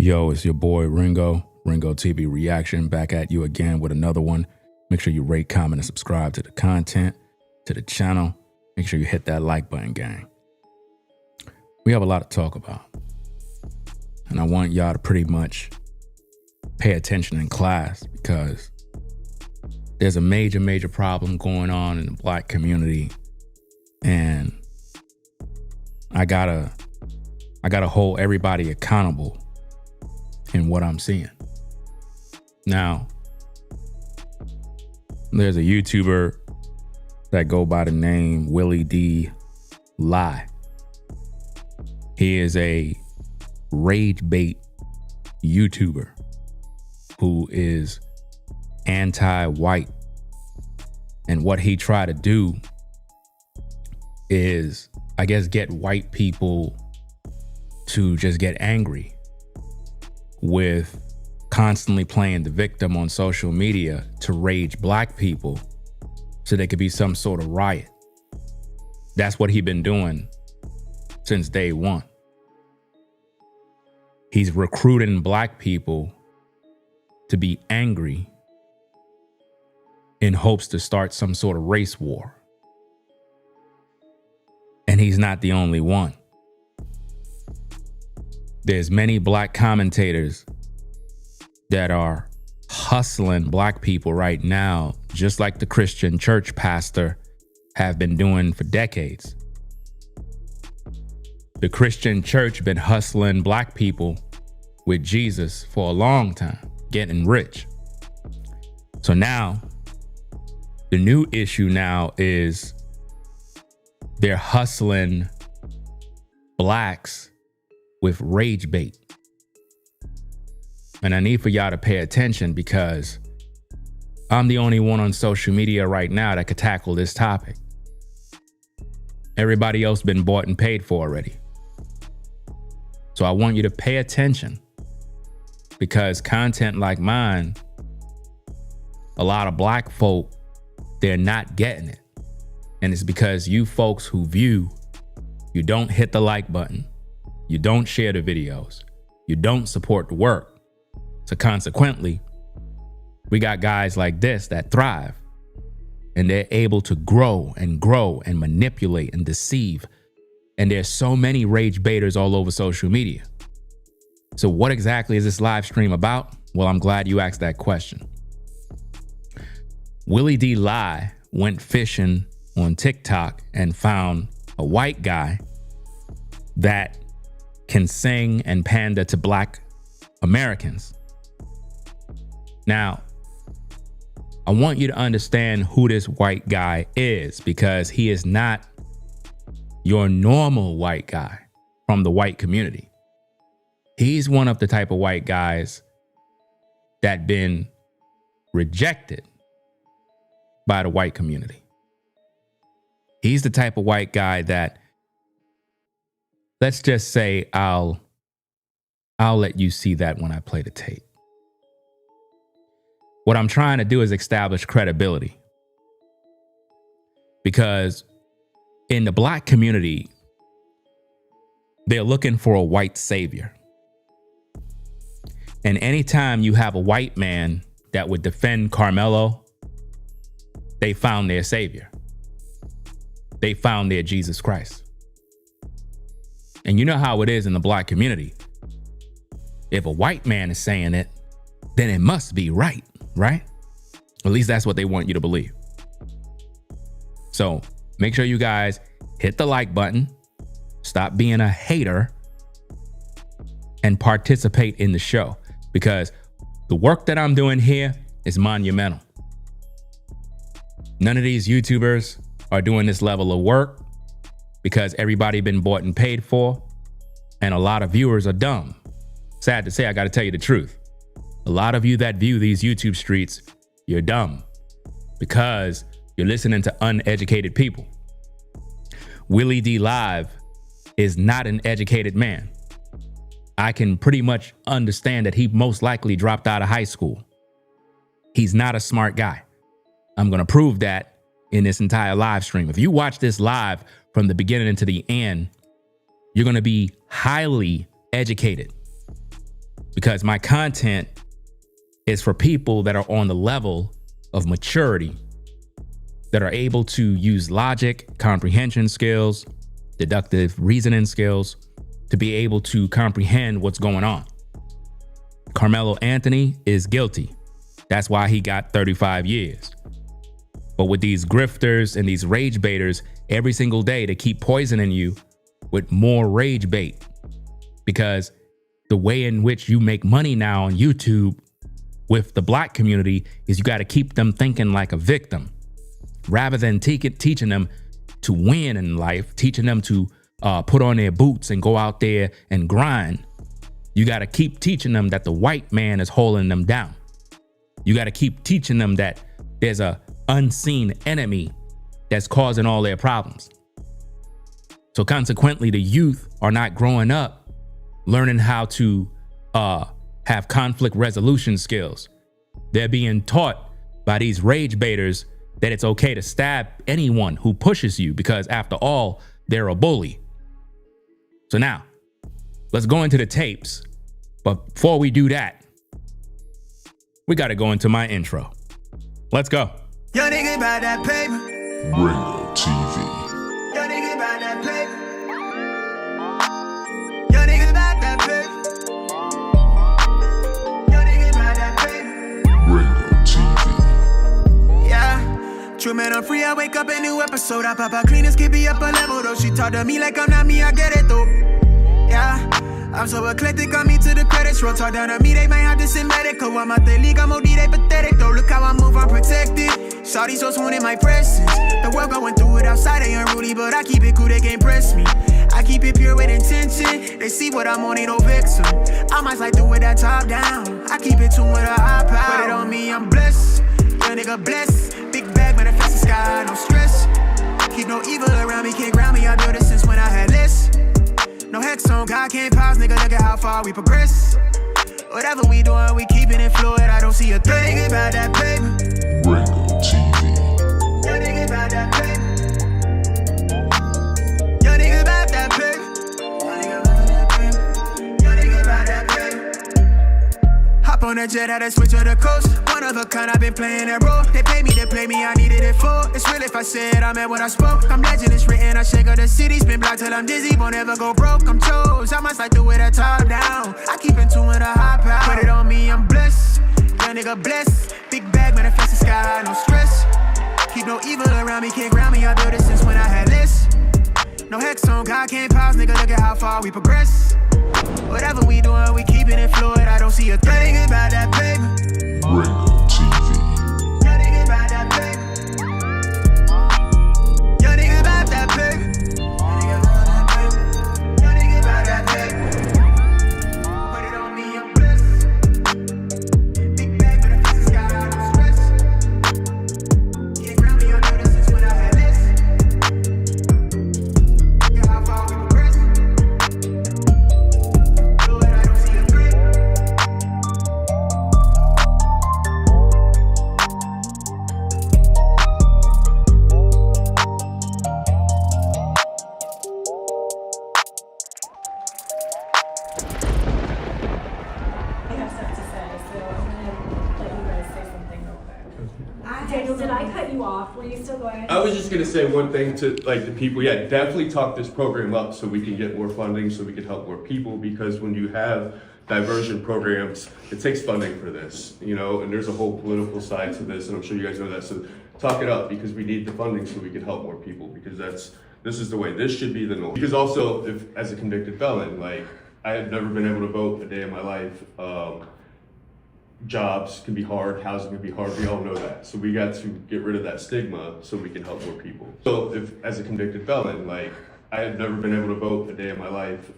Yo, it's your boy Ringo TV Reaction, back at you again with another one. Make sure you rate, comment, and subscribe to the content, to the channel. Make sure you hit that like button, gang. We have a lot to talk about, and I want y'all to pretty much pay attention in class because there's a major problem going on in the Black community, and I gotta hold everybody accountable in what I'm seeing. Now, there's a YouTuber that go by the name Willie D Lie. He is a rage bait YouTuber who is anti-white. And what he tried to do is, I guess, get white people to just get angry with constantly playing the victim on social media to rage Black people so there could be some sort of riot. That's what he's been doing since day one. He's recruiting Black people to be angry in hopes to start some sort of race war. And he's not the only one. There's many Black commentators that are hustling Black people right now, just like the Christian church pastor have been doing for decades. The Christian church been hustling Black people with Jesus for a long time, getting rich. So now, the new issue now is they're hustling Blacks with rage bait. And I need for y'all to pay attention because I'm the only one on social media right now that could tackle this topic. Everybody else been bought and paid for already. So I want you to pay attention because content like mine, a lot of Black folk, they're not getting it. And it's because you folks who view, you don't hit the like button. You don't share the videos. You don't support the work. So consequently, we got guys like this that thrive and they're able to grow and manipulate and deceive. And there's so many rage baiters all over social media. So what exactly is this live stream about? Well, I'm glad you asked that question. Willie D Lie went fishing on TikTok and found a white guy that can sing and pander to Black Americans. Now, I want you to understand who this white guy is because he is not your normal white guy from the white community. He's one of the type of white guys that been rejected by the white community. He's the type of white guy that, let's just say, I'll let you see that when I play the tape. What I'm trying to do is establish credibility. Because in the Black community, they're looking for a white savior. And anytime you have a white man that would defend Karmelo, they found their savior. They found their Jesus Christ. And you know how it is in the Black community. If a white man is saying it, then it must be right? At least that's what they want you to believe. So make sure you guys hit the like button, stop being a hater, and participate in the show because the work that I'm doing here is monumental. None of these YouTubers are doing this level of work because everybody been bought and paid for, and a lot of viewers are dumb. Sad to say, I got to tell you the truth. A lot of you that view these YouTube streets, you're dumb because you're listening to uneducated people. Willie D Live is not an educated man. I can pretty much understand that he most likely dropped out of high school. He's not a smart guy. I'm going to prove that in this entire live stream. If you watch this live from the beginning to the end, you're going to be highly educated. because my content is for people that are on the level of maturity, that are able to use logic, comprehension skills, deductive reasoning skills to be able to comprehend what's going on. Karmelo Anthony is guilty. That's why he got 35 years. But with these grifters and these rage baiters, every single day they keep poisoning you with more rage bait, because the way in which you make money now on YouTube with the black community is you got to keep them thinking like a victim, rather than teaching them to win in life, teaching them to put on their boots and go out there and grind. You got to keep teaching them that the white man is holding them down. You got to keep teaching them that there's a unseen enemy that's causing all their problems. So consequently, the youth are not growing up learning how to have conflict resolution skills. They're being taught by these rage baiters that it's okay to stab anyone who pushes you, because after all, they're a bully. So now, let's go into the tapes. But before we do that, we got to go into my intro. Let's go. Yo, nigga, about that paper. Ringo TV. Yo, nigga, about that paper. Yo, nigga, about that paper. Yo, nigga, about that paper. Ringo TV. Yeah. True man, I'm free. I wake up a new episode. I pop out clean as keep me up a level though. She talk to me like I'm not me. I get it though. Yeah. I'm so eclectic, on me to the credits roll. Talk down to me, they might have to send medical. I'm out the league, I'm OD, they pathetic though. Look how I move, I'm protected. Shawty so swoon in my presence. The world going through it outside, they unruly, but I keep it cool, they can't press me. I keep it pure with intention. They see what I'm on, ain't no vixen. I might slide through with that top down. I keep it tuned with a high power. Put it on me, I'm blessed. Young nigga blessed. Big bag, manifest the sky, no stress. Keep no evil around me, can't ground me. I built it since when I had less. No hex on, God can't pause, nigga, look at how far we progress. Whatever we doing, we keeping it fluid, I don't see a thing. Yo, nigga, about that paper. Ringo TV. Yo, nigga, about that paper. Yo, nigga, about that paper. Yo, nigga, about that paper. Yo, nigga, about that paper. Hop on that jet, had to switch to the coast. One of a kind, I've been playing that role. They pay me to play me, I needed it for. It's real if I said I meant what I spoke. I'm legend, it's written, I shake up the city. Spin block till I'm dizzy, won't ever go broke. I'm chose, I must like to wear that top down. I keep in tune with a high power. Put it on me, I'm blessed. Young nigga blessed. Big bag, manifest the sky, no stress. Keep no evil around me, can't ground me. I built it since when I had less. No hex on, God can't pause, nigga, look at how far we progress. Whatever we doing, we keeping it fluid, I don't see a thing. Yo, nigga, about that paper. Ringo TV. Yo, nigga, about that paper. Yo, nigga, about that paper. Yo, nigga, about that paper. Put it on me, I'm blessed. Big bag, but I fix the sky, no stress. Can't ground me, I know this since when I had less. Look at how far we progress. Fluid, I don't see a threat. I have stuff to say, so I'm gonna let you guys say something real quick. Daniel, did I cut you off? Were you still going? I was just gonna say one thing to like the people. Yeah, definitely talk this program up so we can get more funding, so we can help more people. Because when you have diversion programs, it takes funding for this, you know. And there's a whole political side to this, and I'm sure you guys know that. So talk it up because we need the funding so we can help more people. Because this is the way. This should be the norm. Because also, if as a convicted felon, like I have never been able to vote a day in my life. Jobs can be hard, housing can be hard, we all know that. So we got to get rid of that stigma so we can help more people. So if, as a convicted felon, like I have never been able to vote a day in my life.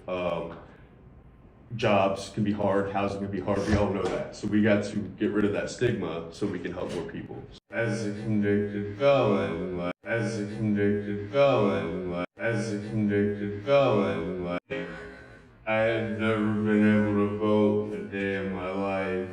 Jobs can be hard, housing can be hard, we all know that. So we got to get rid of that stigma so we can help more people. As a convicted felon, like, as a convicted felon, like, as a convicted felon, like, I have never been able to vote a day in my life.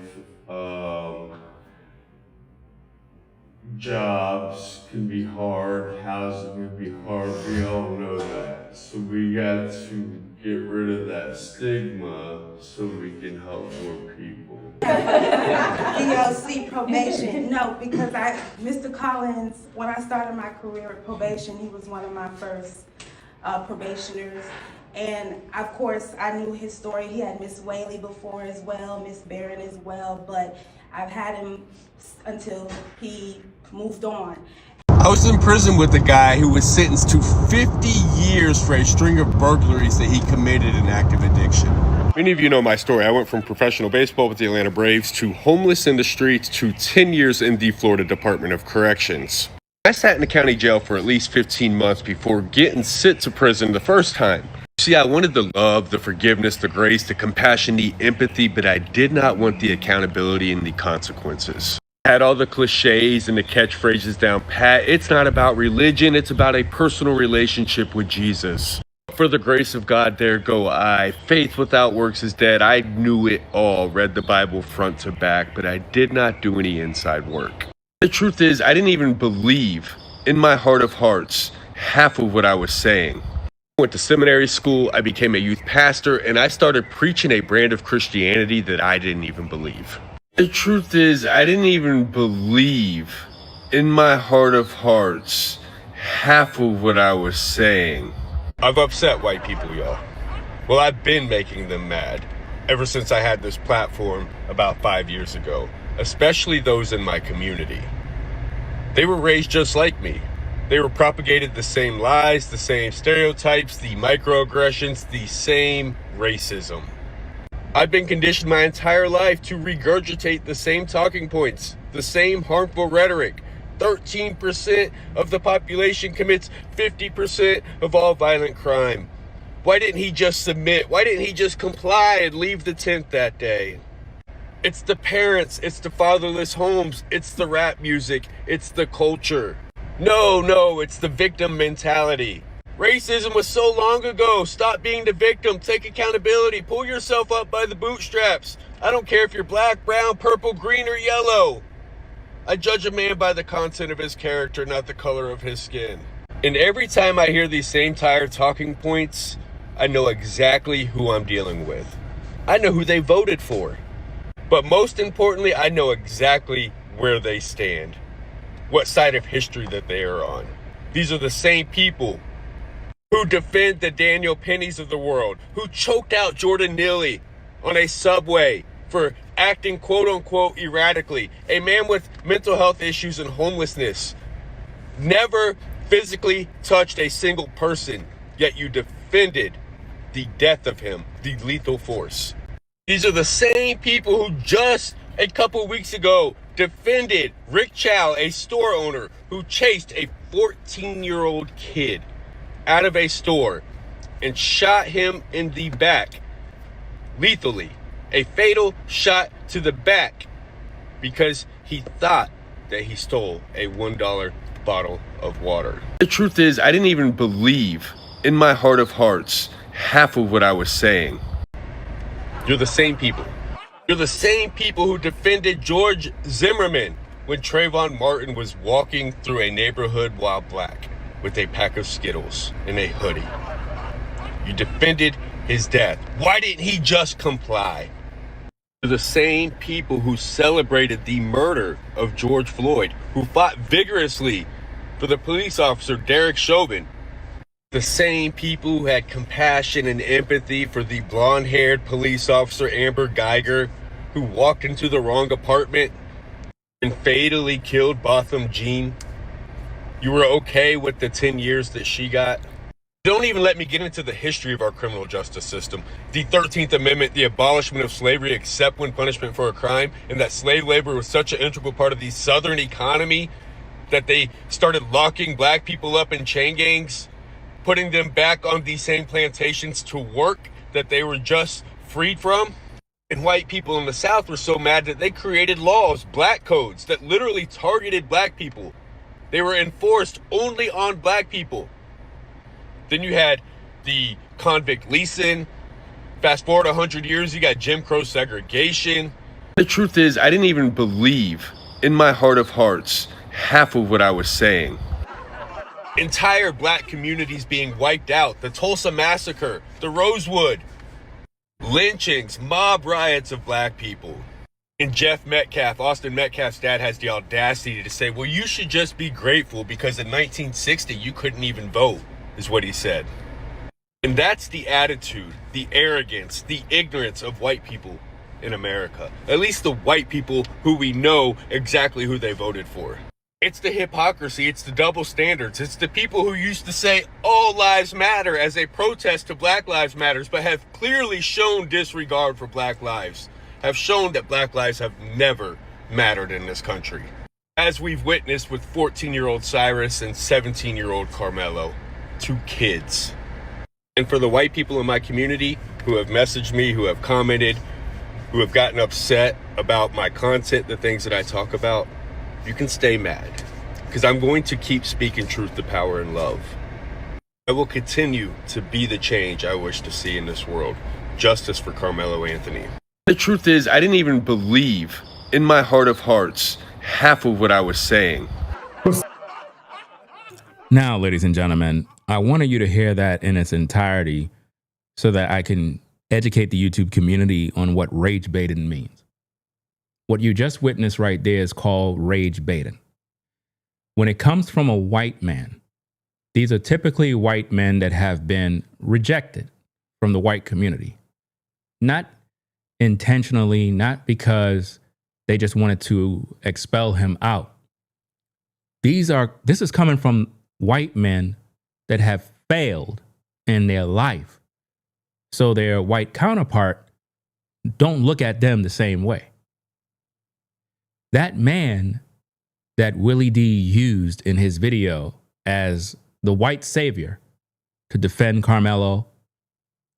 Jobs can be hard, housing can be hard, we all know that. So we got to get rid of that stigma so we can help more people. DOC probation. No, because Mr. Collins, when I started my career at probation, he was one of my first probationers. And of course, I knew his story. He had Miss Whaley before as well, Miss Barron as well, but I've had him until he moved on. I was in prison with a guy who was sentenced to 50 years for a string of burglaries that he committed in active addiction. Many of you know my story. I went from professional baseball with the Atlanta Braves to homeless in the streets to 10 years in the Florida Department of Corrections. I sat in the county jail for at least 15 months before getting sent to prison the first time. See, I wanted the love, the forgiveness, the grace, the compassion, the empathy, but I did not want the accountability and the consequences. I had all the cliches and the catchphrases down pat. It's not about religion, it's about a personal relationship with Jesus. For the grace of God, there go I. Faith without works is dead. I knew it all, read the Bible front to back, but I did not do any inside work. The truth is, I didn't even believe, in my heart of hearts, half of what I was saying. I went to seminary school, I became a youth pastor, and I started preaching a brand of Christianity that I didn't even believe. The truth is, I didn't even believe, in my heart of hearts, half of what I was saying. I've upset white people, y'all. Well, I've been making them mad ever since I had this platform about 5 years ago, especially those in my community. They were raised just like me. They were propagated the same lies, the same stereotypes, the microaggressions, the same racism. I've been conditioned my entire life to regurgitate the same talking points, the same harmful rhetoric. 13% of the population commits 50% of all violent crime. Why didn't he just submit? Why didn't he just comply and leave the tent that day? It's the parents, it's the fatherless homes, it's the rap music, it's the culture. No, it's the victim mentality. Racism was so long ago. Stop being the victim. Take accountability. Pull yourself up by the bootstraps. I don't care if you're black, brown, purple, green, or yellow. I judge a man by the content of his character, not the color of his skin. And every time I hear these same tired talking points, I know exactly who I'm dealing with. I know who they voted for. But most importantly, I know exactly where they stand, what side of history that they are on. These are the same people who defend the Daniel Pennies of the world, who choked out Jordan Neely on a subway for acting quote-unquote erratically, a man with mental health issues and homelessness, never physically touched a single person, yet you defended the death of him, the lethal force. These are the same people who just a couple weeks ago defended Rick Chow, a store owner who chased a 14-year-old kid out of a store and shot him in the back lethally, a fatal shot to the back because he thought that he stole a $1 bottle of water. The truth is, I didn't even believe, in my heart of hearts, half of what I was saying. You're the same people. You're the same people who defended George Zimmerman when Trayvon Martin was walking through a neighborhood while black with a pack of Skittles and a hoodie. You defended his death. Why didn't he just comply? You're the same people who celebrated the murder of George Floyd, who fought vigorously for the police officer Derek Chauvin. The same people who had compassion and empathy for the blonde-haired police officer Amber Geiger, who walked into the wrong apartment and fatally killed Botham Jean. You were okay with the 10 years that she got? Don't even let me get into the history of our criminal justice system. The 13th Amendment, the abolishment of slavery except when punishment for a crime, and that slave labor was such an integral part of the Southern economy that they started locking black people up in chain gangs, putting them back on these same plantations to work that they were just freed from. And white people in the South were so mad that they created laws, black codes, that literally targeted black people. They were enforced only on black people. Then you had the convict leasing. Fast forward 100 years, you got Jim Crow segregation. The truth is, I didn't even believe, in my heart of hearts, half of what I was saying. Entire black communities being wiped out. The Tulsa Massacre, the Rosewood, lynchings, mob riots of black people. And Jeff Metcalf, Austin Metcalf's dad, has the audacity to say, well, you should just be grateful because in 1960 you couldn't even vote, is what he said. And that's the attitude, the arrogance, the ignorance of white people in America. At least the white people who we know exactly who they voted for. It's the hypocrisy, it's the double standards, it's the people who used to say all lives matter as a protest to Black Lives Matters, but have clearly shown disregard for black lives, have shown that black lives have never mattered in this country. As we've witnessed with 14-year-old Cyrus and 17-year-old Karmelo, 2 kids. And for the white people in my community who have messaged me, who have commented, who have gotten upset about my content, the things that I talk about, you can stay mad, because I'm going to keep speaking truth to power and love. I will continue to be the change I wish to see in this world. Justice for Karmelo Anthony. The truth is, I didn't even believe in my heart of hearts half of what I was saying. Now, ladies and gentlemen, I wanted you to hear that in its entirety so that I can educate the YouTube community on what rage baiting means. What you just witnessed right there is called rage baiting. When it comes from a white man, these are typically white men that have been rejected from the white community. Not intentionally, not because they just wanted to expel him out. This is coming from white men that have failed in their life. So their white counterpart don't look at them the same way. That man that Willie D used in his video as the white savior to defend Karmelo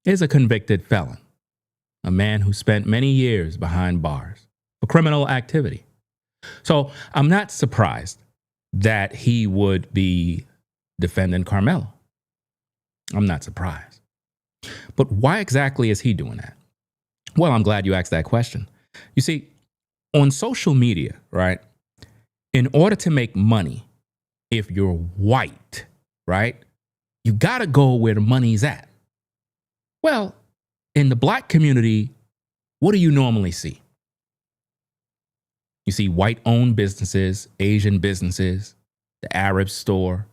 is a convicted felon, a man who spent many years behind bars for criminal activity. So I'm not surprised that he would be defending Karmelo. I'm not surprised. But why exactly is he doing that? Well, I'm glad you asked that question. You see, on social media, right, in order to make money, if you're white, right, you got to go where the money's at. Well, in the black community, what do you normally see? You see white-owned businesses, Asian businesses, the Arab store,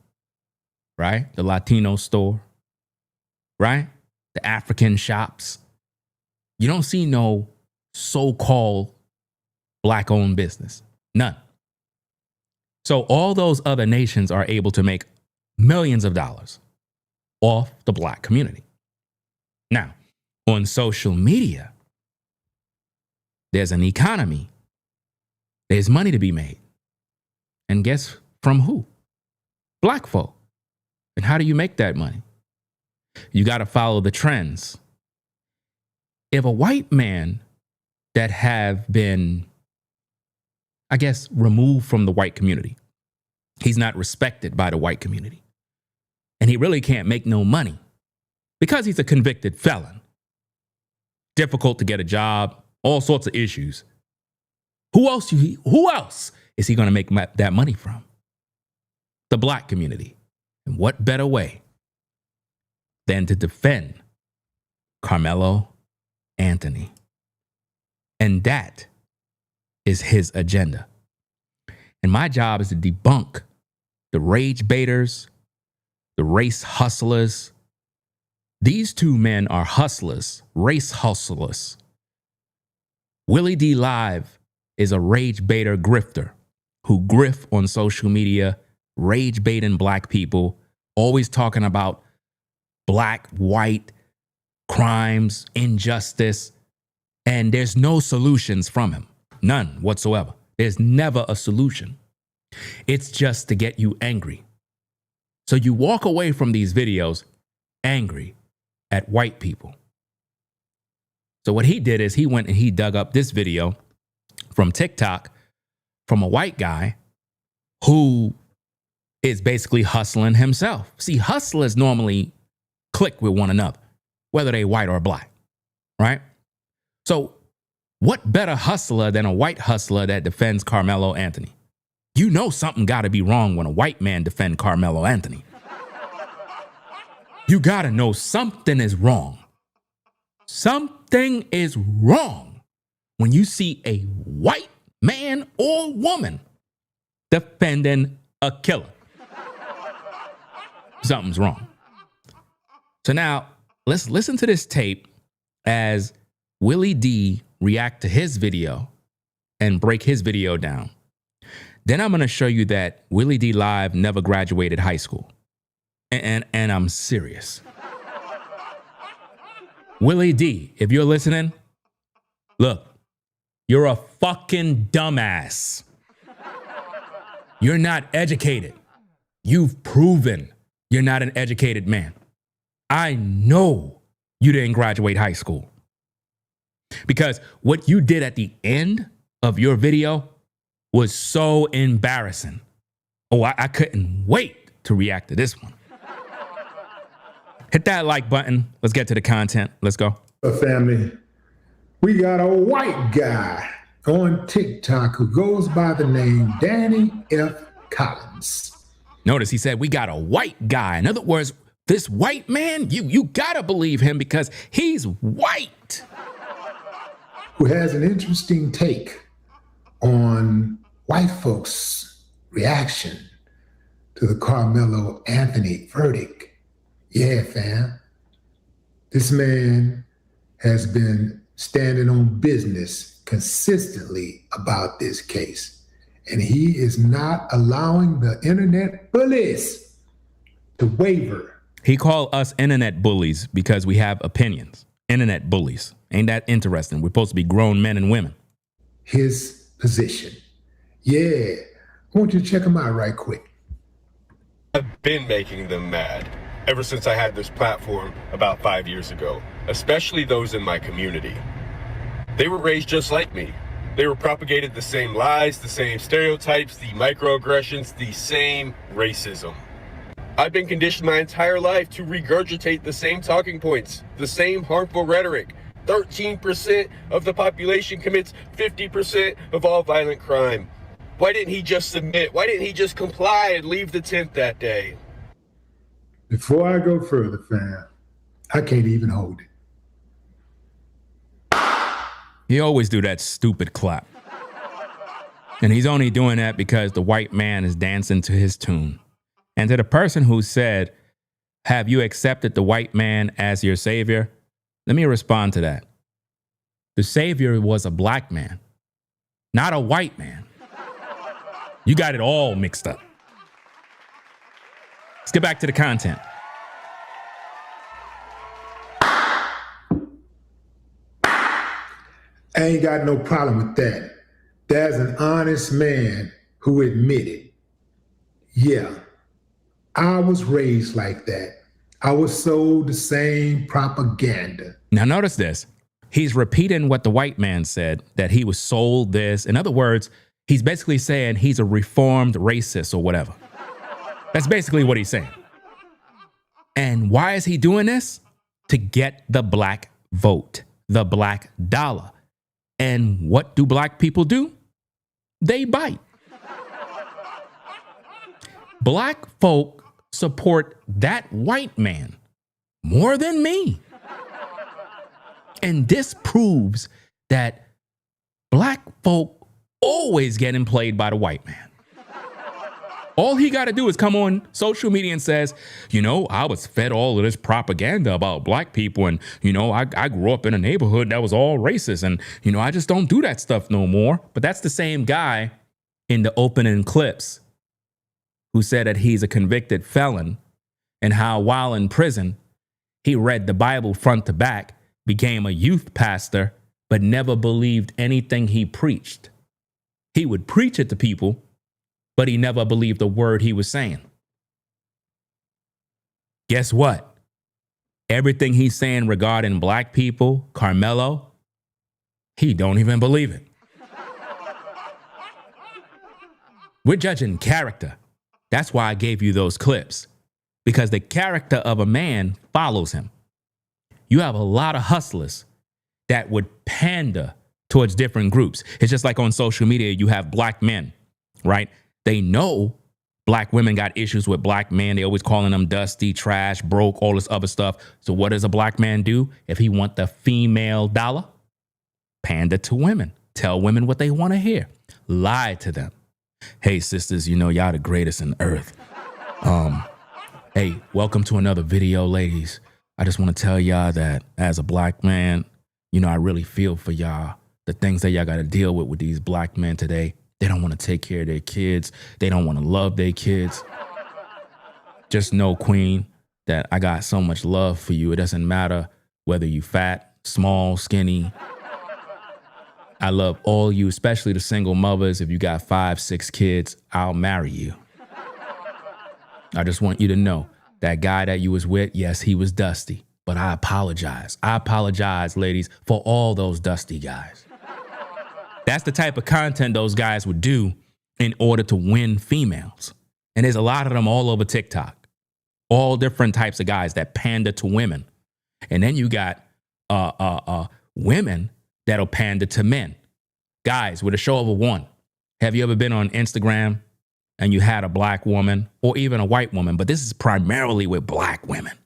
right, the Latino store, right, the African shops. You don't see no so-called black-owned business. None. So all those other nations are able to make millions of dollars off the black community. Now, on social media, there's an economy. There's money to be made. And guess from who? Black folk. And how do you make that money? You got to follow the trends. If a white man that have been, I guess, removed from the white community, he's not respected by the white community, and he really can't make no money because he's a convicted felon, difficult to get a job, all sorts of issues. Who else is he going to make that money from? The black community. And what better way than to defend Karmelo Anthony? And that is his agenda. And my job is to debunk the rage baiters, the race hustlers. These 2 men are hustlers, race hustlers. Willie D Live is a rage baiter grifter who grift on social media, rage baiting black people, always talking about black, white, crimes, injustice, and there's no solutions from him. None whatsoever. There's never a solution. It's just to get you angry. So you walk away from these videos angry at white people. So what he did is he went and he dug up this video from TikTok from a white guy who is basically hustling himself. See, hustlers normally click with one another, whether they white or black, right? So what better hustler than a white hustler that defends Karmelo Anthony? You know something got to be wrong when a white man defends Karmelo Anthony. you gotta know something is wrong. Something is wrong when you see a white man or woman defending a killer. Something's wrong. So now let's listen to this tape as Willie D react to his video and break his video down. Then I'm going to show you that Willie D Live never graduated high school. And I'm serious. Willie D, if you're listening, look, you're a fucking dumbass. You're not educated. You've proven you're not an educated man. I know you didn't graduate high school. Because what you did at the end of your video was so embarrassing. Oh, I couldn't wait to react to this one. Hit that like button. Let's get to the content. Let's go. Family, we got a white guy on TikTok who goes by the name Danny F. Collins. Notice he said we got a white guy. In other words, this white man, you gotta believe him because he's white. Who has an interesting take on white folks' reaction to the Karmelo Anthony verdict. Yeah, fam. This man has been standing on business consistently about this case. And he is not allowing the internet bullies to waver. He called us internet bullies because we have opinions. Internet bullies. Ain't that interesting? We're supposed to be grown men and women. His position. Yeah. I want you to check him out right quick. I've been making them mad ever since I had this platform about 5 years ago, especially those in my community. They were raised just like me. They were propagated the same lies, the same stereotypes, the microaggressions, the same racism. I've been conditioned my entire life to regurgitate the same talking points, the same harmful rhetoric. 13% of the population commits 50% of all violent crime. Why didn't he just submit? Why didn't he just comply and leave the tent that day? Before I go further, fam, I can't even hold it. He always do that stupid clap. And he's only doing that because the white man is dancing to his tune. And to the person who said, have you accepted the white man as your savior? Let me respond to that. The savior was a black man, not a white man. You got it all mixed up. Let's get back to the content. I ain't got no problem with that. There's an honest man who admitted, yeah, I was raised like that. I was sold the same propaganda. Now notice this. He's repeating what the white man said, that he was sold this. In other words, he's basically saying he's a reformed racist or whatever. That's basically what he's saying. And why is he doing this? To get the black vote, the black dollar. And what do black people do? They bite. Black folk support that white man more than me. And this proves that black folk always getting played by the white man. All he got to do is come on social media and says, you know, I was fed all of this propaganda about black people. And, you know, I grew up in a neighborhood that was all racist. And, you know, I just don't do that stuff no more. But that's the same guy in the opening clips who said that he's a convicted felon and how while in prison, he read the Bible front to back, became a youth pastor, but never believed anything he preached. He would preach it to people, but he never believed a word he was saying. Guess what? Everything he's saying regarding black people, Karmelo, he don't even believe it. We're judging character. That's why I gave you those clips, because the character of a man follows him. You have a lot of hustlers that would pander towards different groups. It's just like on social media, you have black men, right? They know Black women got issues with black men. They always calling them dusty, trash, broke, all this other stuff. So what does a black man do if he want the female dollar? Pander to women. Tell women what they want to hear. Lie to them. Hey, sisters, you know, y'all the greatest in the earth. Hey, welcome to another video, ladies. I just want to tell y'all that as a black man, you know, I really feel for y'all. The things that y'all got to deal with these black men today. They don't want to take care of their kids. They don't want to love their kids. Just know, queen, that I got so much love for you. It doesn't matter whether you fat, small, skinny. I love all you, especially the single mothers. If you got 5, 6 kids, I'll marry you. I just want you to know that guy that you was with, yes, he was dusty, but I apologize. I apologize, ladies, for all those dusty guys. That's the type of content those guys would do in order to win females. And there's a lot of them all over TikTok. All different types of guys that pander to women. And then you got women that'll pander to men. Guys, with a show of a one, have you ever been on Instagram and you had a black woman or even a white woman? But this is primarily with black women.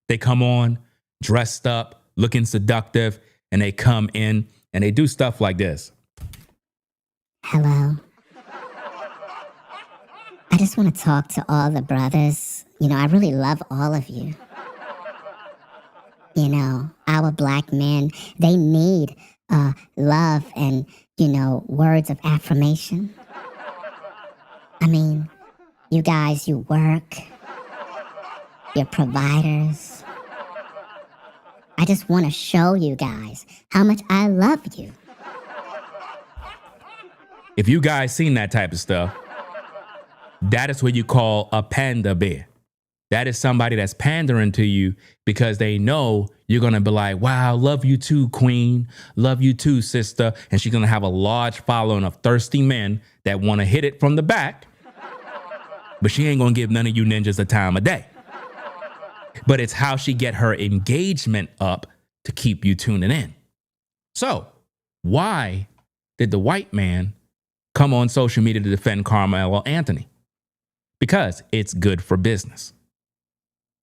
They come on dressed up, looking seductive, and they come in and they do stuff like this. Hello. I just want to talk to all the brothers. You know, I really love all of you. You know, our black men, they need love and, you know, words of affirmation. I mean, you guys, you work, you're providers. I just want to show you guys how much I love you. If you guys seen that type of stuff, that is what you call a panda bear. That is somebody that's pandering to you because they know you're going to be like, wow, love you too, queen. Love you too, sister. And she's going to have a large following of thirsty men that want to hit it from the back. But she ain't going to give none of you ninjas the time of day. But it's how she get her engagement up to keep you tuning in. So why did the white man come on social media to defend Karmelo Anthony? Because it's good for business.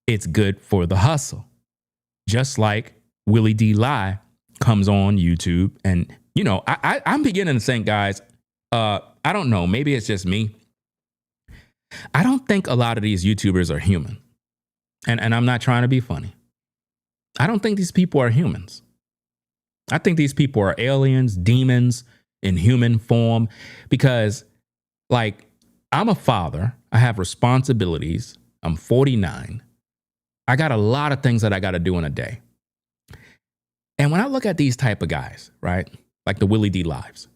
It's good for the hustle. Just like Willie D. Lie comes on YouTube. And, you know, I'm beginning to think, guys, I don't know, maybe it's just me. I don't think a lot of these YouTubers are human. And I'm not trying to be funny. I don't think these people are humans. I think these people are aliens, demons in human form, because, like, I'm a father. I have responsibilities. I'm 49. I got a lot of things that I got to do in a day. And when I look at these type of guys, right, like the Willie D. Lives,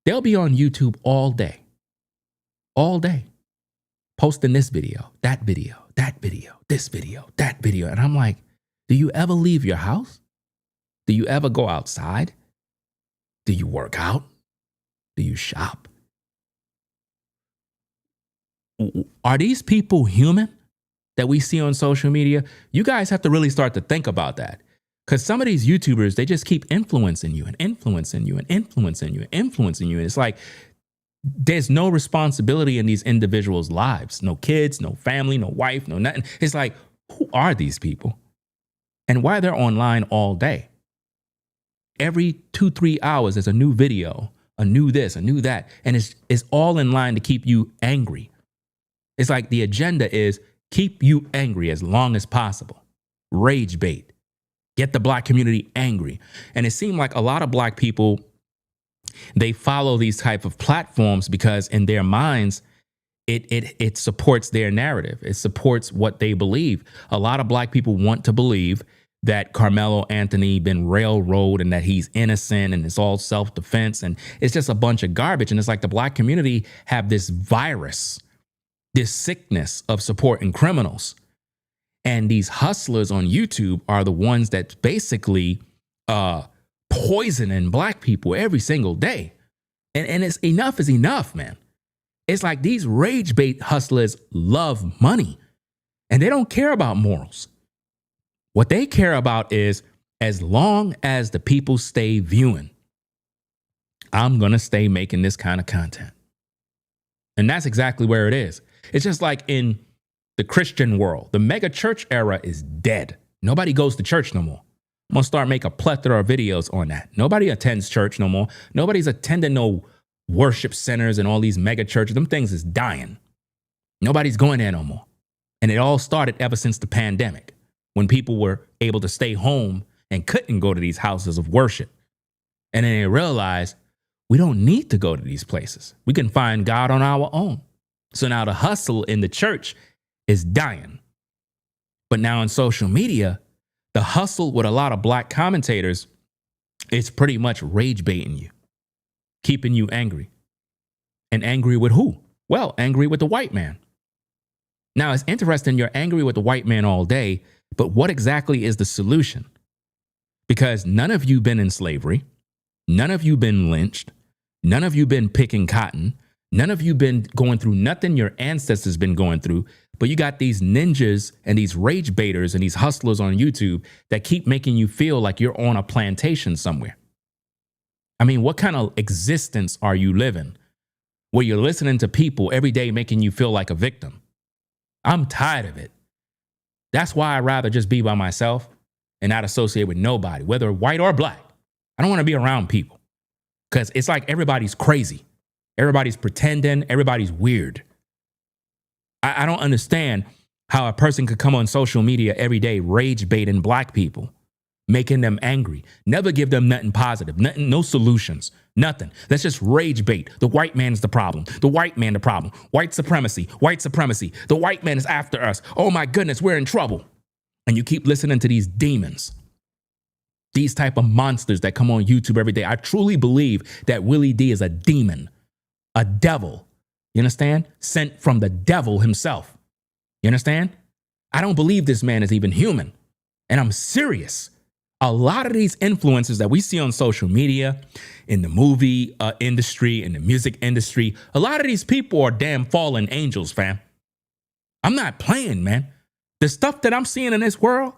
they'll be on YouTube all day, posting this video, that video, this video, that video. And I'm like, do you ever leave your house? Do you ever go outside? Do you work out? Do you shop? Are these people human that we see on social media? You guys have to really start to think about that. Because some of these YouTubers, they just keep influencing you and influencing you and influencing you and influencing you. And it's like, there's no responsibility in these individuals' lives. No kids, no family, no wife, no nothing. It's like, who are these people? And why they're online all day? Every 2-3 hours, there's a new video, a new this, a new that. And it's all in line to keep you angry. It's like the agenda is keep you angry as long as possible. Rage bait. Get the black community angry. And it seemed like a lot of black people, they follow these type of platforms because in their minds, it supports their narrative. It supports what they believe. A lot of black people want to believe that Karmelo Anthony been railroaded and that he's innocent and it's all self-defense. And it's just a bunch of garbage. And it's like the black community have this virus, this sickness of supporting criminals. And these hustlers on YouTube are the ones that basically poisoning black people every single day. And it's enough is enough, man. It's like these rage bait hustlers love money and they don't care about morals. What they care about is as long as the people stay viewing, I'm going to stay making this kind of content. And that's exactly where it is. It's just like in the Christian world, the mega church era is dead. Nobody goes to church no more. I'm gonna start make a plethora of videos on that. Nobody attends church no more. Nobody's attending no worship centers and all these mega churches. Them things is dying. Nobody's going there no more. And it all started ever since the pandemic, when people were able to stay home and couldn't go to these houses of worship. And then they realized we don't need to go to these places. We can find God on our own. So now the hustle in the church is dying. But now on social media, the hustle with a lot of black commentators is pretty much rage baiting you, keeping you angry. And angry with who? Well, angry with the white man. Now, it's interesting you're angry with the white man all day, but what exactly is the solution? Because none of you been in slavery. None of you been lynched. None of you been picking cotton. None of you been going through nothing your ancestors been going through. But you got these ninjas and these rage baiters and these hustlers on YouTube that keep making you feel like you're on a plantation somewhere. I mean, what kind of existence are you living where you're listening to people every day making you feel like a victim? I'm tired of it. That's why I'd rather just be by myself and not associate with nobody, whether white or black. I don't want to be around people because it's like everybody's crazy. Everybody's pretending. Everybody's weird. I don't understand how a person could come on social media every day rage baiting black people, making them angry, never give them nothing positive, nothing, no solutions, nothing. Let's just rage bait. The white man's the problem. The white man the problem. White supremacy. White supremacy. The white man is after us. Oh my goodness, we're in trouble. And you keep listening to these demons, these type of monsters that come on YouTube every day. I truly believe that Willie D is a demon, a devil. You understand? Sent from the devil himself. You understand? I don't believe this man is even human. And I'm serious. A lot of these influencers that we see on social media, in the movie industry, in the music industry, a lot of these people are damn fallen angels, fam. I'm not playing, man. The stuff that I'm seeing in this world,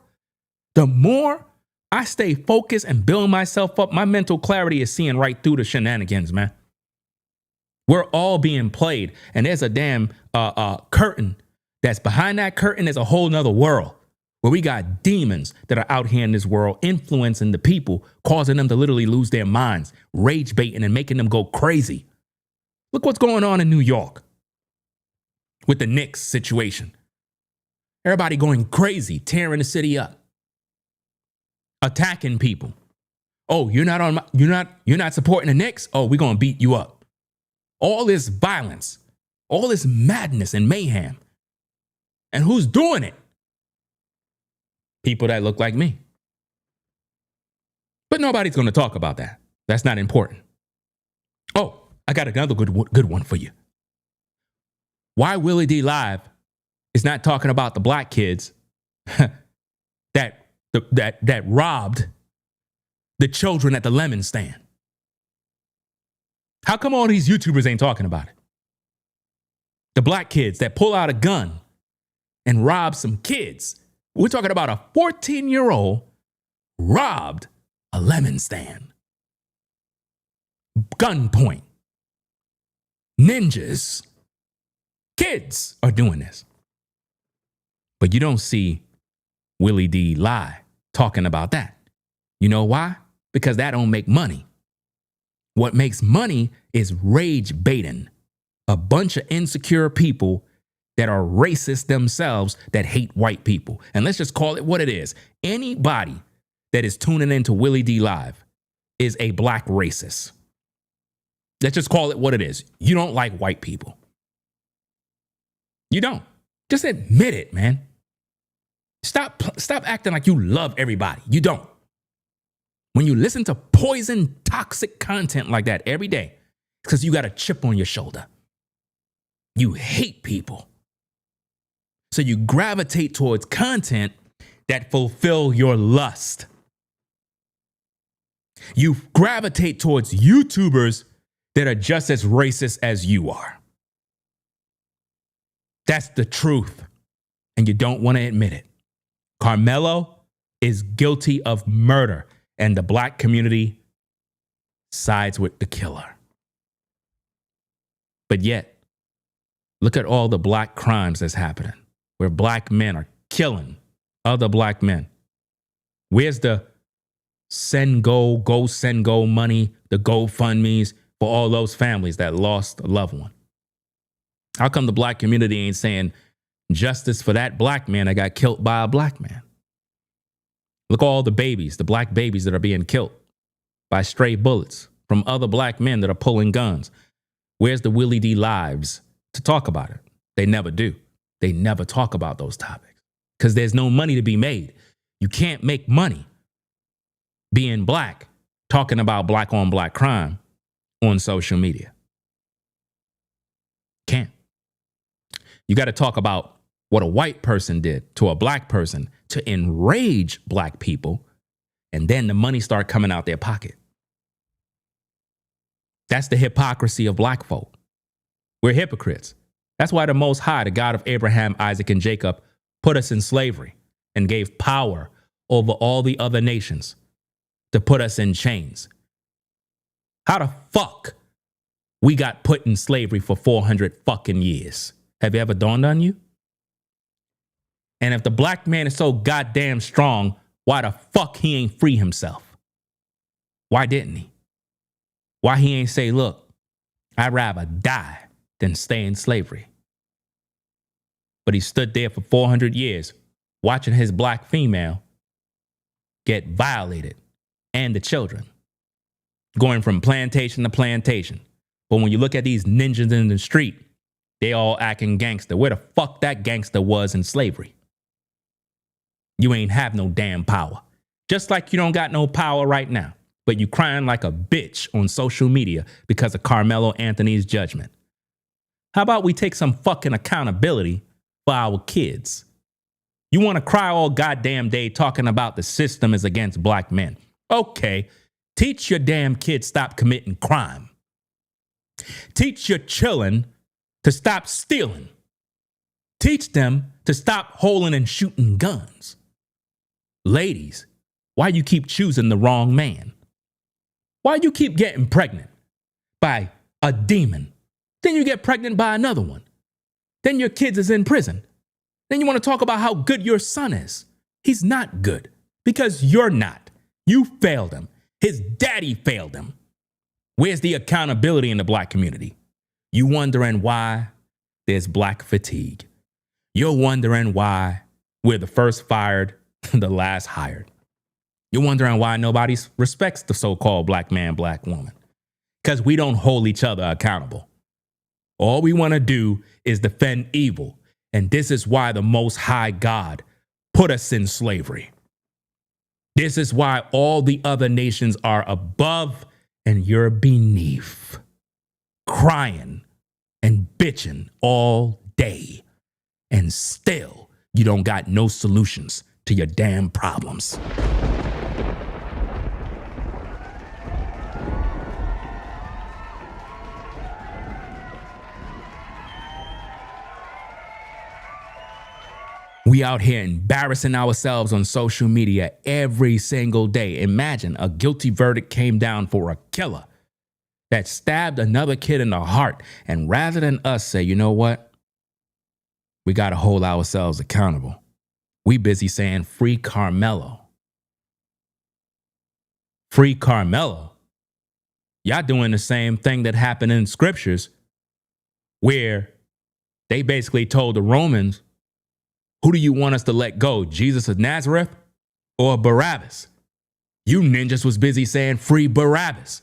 the more I stay focused and build myself up, my mental clarity is seeing right through the shenanigans, man. We're all being played, and there's a damn curtain that's behind that curtain is a whole nother world where we got demons that are out here in this world influencing the people, causing them to literally lose their minds, rage baiting and making them go crazy. Look what's going on in New York with the Knicks situation. Everybody going crazy, tearing the city up, attacking people. Oh, you're not supporting the Knicks? Oh, we're gonna beat you up. All this violence, all this madness and mayhem. And who's doing it? People that look like me. But nobody's going to talk about that. That's not important. Oh, I got another good one for you. Why Willie D Live is not talking about the black kids that robbed the children at the lemon stand. How come all these YouTubers ain't talking about it? The black kids that pull out a gun and rob some kids. We're talking about a 14-year-old robbed a lemon stand. Gunpoint. Ninjas. Kids are doing this. But you don't see Willie D Lie talking about that. You know why? Because that don't make money. What makes money is rage baiting. A bunch of insecure people that are racist themselves that hate white people. And let's just call it what it is. Anybody that is tuning into Willie D Live is a black racist. Let's just call it what it is. You don't like white people. You don't. Just admit it, man. Stop acting like you love everybody. You don't. When you listen to poison, toxic content like that every day, it's because you got a chip on your shoulder. You hate people. So you gravitate towards content that fulfill your lust. You gravitate towards YouTubers that are just as racist as you are. That's the truth. And you don't want to admit it. Karmelo is guilty of murder, and the black community sides with the killer. But yet, Look at all the black crimes that's happening where black men are killing other black men. Where's the send go money, the GoFundMes for all those families that lost a loved one? How come the black community ain't saying justice for that black man that got killed by a black man? Look at all the babies, the black babies that are being killed by stray bullets from other black men that are pulling guns. Where's the Willie D. Lives to talk about it? They never do. They never talk about those topics because there's no money to be made. You can't make money being black, talking about black on black crime on social media. Can't. You got to talk about what a white person did to a black person to enrage black people, and then the money start coming out their pocket. That's the hypocrisy of black folk. We're hypocrites. That's why the Most High, the God of Abraham, Isaac, and Jacob, put us in slavery and gave power over all the other nations to put us in chains. How the fuck we got put in slavery for 400 fucking years? Have you ever dawned on you? And if the black man is so goddamn strong, why the fuck he ain't free himself? Why didn't he? Why he ain't say, look, I'd rather die than stay in slavery? But he stood there for 400 years watching his black female get violated and the children, going from plantation to plantation. But when you look at these ninjas in the street, they all acting gangster. Where the fuck that gangster was in slavery? You ain't have no damn power. Just like you don't got no power right now, but you crying like a bitch on social media because of Karmelo Anthony's judgment. How about we take some fucking accountability for our kids? You want to cry all goddamn day talking about the system is against black men. Okay, teach your damn kids stop committing crime. Teach your children to stop stealing. Teach them to stop holding and shooting guns. Ladies, why you keep choosing the wrong man? Why you keep getting pregnant by a demon? Then you get pregnant by another one. Then your kids is in prison. Then you want to talk about how good your son is. He's not good because you're not. You failed him. His daddy failed him. Where's the accountability in the black community? You wondering why there's black fatigue. You're wondering why we're the first fired, the last hired. You're wondering why nobody respects the so-called black man, black woman. Because we don't hold each other accountable. All we want to do is defend evil. And this is why the Most High God put us in slavery. This is why all the other nations are above and you're beneath. Crying and bitching all day. And still, you don't got no solutions to your damn problems. We out here embarrassing ourselves on social media every single day. Imagine a guilty verdict came down for a killer that stabbed another kid in the heart. And rather than us say, you know what? We got to hold ourselves accountable. We busy saying free Karmelo. Free Karmelo. Y'all doing the same thing that happened in scriptures where they basically told the Romans, who do you want us to let go? Jesus of Nazareth or Barabbas? You ninjas was busy saying free Barabbas.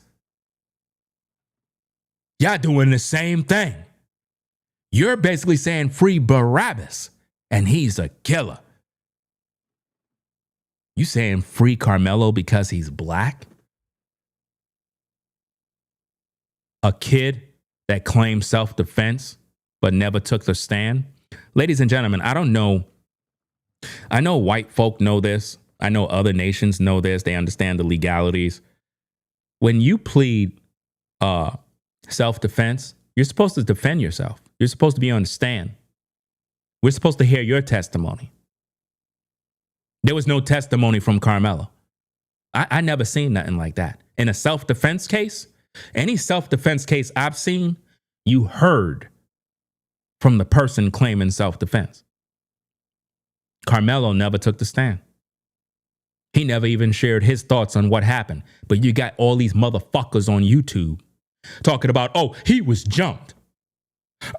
Y'all doing the same thing. You're basically saying free Barabbas and he's a killer. You saying free Karmelo because he's black? A kid that claimed self-defense but never took the stand? Ladies and gentlemen, I don't know. I know white folk know this. I know other nations know this. They understand the legalities. When you plead self-defense, you're supposed to defend yourself. You're supposed to be on the stand. We're supposed to hear your testimony. There was no testimony from Karmelo. I never seen nothing like that. In a self-defense case, any self-defense case I've seen, you heard from the person claiming self-defense. Karmelo never took the stand. He never even shared his thoughts on what happened. But you got all these motherfuckers on YouTube talking about, oh, he was jumped.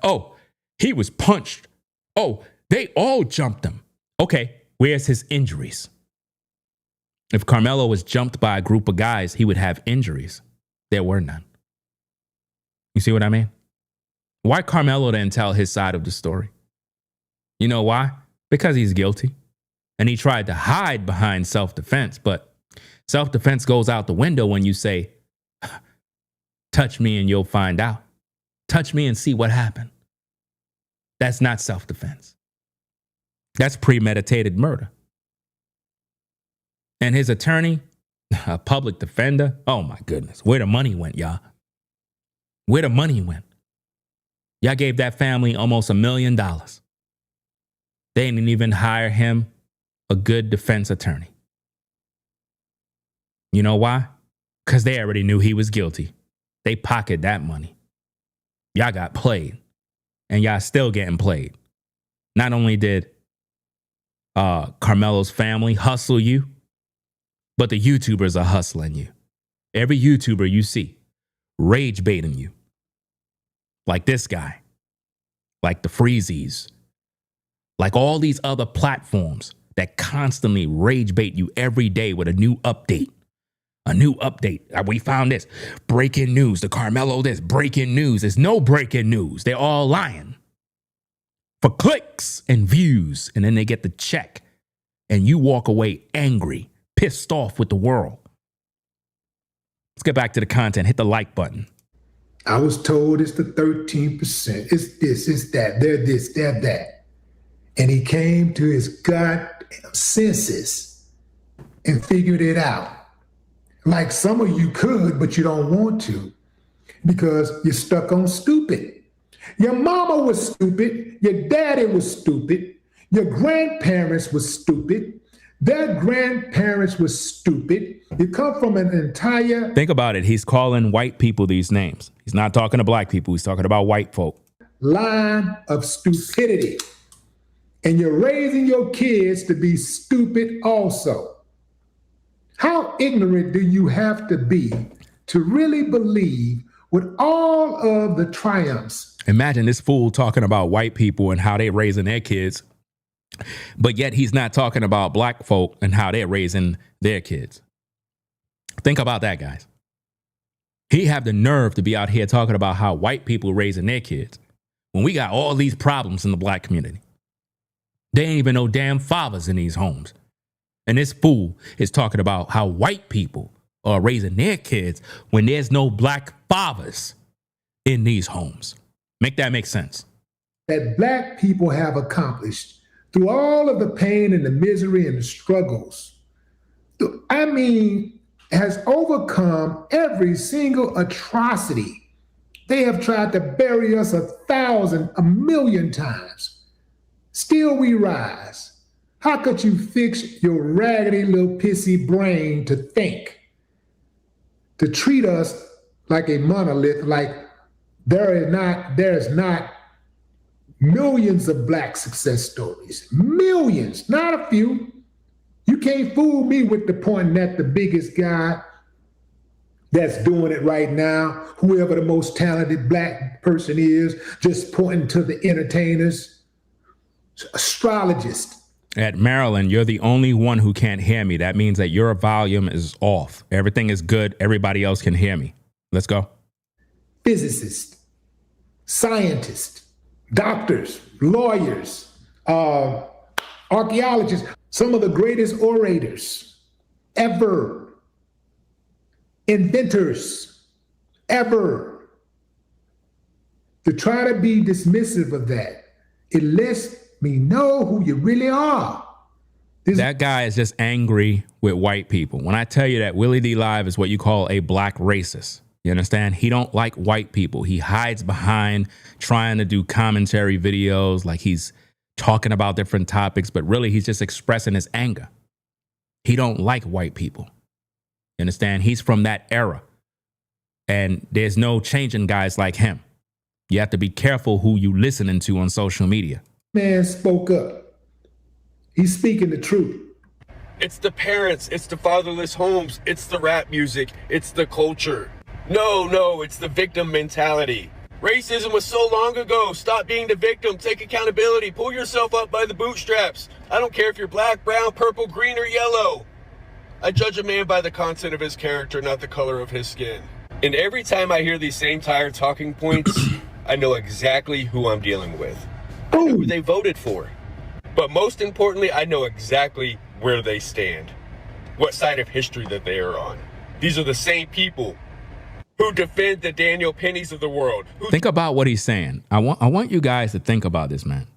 Oh, he was punched. Oh, they all jumped him. Okay, where's his injuries? If Karmelo was jumped by a group of guys, he would have injuries. There were none. You see what I mean? Why Karmelo didn't tell his side of the story? You know why? Because he's guilty. And he tried to hide behind self-defense. But self-defense goes out the window when you say, touch me and you'll find out. Touch me and see what happened. That's not self-defense. That's premeditated murder. And his attorney, a public defender, oh my goodness, where the money went, y'all. Where the money went. Y'all gave that family almost $1 million. They didn't even hire him a good defense attorney. You know why? Because they already knew he was guilty. They pocketed that money. Y'all got played. And y'all still getting played. Not only did Karmelo's family hustle you, but the YouTubers are hustling you. Every YouTuber you see, rage baiting you. Like this guy. Like the Freezies. Like all these other platforms that constantly rage bait you every day with a new update. A new update. We found this. Breaking news. The Karmelo this. Breaking news. There's no breaking news. They're all lying. For clicks and views. And then they get the check. And you walk away angry. Pissed off with the world. Let's get back to the content. Hit the like button. I was told it's the 13%. It's this, it's that. They're this, they're that. And he came to his goddamn senses and figured it out. Like some of you could, but you don't want to because you're stuck on stupid. Your mama was stupid. Your daddy was stupid. Your grandparents were stupid. Their grandparents were stupid. You come from an entire... Think about it. He's calling white people these names. He's not talking to black people. He's talking about white folk. Line of stupidity. And you're raising your kids to be stupid also. How ignorant do you have to be to really believe with all of the triumphs? Imagine this fool talking about white people and how they're raising their kids. But yet he's not talking about black folk and how they're raising their kids. Think about that, guys. He have the nerve to be out here talking about how white people raising their kids when we got all these problems in the black community. They ain't even no damn fathers in these homes. And this fool is talking about how white people are raising their kids when there's no black fathers in these homes. Make that make sense. That black people have accomplished through all of the pain and the misery and the struggles, I mean, has overcome every single atrocity. They have tried to bury us 1,000, 1,000,000 times. Still we rise. How could you fix your raggedy little pissy brain to think, to treat us like a monolith, like there is not millions of black success stories. Millions, not a few. You can't fool me with the pointing at the biggest guy that's doing it right now, whoever the most talented black person is, just pointing to the entertainers, astrologists. At Maryland, you're the only one who can't hear me. That means that your volume is off. Everything is good. Everybody else can hear me. Let's go. Physicists, scientists, doctors, lawyers, archaeologists, some of the greatest orators ever, inventors ever. To try to be dismissive of that, it lets me know who you really are. That guy is just angry with white people. When I tell you that Willie D. Live is what you call a black racist, you understand? He don't like white people. He hides behind trying to do commentary videos like he's talking about different topics, but really he's just expressing his anger. He don't like white people. You understand? He's from that era. And there's no changing guys like him. You have to be careful who you listening to on social media. Man spoke up. He's speaking the truth. It's the parents, it's the fatherless homes, it's the rap music, it's the culture. No, it's the victim mentality. Racism was so long ago. Stop being the victim. Take accountability. Pull yourself up by the bootstraps. I don't care if you're black, brown, purple, green, or yellow. I judge a man by the content of his character, not the color of his skin. And every time I hear these same tired talking points, I know exactly who I'm dealing with. I know who they voted for. But most importantly, I know exactly where they stand, what side of history that they are on. These are the same people who defend the Daniel Pennies of the world. Think about what he's saying. I want you guys to think about this, man.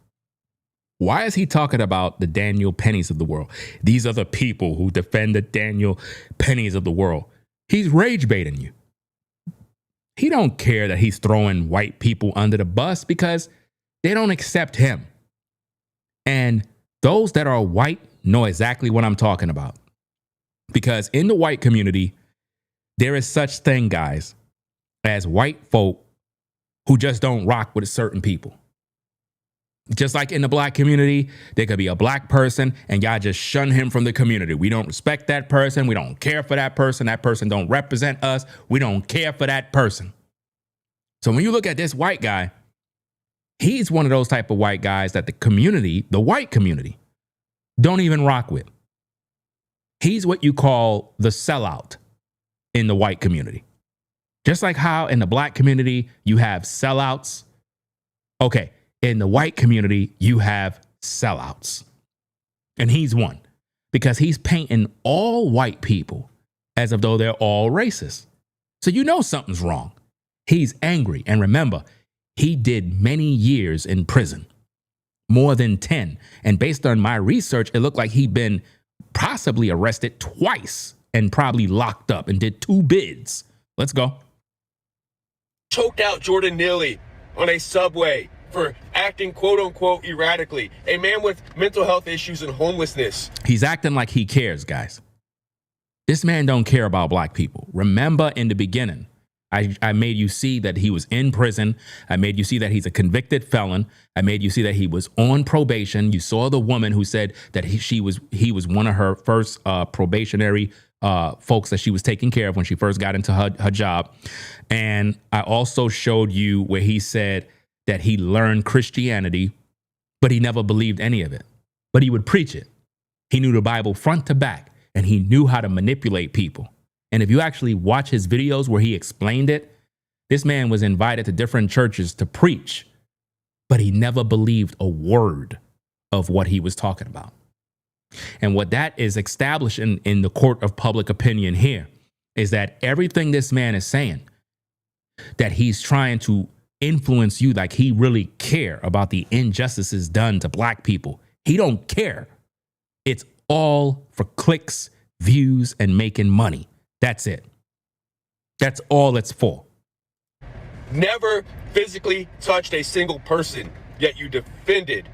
Why is he talking about the Daniel Pennies of the world? These are the people who defend the Daniel Pennies of the world. He's rage baiting you. He don't care that he's throwing white people under the bus because they don't accept him. And those that are white know exactly what I'm talking about. Because in the white community, there is such thing, guys, as white folk who just don't rock with certain people. Just like in the black community, there could be a black person and y'all just shun him from the community. We don't respect that person. We don't care for that person. That person don't represent us. We don't care for that person. So when you look at this white guy, he's one of those type of white guys that the community, the white community, don't even rock with. He's what you call the sellout in the white community. Just like how in the black community you have sellouts. Okay, in the white community you have sellouts. And he's one because he's painting all white people as if though they're all racist. So you know something's wrong. He's angry. And remember, he did many years in prison, more than 10. And based on my research, it looked like he'd been possibly arrested twice and probably locked up and did 2 bids. Let's go. Choked out Jordan Neely on a subway for acting quote unquote erratically. A man with mental health issues and homelessness. He's acting like he cares, guys. This man don't care about black people. Remember in the beginning, I made you see that he was in prison. I made you see that he's a convicted felon. I made you see that he was on probation. You saw the woman who said that he was one of her first probationary folks that she was taking care of when she first got into her job. And I also showed you where he said that he learned Christianity, but he never believed any of it. But he would preach it. He knew the Bible front to back, and he knew how to manipulate people. And if you actually watch his videos where he explained it, this man was invited to different churches to preach, but he never believed a word of what he was talking about. And what that is establishing in the court of public opinion here is that everything this man is saying, that he's trying to influence you like he really care about the injustices done to black people. He don't care. It's all for clicks, views, and making money. That's it. That's all it's for. Never physically touched a single person, yet you defended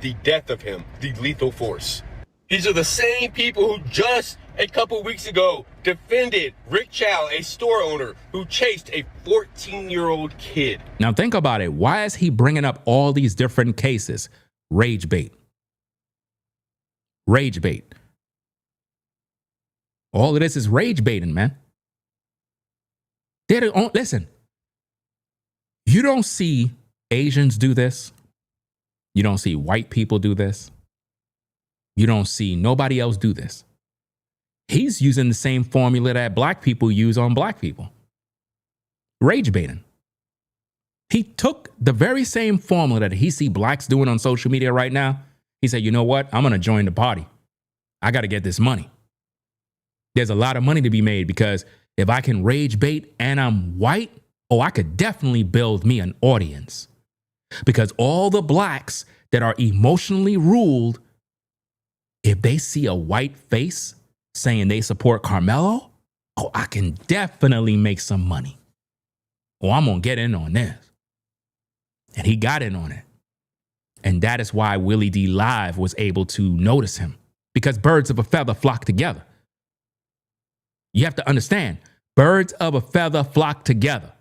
the death of him, the lethal force. These are the same people who just a couple weeks ago defended Rick Chow, a store owner who chased a 14-year-old kid. Now think about it. Why is he bringing up all these different cases? Rage bait. Rage bait. All of this is rage baiting, man. Listen, you don't see Asians do this. You don't see white people do this. You don't see nobody else do this. He's using the same formula that black people use on black people. Rage baiting. He took the very same formula that he see blacks doing on social media right now. He said, you know what? I'm going to join the party. I got to get this money. There's a lot of money to be made because if I can rage bait and I'm white, I could definitely build me an audience. Because all the blacks that are emotionally ruled, if they see a white face saying they support Karmelo, I can definitely make some money. I'm going to get in on this. And he got in on it. And that is why Willie D Live was able to notice him. Because birds of a feather flock together. You have to understand, birds of a feather flock together.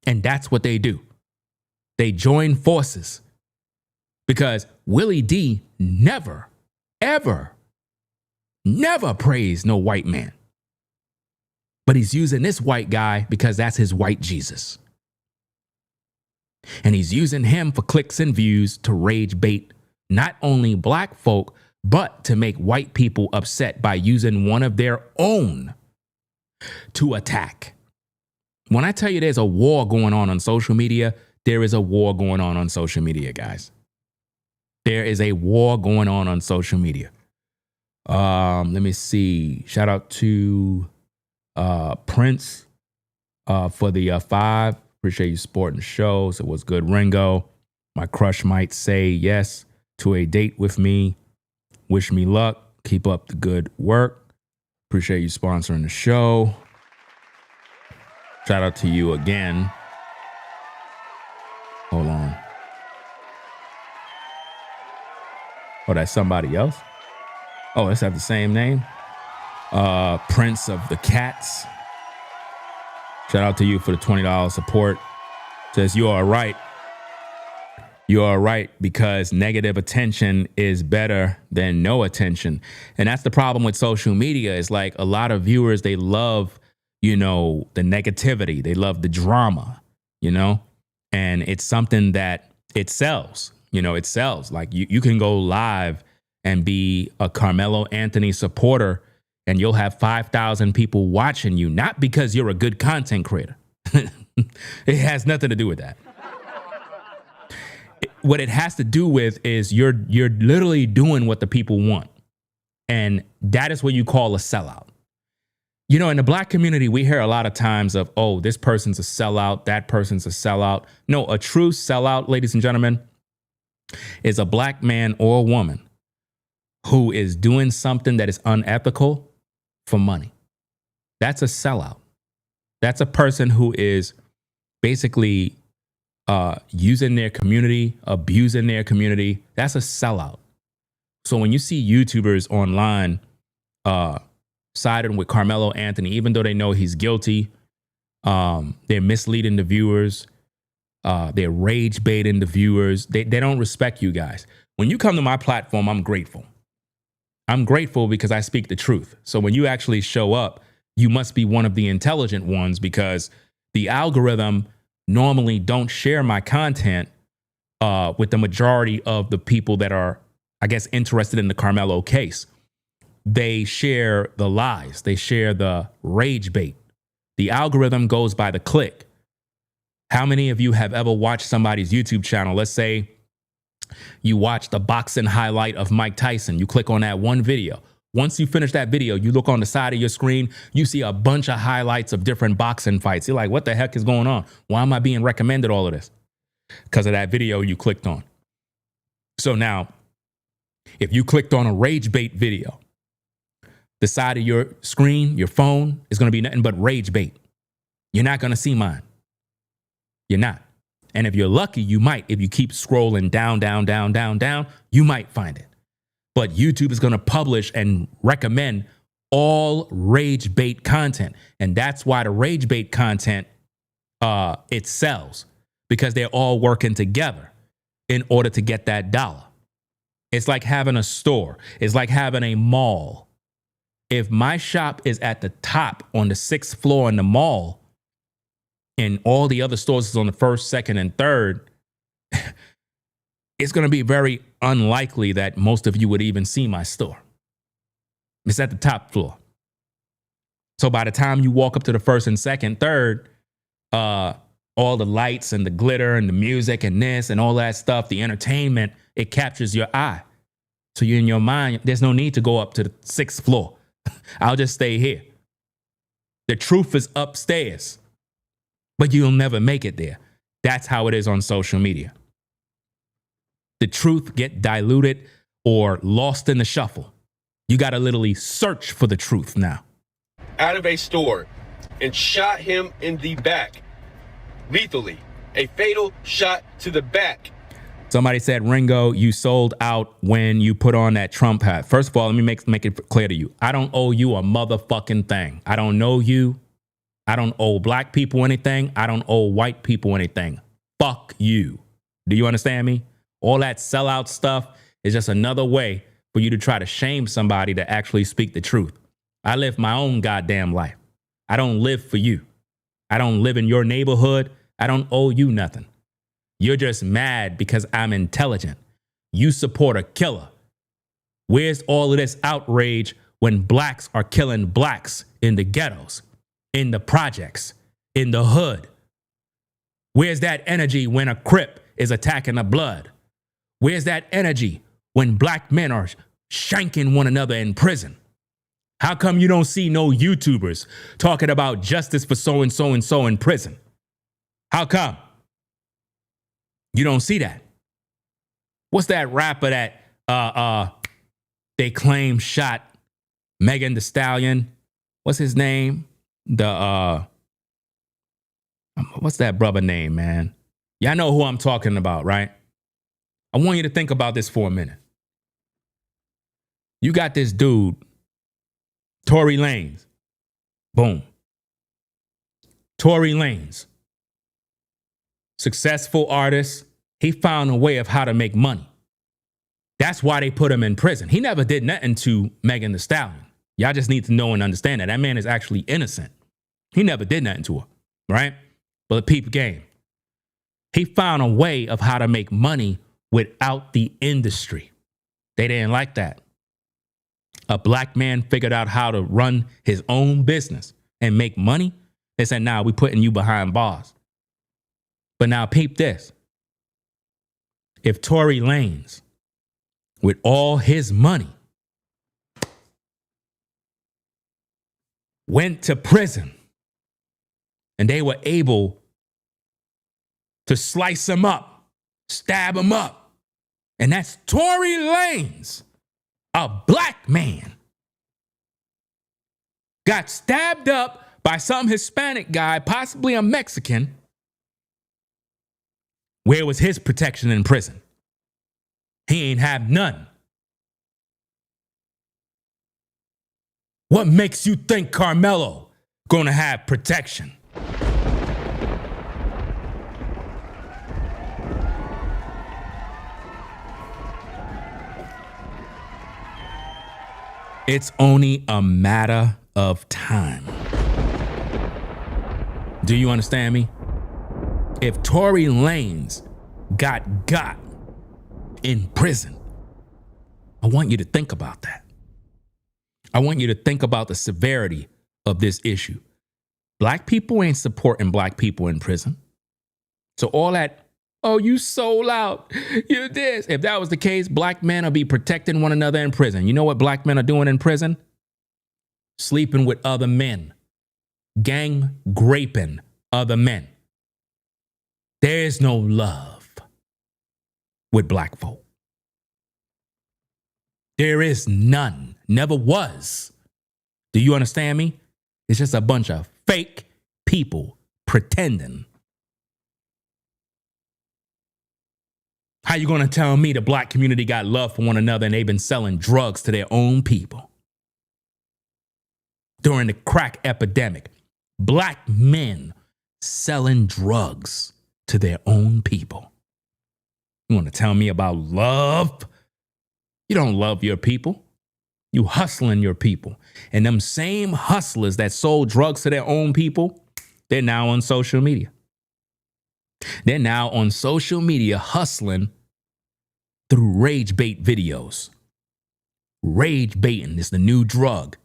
And that's what they do. They join forces because Willie D never, ever, never praised no white man. But he's using this white guy because that's his white Jesus. And he's using him for clicks and views to rage bait not only black folk, but to make white people upset by using one of their own to attack. When I tell you there's a war going on social media, there is a war going on social media, guys. There is a war going on social media. Let me see. Shout out to Prince for the 5. Appreciate you supporting the show. So it was good, Ringo. My crush might say yes to a date with me. Wish me luck. Keep up the good work. Appreciate you sponsoring the show. Shout out to you again. Hold on. Oh, that's somebody else? Oh, let's have the same name. Prince of the Cats. Shout out to you for the $20 support. Says you are right. You are right because negative attention is better than no attention. And that's the problem with social media. Is like a lot of viewers, they love, the negativity. They love the drama, and it's something that it sells. It sells. Like you can go live and be a Karmelo Anthony supporter and you'll have 5,000 people watching you, not because you're a good content creator. It has nothing to do with that. What it has to do with is you're literally doing what the people want. And that is what you call a sellout. In the black community, we hear a lot of times of, oh, this person's a sellout, that person's a sellout. No, a true sellout, ladies and gentlemen, is a black man or woman who is doing something that is unethical for money. That's a sellout. That's a person who is basically using their community, abusing their community. That's a sellout. So when you see YouTubers online siding with Karmelo Anthony, even though they know he's guilty, they're misleading the viewers, they're rage baiting the viewers. They don't respect you guys. When you come to my platform, I'm grateful. I'm grateful because I speak the truth. So when you actually show up, you must be one of the intelligent ones because the algorithm normally don't share my content with the majority of the people that are, I guess, interested in the Karmelo case. They share the lies. They share the rage bait. The algorithm goes by the click. How many of you have ever watched somebody's YouTube channel? Let's say you watch the boxing highlight of Mike Tyson. You click on that one video. Once you finish that video, you look on the side of your screen, you see a bunch of highlights of different boxing fights. You're like, what the heck is going on? Why am I being recommended all of this? Because of that video you clicked on. So now, if you clicked on a rage bait video, the side of your screen, your phone, is going to be nothing but rage bait. You're not going to see mine. You're not. And if you're lucky, you might. If you keep scrolling down, you might find it. But YouTube is going to publish and recommend all rage bait content. And that's why the rage bait content, it sells. Because they're all working together in order to get that dollar. It's like having a store. It's like having a mall. If my shop is at the top on the 6th floor in the mall, and all the other stores is on the 1st, 2nd, and 3rd, it's going to be very unlikely that most of you would even see my store. It's at the top floor. So by the time you walk up to the 1st and 2nd, 3rd, all the lights and the glitter and the music and this and all that stuff, the entertainment, it captures your eye. So you're in your mind, there's no need to go up to the 6th floor. I'll just stay here. The truth is upstairs, but you'll never make it there. That's how it is on social media. The truth get diluted or lost in the shuffle. You got to literally search for the truth now. Out of a store and shot him in the back. Lethally. A fatal shot to the back. Somebody said, Ringo, you sold out when you put on that Trump hat. First of all, let me make it clear to you. I don't owe you a motherfucking thing. I don't know you. I don't owe black people anything. I don't owe white people anything. Fuck you. Do you understand me? All that sellout stuff is just another way for you to try to shame somebody to actually speak the truth. I live my own goddamn life. I don't live for you. I don't live in your neighborhood. I don't owe you nothing. You're just mad because I'm intelligent. You support a killer. Where's all of this outrage when blacks are killing blacks in the ghettos, in the projects, in the hood? Where's that energy when a Crip is attacking a blood? Where's that energy when black men are shanking one another in prison? How come you don't see no YouTubers talking about justice for so and so in prison? How come? You don't see that. What's that rapper that they claim shot Megan Thee Stallion? What's his name? What's that brother name, man? Y'all know who I'm talking about, right? I want you to think about this for a minute. You got this dude, Tory Lanez. Boom. Tory Lanez. Successful artist. He found a way of how to make money. That's why they put him in prison. He never did nothing to Megan Thee Stallion. Y'all just need to know and understand that. That man is actually innocent. He never did nothing to her, right? But the peep game. He found a way of how to make money without the industry. They didn't like that. A black man figured out how to run his own business and make money. They said, nah, we putting you behind bars. But now peep this. If Tory Lanez, with all his money, went to prison and they were able to slice him up, stab him up, and that's Tory Lanez, a black man, got stabbed up by some Hispanic guy, possibly a Mexican. Where was his protection in prison? He ain't have none. What makes you think Karmelo gonna have protection? It's only a matter of time. Do you understand me? If Tory Lanez got in prison, I want you to think about that. I want you to think about the severity of this issue. Black people ain't supporting black people in prison. So all that, oh, you sold out, you this. If that was the case, black men will be protecting one another in prison. You know what black men are doing in prison? Sleeping with other men. Gang raping other men. There is no love with black folk. There is none. Never was. Do you understand me? It's just a bunch of fake people pretending. How you gonna tell me the black community got love for one another and they've been selling drugs to their own people? During the crack epidemic, black men selling drugs to their own people. You want to tell me about love? You don't love your people. You hustling your people. And them same hustlers that sold drugs to their own people, they're now on social media. They're now on social media hustling through rage bait videos. Rage baiting is the new drug.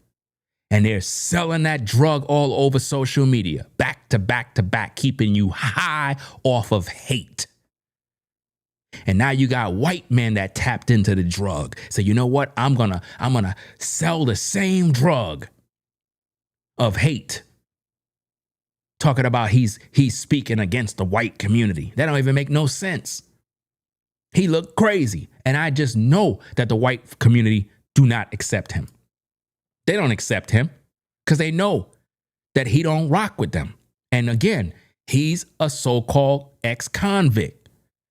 And they're selling that drug all over social media, back to back to back, keeping you high off of hate. And now you got white men that tapped into the drug. So you know what? I'm gonna sell the same drug of hate. Talking about he's speaking against the white community. That don't even make no sense. He looked crazy. And I just know that the white community do not accept him. They don't accept him because they know that he don't rock with them. And again, he's a so-called ex-convict.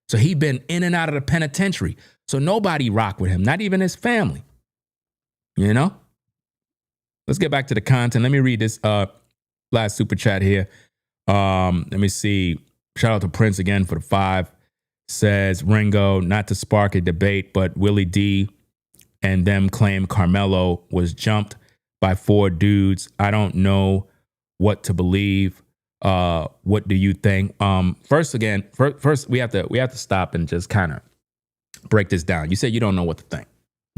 So he been in and out of the penitentiary. So nobody rock with him, not even his family. You know? Let's get back to the content. Let me read this Last super chat here. Let me see. Shout out to Prince again for the 5. Says Ringo, not to spark a debate, but Willie D and them claim Karmelo was jumped by 4 dudes. I don't know what to believe. What do you think? First we have to stop and just kind of break this down. You said you don't know what to think.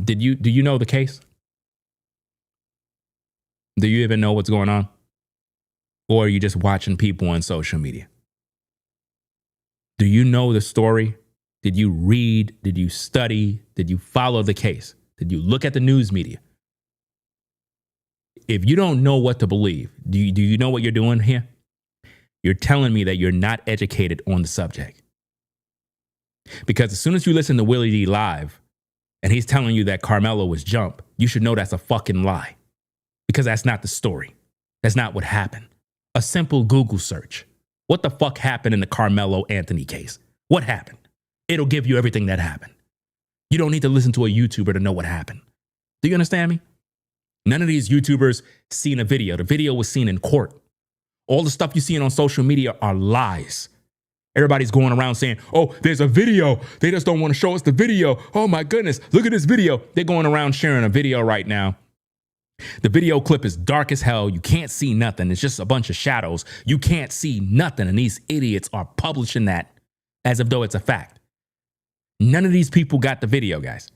Do you know the case? Do you even know what's going on? Or are you just watching people on social media? Do you know the story? Did you read? Did you study? Did you follow the case? Did you look at the news media? If you don't know what to believe, do you know what you're doing here? You're telling me that you're not educated on the subject. Because as soon as you listen to Willie D live and he's telling you that Karmelo was jumped, you should know that's a fucking lie. Because that's not the story. That's not what happened. A simple Google search. What the fuck happened in the Karmelo Anthony case? What happened? It'll give you everything that happened. You don't need to listen to a YouTuber to know what happened. Do you understand me? None of these YouTubers seen a video. The video was seen in court. All the stuff you're seeing on social media are lies. Everybody's going around saying, oh, there's a video. They just don't want to show us the video. Oh my goodness, look at this video. They're going around sharing a video right now. The video clip is dark as hell. You can't see nothing. It's just a bunch of shadows. You can't see nothing. And these idiots are publishing that as if though it's a fact. None of these people got the video, guys.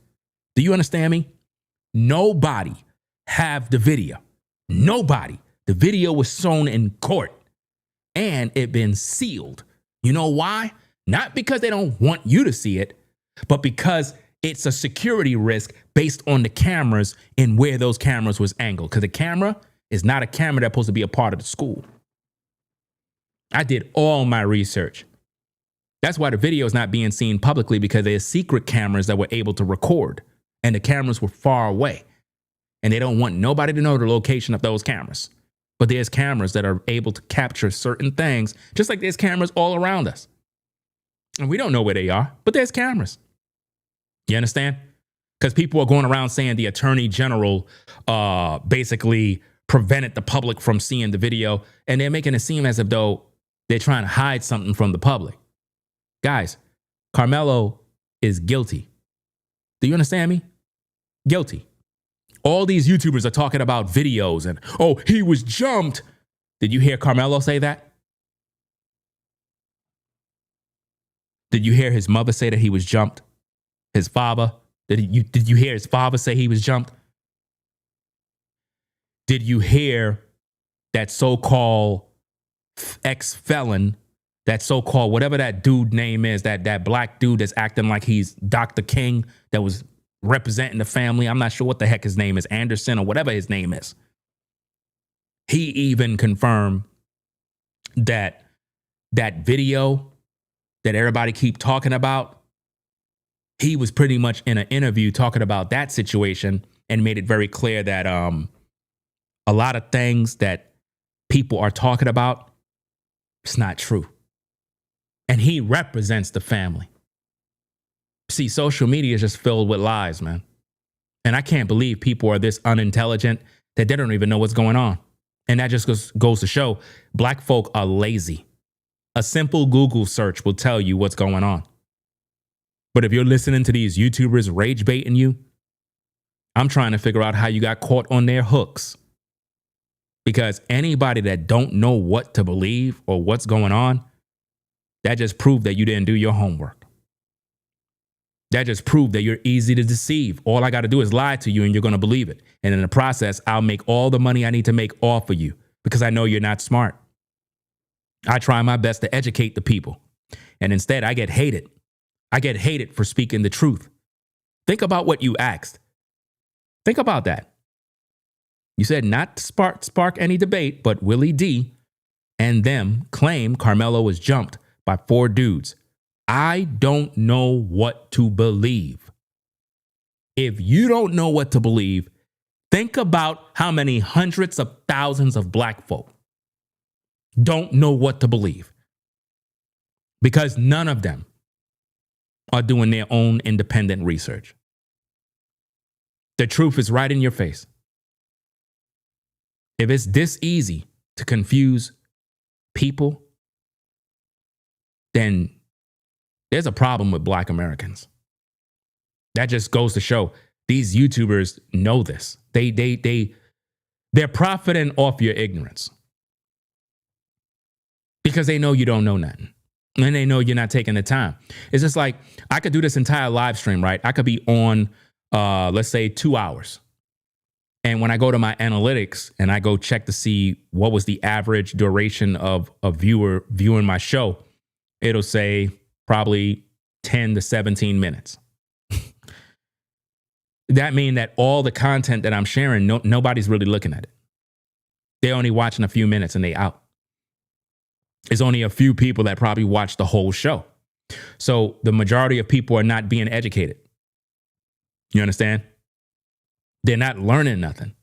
Do you understand me? Nobody have the video. Nobody. The video was shown in court and it been sealed. You know why? Not because they don't want you to see it, but because it's a security risk based on the cameras and where those cameras was angled. Because the camera is not a camera that's supposed to be a part of the school. I did all my research. That's why the video is not being seen publicly, because there's secret cameras that were able to record and the cameras were far away. And they don't want nobody to know the location of those cameras. But there's cameras that are able to capture certain things, just like there's cameras all around us. And we don't know where they are, but there's cameras. You understand? Because people are going around saying the attorney general basically prevented the public from seeing the video. And they're making it seem as if though they're trying to hide something from the public. Guys, Karmelo is guilty. Do you understand me? Guilty. All these YouTubers are talking about videos and, oh, he was jumped. Did you hear Karmelo say that? Did you hear his mother say that he was jumped? His father? Did you hear his father say he was jumped? Did you hear that so-called ex-felon, that so-called whatever that dude name is, that black dude that's acting like he's Dr. King, that was representing the family? I'm not sure what the heck his name is, Anderson or whatever his name is. He even confirmed that video that everybody keep talking about, he was pretty much in an interview talking about that situation and made it very clear that a lot of things that people are talking about, it's not true. And he represents the family. See, social media is just filled with lies, man. And I can't believe people are this unintelligent that they don't even know what's going on. And that just goes to show black folk are lazy. A simple Google search will tell you what's going on. But if you're listening to these YouTubers rage baiting you, I'm trying to figure out how you got caught on their hooks. Because anybody that don't know what to believe or what's going on, that just proved that you didn't do your homework. That just proved that you're easy to deceive. All I got to do is lie to you and you're going to believe it. And in the process, I'll make all the money I need to make off of you because I know you're not smart. I try my best to educate the people. And instead, I get hated. I get hated for speaking the truth. Think about what you asked. Think about that. You said not to spark any debate, but Willie D and them claim Karmelo was jumped by 4 dudes. I don't know what to believe. If you don't know what to believe, think about how many hundreds of thousands of black folk don't know what to believe. Because none of them are doing their own independent research. The truth is right in your face. If it's this easy to confuse people, then there's a problem with Black Americans. That just goes to show these YouTubers know this. They're profiting off your ignorance because they know you don't know nothing. And they know you're not taking the time. It's just like, I could do this entire live stream, right? I could be on, let's say 2 hours. And when I go to my analytics and I go check to see what was the average duration of a viewer viewing my show, it'll say probably 10 to 17 minutes. That means that all the content that I'm sharing, nobody's really looking at it. They're only watching a few minutes and they out. It's only a few people that probably watch the whole show. So the majority of people are not being educated. You understand? They're not learning nothing.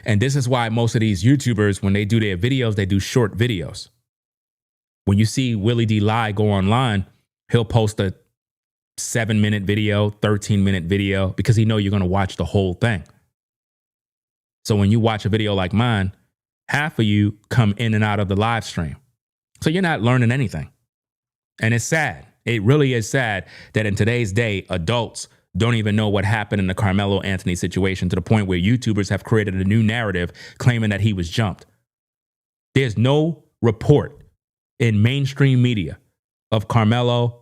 And this is why most of these YouTubers, when they do their videos, they do short videos. When you see Willie D. Lie go online, he'll post a 7-minute video, 13-minute video, because he know you're going to watch the whole thing. So when you watch a video like mine, half of you come in and out of the live stream. So you're not learning anything. And it's sad. It really is sad that in today's day, adults don't even know what happened in the Karmelo Anthony situation, to the point where YouTubers have created a new narrative claiming that he was jumped. There's no report in mainstream media of Karmelo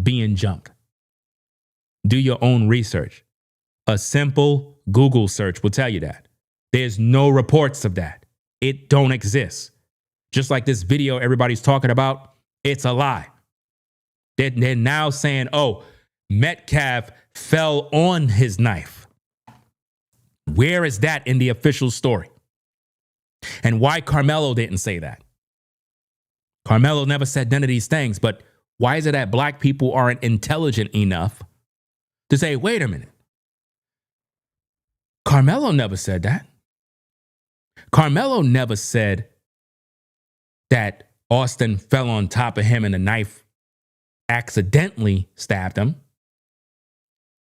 being jumped. Do your own research. A simple Google search will tell you that. There's no reports of that. It don't exist. Just like this video everybody's talking about, it's a lie. They're now saying, oh, Metcalf fell on his knife. Where is that in the official story? And why Karmelo didn't say that? Karmelo never said none of these things, but why is it that Black people aren't intelligent enough to say, wait a minute, Karmelo never said that. Karmelo never said that Austin fell on top of him and the knife accidentally stabbed him.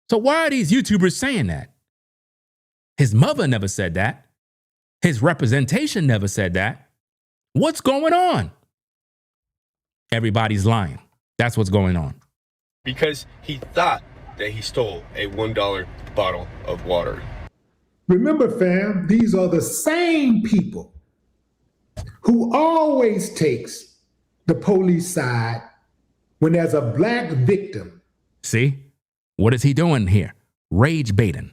So why are these YouTubers saying that? His mother never said that. His representation never said that. What's going on? Everybody's lying. That's what's going on. Because he thought that he stole a $1 bottle of water. Remember, fam, these are the same people who always takes the police side when there's a Black victim. See? What is he doing here? Rage baiting.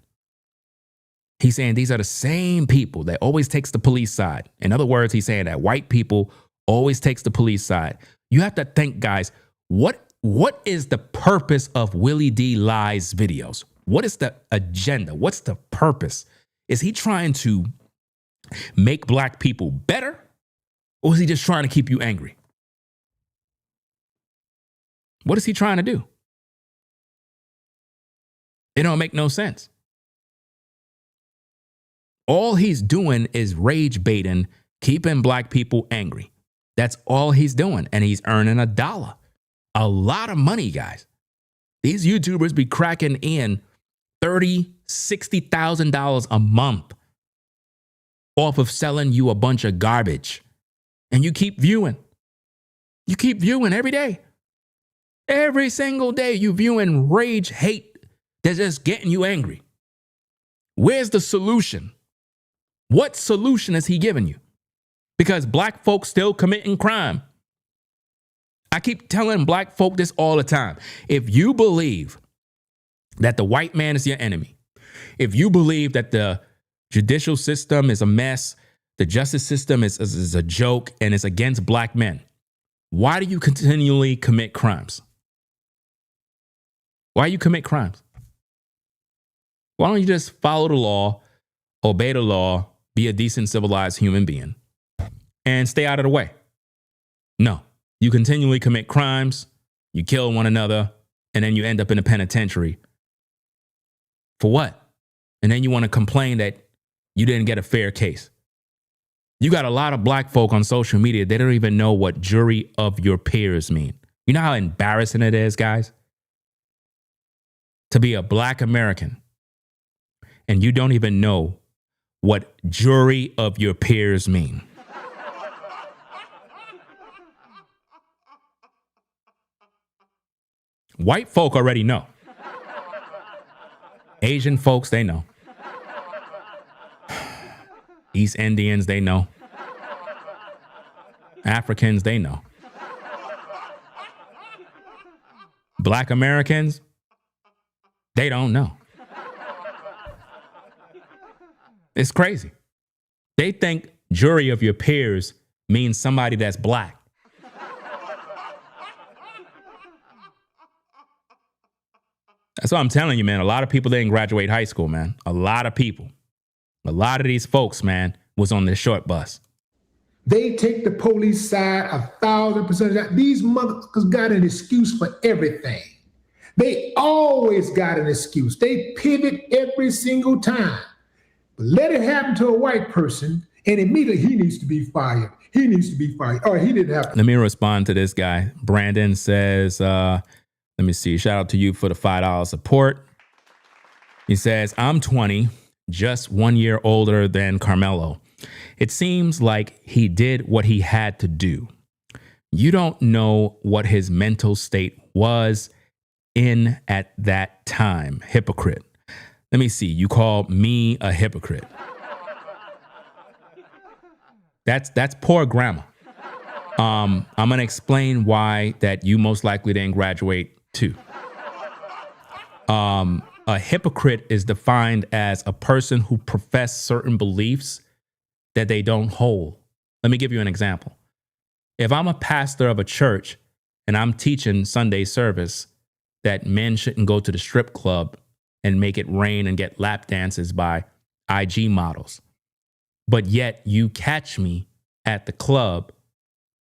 He's saying these are the same people that always takes the police side. In other words, he's saying that white people always takes the police side. You have to think, guys, what is the purpose of Willie D. Lie's videos? What is the agenda? What's the purpose? Is he trying to make Black people better? Or is he just trying to keep you angry? What is he trying to do? It don't make no sense. All he's doing is rage baiting, keeping Black people angry. That's all he's doing. And he's earning $1. A lot of money, guys. These YouTubers be cracking in $30,000, $60,000 a month off of selling you a bunch of garbage. And you keep viewing. You keep viewing every day. Every single day you viewing rage, hate. They're just getting you angry. Where's the solution? What solution is he giving you? Because Black folks still committing crime. I keep telling Black folk this all the time. If you believe that the white man is your enemy, if you believe that the judicial system is a mess, the justice system is a joke and it's against Black men, why do you continually commit crimes? Why you commit crimes? Why don't you just follow the law, obey the law, be a decent, civilized human being, and stay out of the way? No, you continually commit crimes, you kill one another, and then you end up in a penitentiary. For what? And then you want to complain that you didn't get a fair case. You got a lot of Black folk on social media, they don't even know what jury of your peers mean. You know how embarrassing it is, guys? To be a Black American and you don't even know what jury of your peers mean. White folk already know. Asian folks, they know. East Indians, they know. Africans, they know. Black Americans, they don't know. It's crazy. They think jury of your peers means somebody that's black. That's what I'm telling you, man. A lot of people didn't graduate high school, man. A lot of people. A lot of these folks, man, was on this short bus. They take the police side 1,000%. These motherfuckers got an excuse for everything. They always got an excuse. They pivot every single time. But let it happen to a white person, and immediately he needs to be fired. He needs to be fired. Oh, he didn't have to. Let me respond to this guy. Brandon says, let me see. Shout out to you for the $5 support. He says, I'm 20, just 1 year older than Karmelo. It seems like he did what he had to do. You don't know what his mental state was in at that time. Hypocrite. Let me see. You call me a hypocrite. That's poor grammar. I'm going to explain why that you most likely didn't graduate too. A hypocrite is defined as a person who professes certain beliefs that they don't hold. Let me give you an example. If I'm a pastor of a church and I'm teaching Sunday service that men shouldn't go to the strip club and make it rain and get lap dances by IG models, but yet you catch me at the club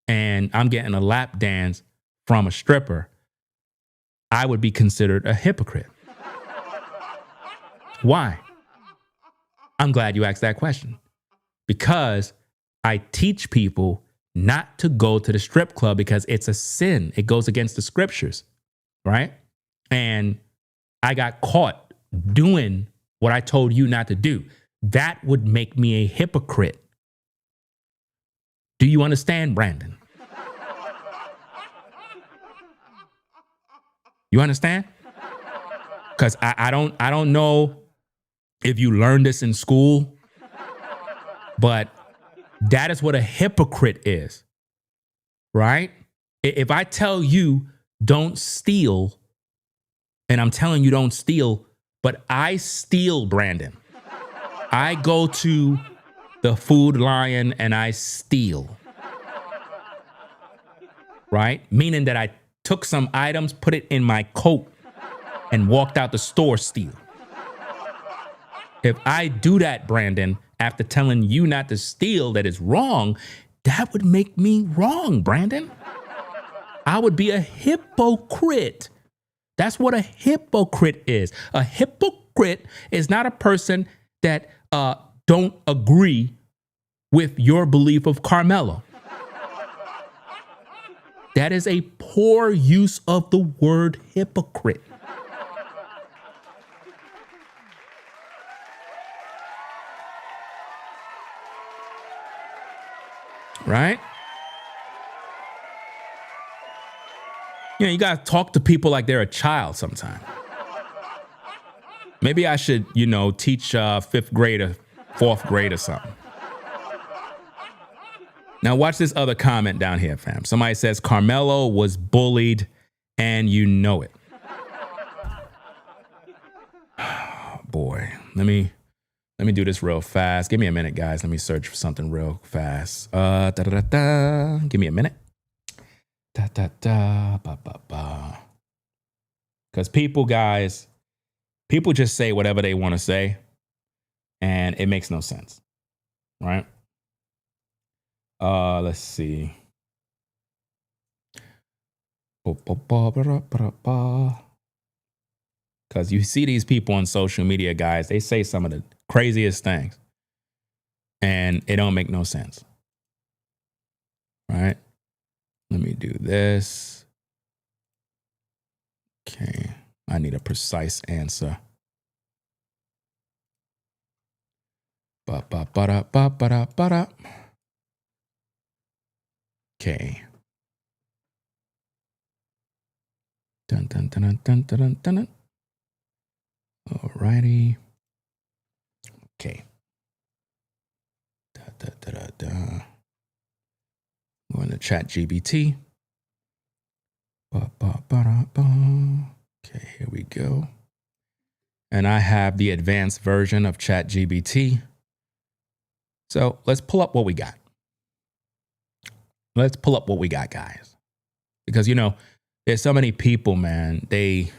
and I'm getting a lap dance from a stripper, I would be considered a hypocrite. Why? I'm glad you asked that question. Because I teach people not to go to the strip club because it's a sin. It goes against the scriptures, right? And I got caught doing what I told you not to do. That would make me a hypocrite. Do you understand, Brandon? You understand? Because I don't know if you learned this in school, but that is what a hypocrite is, right? If I tell you don't steal, and I'm telling you don't steal, but I steal, Brandon. I go to the Food Lion and I steal, right? Meaning that I took some items, put it in my coat, and walked out the store steal. If I do that, Brandon, after telling you not to steal, that is wrong, that would make me wrong, Brandon. I would be a hypocrite. That's what a hypocrite is. A hypocrite is not a person that don't agree with your belief of Karmelo. That is a poor use of the word hypocrite. Right? You know, you got to talk to people like they're a child sometime. Maybe I should, teach fifth grade or fourth grade or something. Now watch this other comment down here, fam. Somebody says Karmelo was bullied and you know it. Oh, boy, let me do this real fast. Give me a minute, guys. Let me search for something real fast. Give me a minute. Because people just say whatever they want to say, and it makes no sense, right? Let's see. Because you see these people on social media, guys, they say some of the craziest things, and it don't make no sense, right? Let me do this. Okay, I need a precise answer. Ba-ba-ba-da-ba-ba-da-ba-da. Okay. Dun, dun, dun, dun, dun, dun, dun, dun. Alrighty. Okay. Da, da, da, da, da. Going to chat GBT. Ba, ba, ba, da, ba. Okay, here we go. And I have the advanced version of chat GBT. So let's pull up what we got. Let's pull up what we got, guys. Because, you know, there's so many people, man, they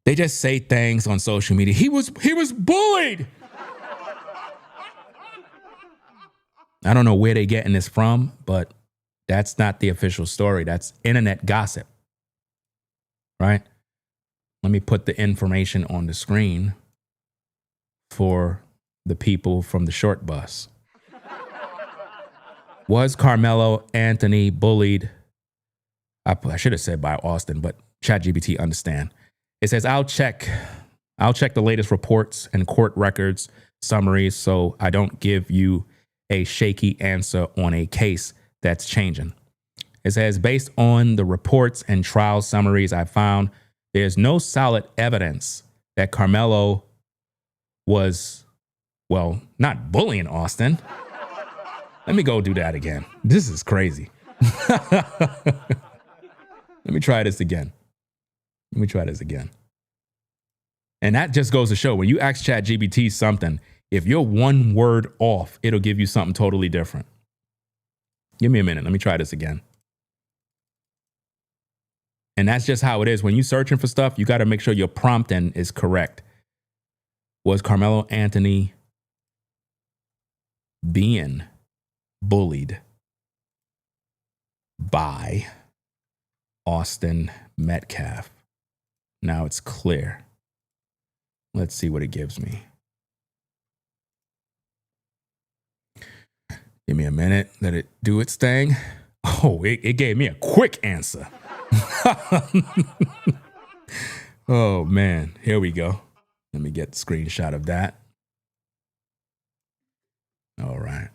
just say things on social media. He was bullied. I don't know where they're getting this from, but that's not the official story. That's internet gossip, right? Let me put the information on the screen for the people from the short bus. Was Karmelo Anthony bullied? I should have said by Austin, but ChatGPT understand. It says, I'll check the latest reports and court records summaries so I don't give you a shaky answer on a case that's changing. It says, based on the reports and trial summaries I found, there's no solid evidence that Karmelo was, well, not bullying Austin. Let me go do that again. This is crazy. Let me try this again. And that just goes to show when you ask ChatGPT something, if you're one word off, it'll give you something totally different. Give me a minute. Let me try this again. And that's just how it is. When you're searching for stuff, you got to make sure your prompting is correct. Was Karmelo Anthony being bullied by Austin Metcalf? Now it's clear. Let's see what it gives me. Give me a minute. Let it do its thing. Oh, it gave me a quick answer. Oh, man. Here we go. Let me get a screenshot of that. All right.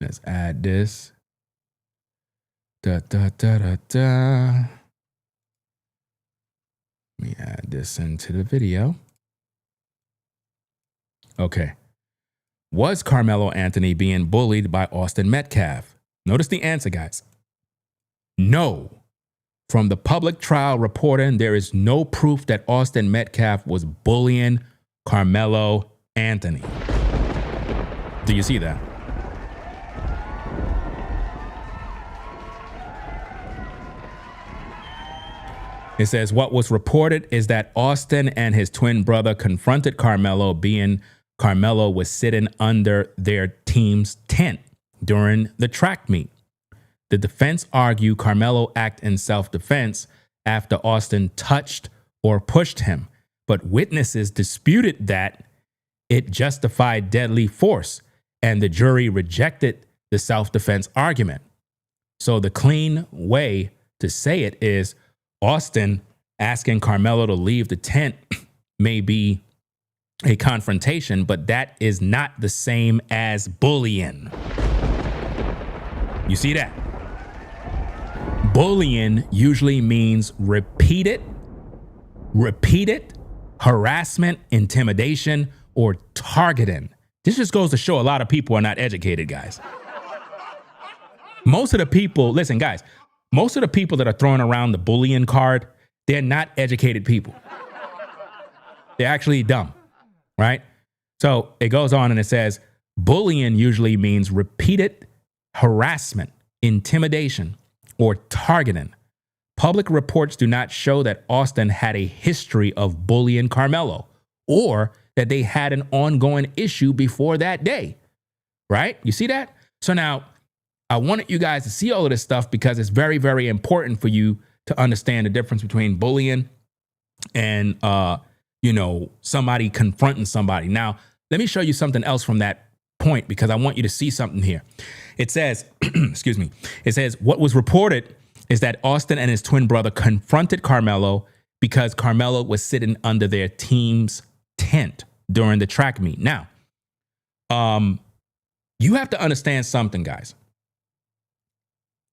Let's add this. Da, da, da, da, da. Let me add this into the video. Okay. Was Karmelo Anthony being bullied by Austin Metcalf? Notice the answer, guys. No. From the public trial reporting, there is no proof that Austin Metcalf was bullying Karmelo Anthony. Do you see that? It says what was reported is that Austin and his twin brother confronted Karmelo, being Karmelo was sitting under their team's tent during the track meet. The defense argued Karmelo acted in self-defense after Austin touched or pushed him, but witnesses disputed that it justified deadly force, and the jury rejected the self-defense argument. So the clean way to say it is Austin asking Karmelo to leave the tent may be a confrontation, but that is not the same as bullying. You see that? Bullying usually means repeated harassment, intimidation, or targeting. This just goes to show a lot of people are not educated, guys. Most of the people, listen, guys, most of the people that are throwing around the bullying card, they're not educated people. They're actually dumb, right? So it goes on and it says, bullying usually means repeated harassment, intimidation, or targeting. Public reports do not show that Austin had a history of bullying Karmelo or that they had an ongoing issue before that day, right? You see that? So now I wanted you guys to see all of this stuff because it's very, very important for you to understand the difference between bullying and, somebody confronting somebody. Now, let me show you something else from that point because I want you to see something here. It says, excuse me, it says what was reported is that Austin and his twin brother confronted Karmelo because Karmelo was sitting under their team's tent during the track meet. Now, you have to understand something, guys.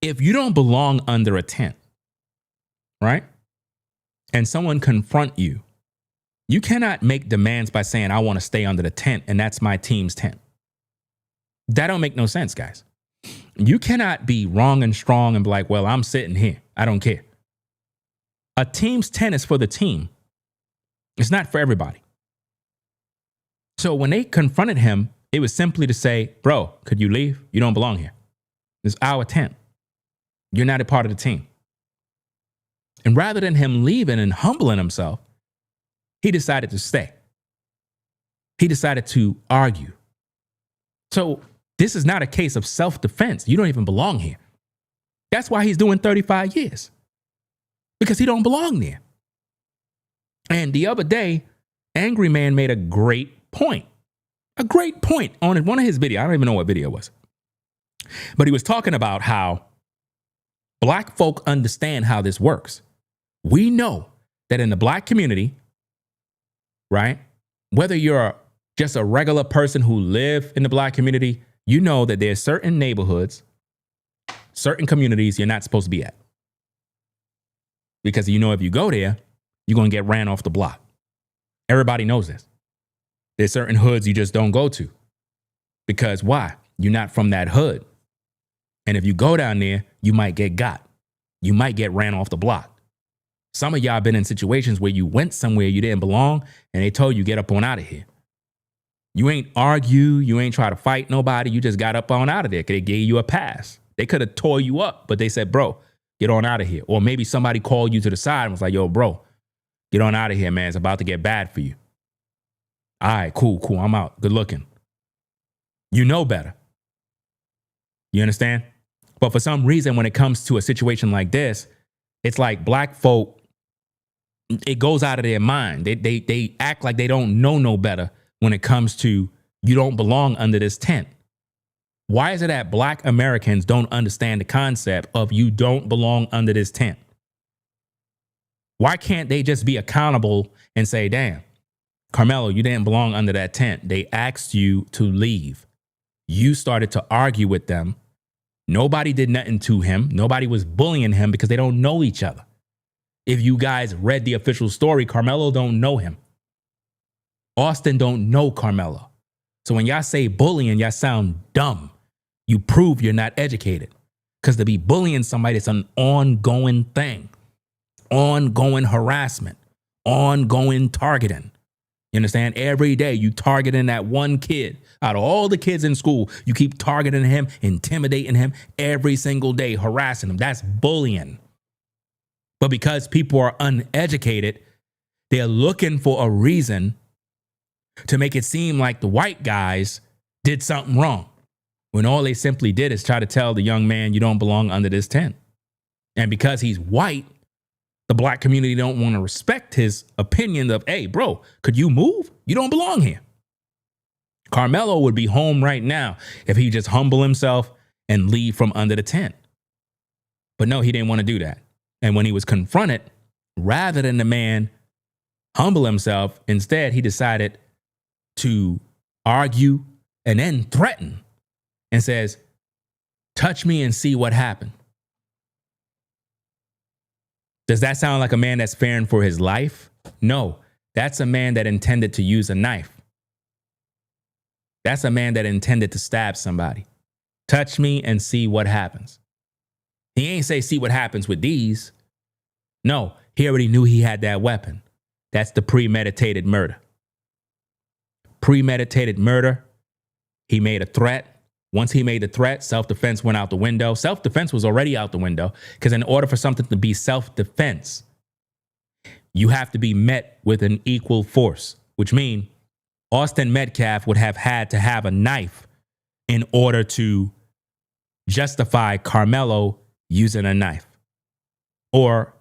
If you don't belong under a tent, right, and someone confront you, you cannot make demands by saying, I want to stay under the tent and that's my team's tent. That don't make no sense, guys. You cannot be wrong and strong and be like, well, I'm sitting here. I don't care. A team's tent is for the team. It's not for everybody. So when they confronted him, it was simply to say, bro, could you leave? You don't belong here. It's our tent. You're not a part of the team. And rather than him leaving and humbling himself, he decided to stay. He decided to argue. So this is not a case of self-defense. You don't even belong here. That's why he's doing 35 years. Because he don't belong there. And the other day, Angry Man made a great point. A great point on one of his videos. I don't even know what video it was. But he was talking about how black folk understand how this works. We know that in the black community, right, whether you're just a regular person who live in the black community, you know that there's certain neighborhoods, certain communities you're not supposed to be at. Because you know if you go there, you're going to get ran off the block. Everybody knows this. There's certain hoods you just don't go to. Because why? You're not from that hood. And if you go down there, you might get got. You might get ran off the block. Some of y'all been in situations where you went somewhere you didn't belong and they told you get up on out of here. You ain't argue, you ain't try to fight nobody, you just got up on out of there because they gave you a pass. They could have tore you up, but they said, bro, get on out of here. Or maybe somebody called you to the side and was like, yo, bro, get on out of here, man. It's about to get bad for you. All right, cool, I'm out. Good looking. You know better. You understand? But for some reason, when it comes to a situation like this, it's like black folk, it goes out of their mind. They act like they don't know no better when it comes to you don't belong under this tent. Why is it that black Americans don't understand the concept of you don't belong under this tent? Why can't they just be accountable and say, damn, Karmelo, you didn't belong under that tent. They asked you to leave. You started to argue with them. Nobody did nothing to him. Nobody was bullying him because they don't know each other. If you guys read the official story, Karmelo don't know him. Austin don't know Karmelo. So when y'all say bullying, y'all sound dumb. You prove you're not educated. Because to be bullying somebody, it's an ongoing thing. Ongoing harassment. Ongoing targeting. You understand? Every day you targeting that one kid. Out of all the kids in school, you keep targeting him, intimidating him every single day, harassing him. That's bullying. But because people are uneducated, they're looking for a reason to make it seem like the white guys did something wrong, when all they simply did is try to tell the young man, you don't belong under this tent. And because he's white, the black community don't want to respect his opinion of, hey, bro, could you move? You don't belong here. Karmelo would be home right now if he just humble himself and leave from under the tent. But no, he didn't want to do that. And when he was confronted, rather than the man humble himself, instead he decided to argue and then threaten and says, touch me and see what happened. Does that sound like a man that's fearing for his life? No, that's a man that intended to use a knife. That's a man that intended to stab somebody. Touch me and see what happens. He ain't say, see what happens with these. No, he already knew he had that weapon. That's the premeditated murder. Premeditated murder. He made a threat. Once he made the threat, self-defense went out the window. Self-defense was already out the window because in order for something to be self-defense, you have to be met with an equal force, which means Austin Metcalf would have had to have a knife in order to justify Karmelo using a knife. Or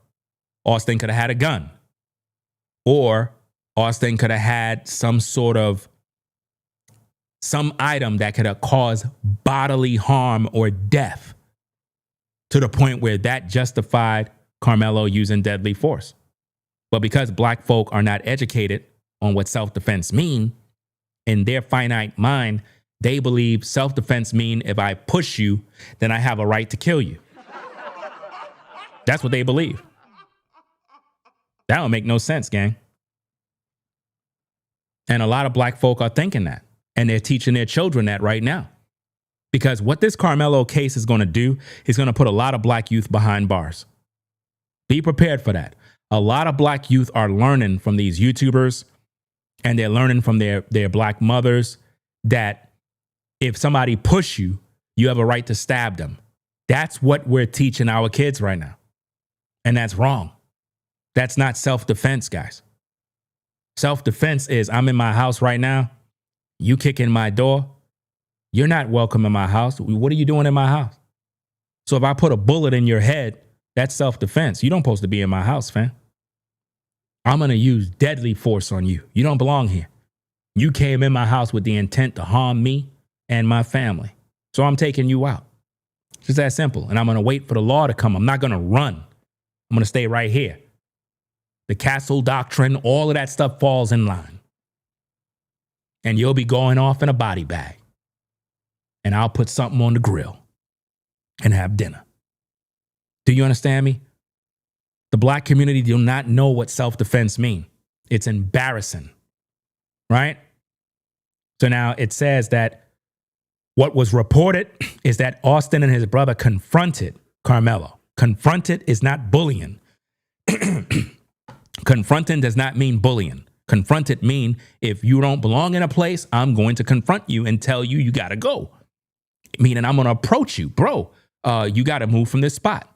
Austin could have had a gun. Or Austin could have had some item that could have caused bodily harm or death to the point where that justified Karmelo using deadly force. But because black folk are not educated on what self-defense mean, in their finite mind, they believe self-defense mean if I push you, then I have a right to kill you. That's what they believe. That don't make no sense, gang. And a lot of black folk are thinking that. And they're teaching their children that right now. Because what this Karmelo case is going to do is going to put a lot of black youth behind bars. Be prepared for that. A lot of black youth are learning from these YouTubers, and they're learning from their black mothers that if somebody push you, you have a right to stab them. That's what we're teaching our kids right now. And that's wrong. That's not self-defense, guys. Self-defense is I'm in my house right now. You kick in my door. You're not welcome in my house. What are you doing in my house? So if I put a bullet in your head, that's self-defense. You don't supposed to be in my house, fam. I'm going to use deadly force on you. You don't belong here. You came in my house with the intent to harm me and my family. So I'm taking you out. Just that simple. And I'm going to wait for the law to come. I'm not going to run. I'm going to stay right here. The castle doctrine, all of that stuff falls in line. And you'll be going off in a body bag. And I'll put something on the grill and have dinner. Do you understand me? The black community do not know what self-defense means. It's embarrassing, right? So now it says that what was reported is that Austin and his brother confronted Karmelo. Confronted is not bullying. Confronting does not mean bullying. Confronted mean if you don't belong in a place, I'm going to confront you and tell you you got to go. Meaning I'm going to approach you. Bro, you got to move from this spot.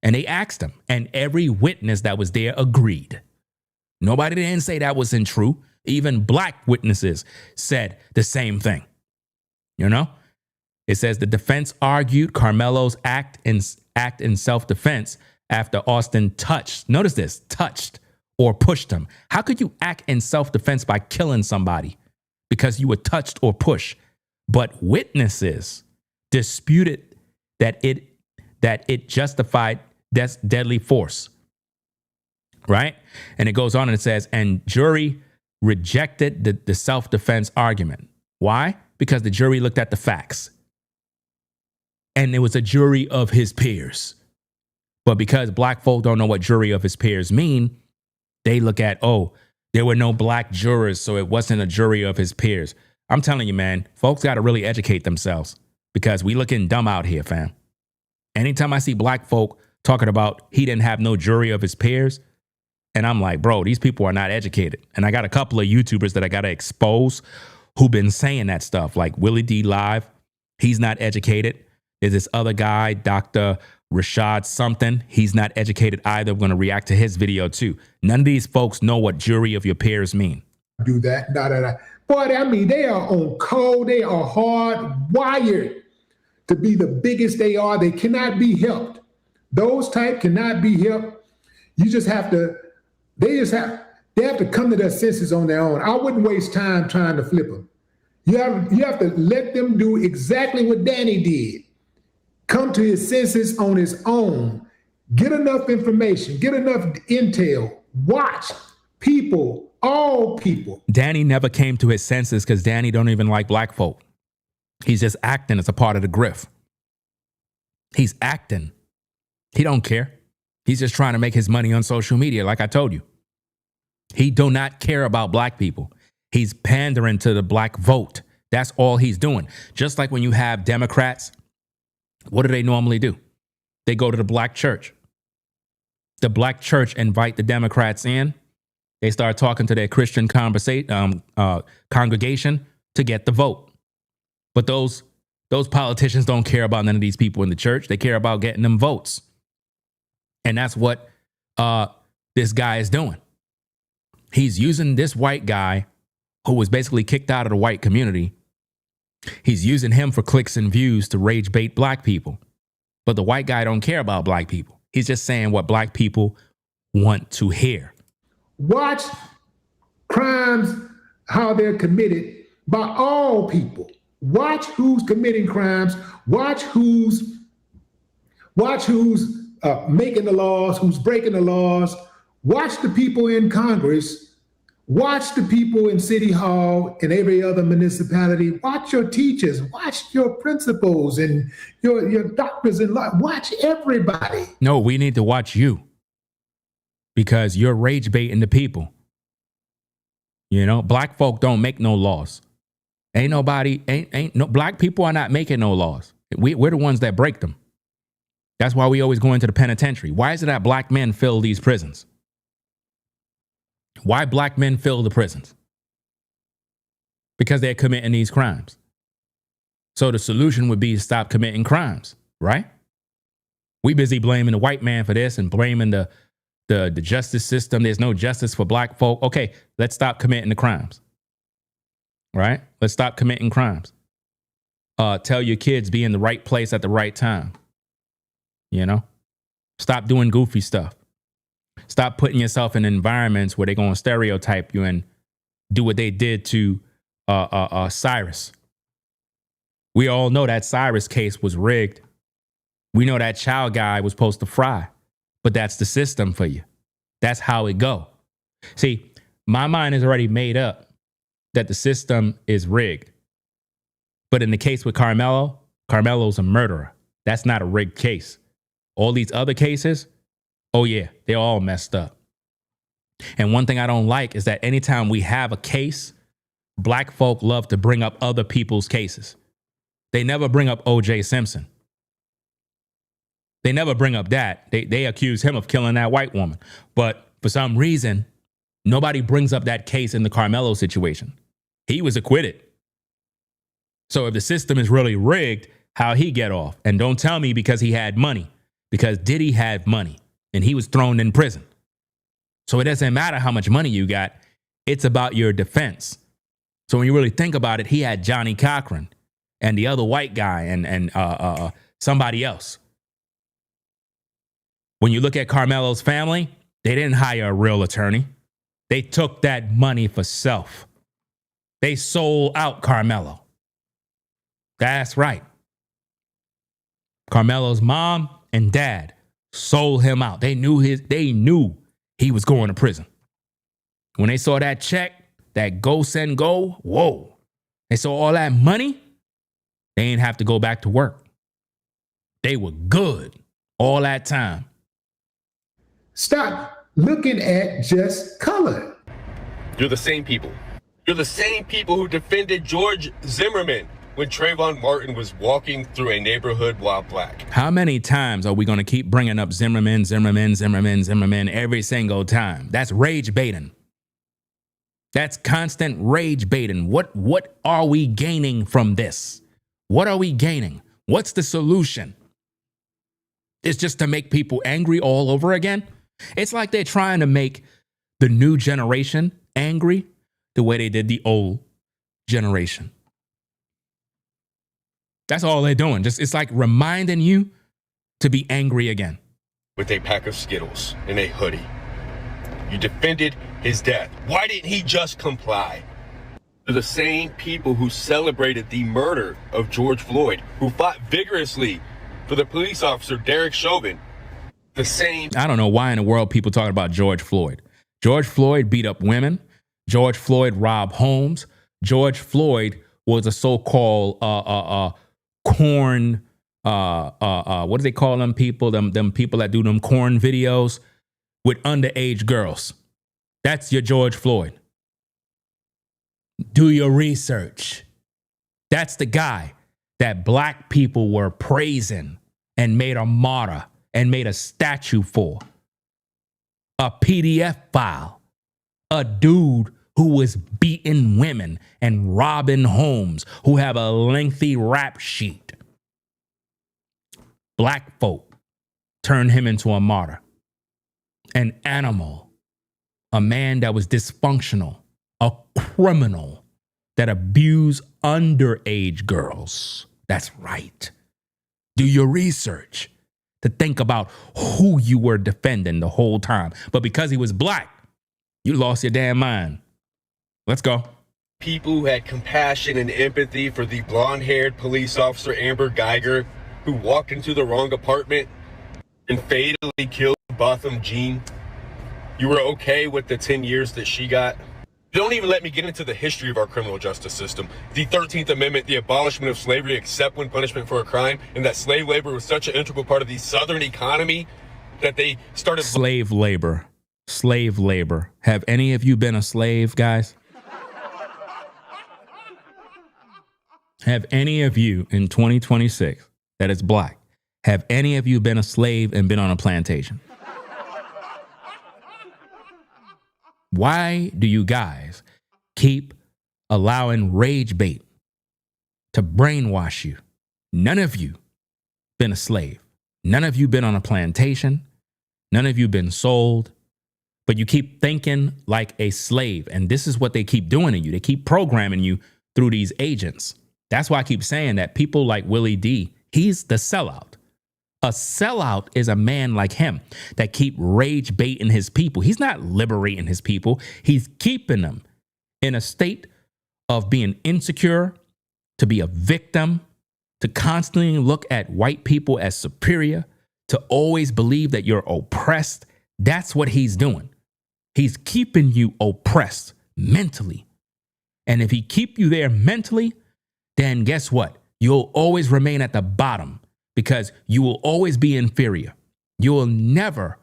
And they asked him, and every witness that was there agreed. Nobody didn't say that wasn't true. Even black witnesses said the same thing. You know? It says the defense argued Karmelo's act in self-defense after Austin touched, notice this, touched or pushed him. How could you act in self-defense by killing somebody because you were touched or pushed? But witnesses disputed that it justified deadly force, right? And it goes on and it says, and jury rejected the self-defense argument. Why? Because the jury looked at the facts. And it was a jury of his peers. But because black folk don't know what jury of his peers mean, they look at, oh, there were no black jurors, so it wasn't a jury of his peers. I'm telling you, man, folks got to really educate themselves because we looking dumb out here, fam. Anytime I see black folk talking about he didn't have no jury of his peers, and I'm like, bro, these people are not educated. And I got a couple of YouTubers that I got to expose who've been saying that stuff, like Willie D Live. He's not educated. There's this other guy, Dr. Rashad something. He's not educated either. I'm going to react to his video too. None of these folks know what jury of your peers mean. Do that. Boy, I mean, they are on code. They are hardwired to be the biggest they are. They cannot be helped. Those type cannot be helped. They have to come to their senses on their own. I wouldn't waste time trying to flip them. You have to let them do exactly what Danny did. Come to his senses on his own. Get enough information. Get enough intel. Watch people, all people. Danny never came to his senses because Danny don't even like black folk. He's just acting as a part of the grift. He's acting. He don't care. He's just trying to make his money on social media, like I told you. He do not care about black people. He's pandering to the black vote. That's all he's doing. Just like when you have Democrats, what do they normally do? They go to the black church. The black church invite the Democrats in. They start talking to their Christian congregation to get the vote. But those politicians don't care about none of these people in the church. They care about getting them votes. And that's what this guy is doing. He's using this white guy who was basically kicked out of the white community. He's using him for clicks and views to rage bait black people. But the white guy don't care about black people. He's just saying what black people want to hear. Watch crimes, how they're committed by all people. Watch who's committing crimes. Watch who's making the laws, who's breaking the laws. Watch the people in Congress. Watch the people in City Hall and every other municipality. Watch your teachers. Watch your principals and your doctors and law. Watch everybody. No, we need to watch you because you're rage baiting the people. You know, black folk don't make no laws. Ain't no black people are not making no laws. We're the ones that break them. That's why we always go into the penitentiary. Why is it that black men fill these prisons? Why black men fill the prisons? Because they're committing these crimes. So the solution would be to stop committing crimes, right? We busy blaming the white man for this and blaming the justice system. There's no justice for black folk. Okay, let's stop committing the crimes. Right? Let's stop committing crimes. Tell your kids be in the right place at the right time. You know? Stop doing goofy stuff. Stop putting yourself in environments where they're going to stereotype you and do what they did to Cyrus. We all know that Cyrus case was rigged. We know that child guy was supposed to fry, but that's the system for you. That's how it go. See, my mind is already made up that the system is rigged. But in the case with Karmelo, Karmelo's a murderer. That's not a rigged case. All these other cases, oh yeah, they're all messed up. And one thing I don't like is that anytime we have a case, black folk love to bring up other people's cases. They never bring up O.J. Simpson. They never bring up that. They accuse him of killing that white woman. But for some reason, nobody brings up that case in the Karmelo situation. He was acquitted. So if the system is really rigged, how he get off? And don't tell me because he had money. Because Diddy had money and he was thrown in prison. So it doesn't matter how much money you got. It's about your defense. So when you really think about it, he had Johnny Cochran and the other white guy and somebody else. When you look at Karmelo's family, they didn't hire a real attorney. They took that money for self. They sold out Karmelo. That's right. Karmelo's mom and dad sold him out. They knew he was going to prison. When they saw that check, that go send go, whoa. They saw all that money. They didn't have to go back to work. They were good all that time. Stop looking at just color. You're the same people. You're the same people who defended George Zimmerman when Trayvon Martin was walking through a neighborhood while black. How many times are we going to keep bringing up Zimmerman every single time? That's rage baiting. That's constant rage baiting. What are we gaining from this? What are we gaining? What's the solution? It's just to make people angry all over again? It's like they're trying to make the new generation angry the way they did the old generation. That's all they're doing. It's like reminding you to be angry again. With a pack of Skittles and a hoodie. You defended his death. Why didn't he just comply? They're the same people who celebrated the murder of George Floyd, who fought vigorously for the police officer Derek Chauvin. The same. I don't know why in the world people talking about George Floyd. George Floyd beat up women. George Floyd robbed homes. George Floyd was a so-called corn, what do they call them people? Them people that do them corn videos with underage girls. That's your George Floyd. Do your research. That's the guy that black people were praising and made a martyr and made a statue for. A PDF file. A dude who was beating women and robbing homes, who have a lengthy rap sheet. Black folk turned him into a martyr. An animal. A man that was dysfunctional. A criminal that abused underage girls. That's right. Do your research to think about who you were defending the whole time. But because he was black, you lost your damn mind. Let's go. People who had compassion and empathy for the blonde-haired police officer Amber Geiger, who walked into the wrong apartment and fatally killed Botham Jean. You were okay with the 10 years that she got? Don't even let me get into the history of our criminal justice system. The 13th Amendment, the abolishment of slavery except when punishment for a crime, and that slave labor was such an integral part of the Southern economy that they started... Slave labor. Slave labor. Have any of you been a slave, guys? Have any of you in 2026 that is black, have any of you been a slave and been on a plantation? Why do you guys keep allowing rage bait to brainwash you? None of you been a slave. None of you been on a plantation. None of you been sold. But you keep thinking like a slave. And this is what they keep doing to you. They keep programming you through these agents. That's why I keep saying that people like Willie D, he's the sellout. A sellout is a man like him that keep rage baiting his people. He's not liberating his people. He's keeping them in a state of being insecure, to be a victim, to constantly look at white people as superior, to always believe that you're oppressed. That's what he's doing. He's keeping you oppressed mentally. And if he keep you there mentally, then guess what? You'll always remain at the bottom because you will always be inferior. You will never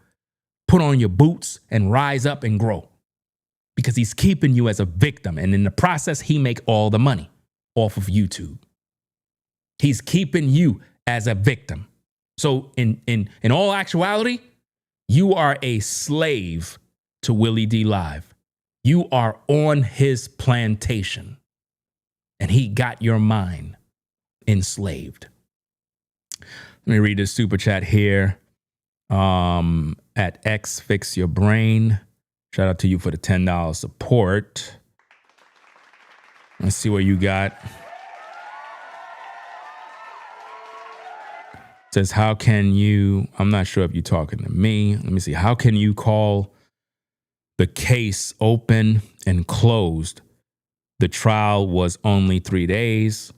put on your boots and rise up and grow because he's keeping you as a victim. And in the process, he make all the money off of YouTube. He's keeping you as a victim. So in all actuality, you are a slave to Willie D Live. You are on his plantation. And he got your mind enslaved. Let me read this super chat here. At X Fix Your Brain. Shout out to you for the $10 support. Let's see what you got. It says, how can you, I'm not sure if you're talking to me. Let me see. How can you call the case open and closed? The trial was only 3 days.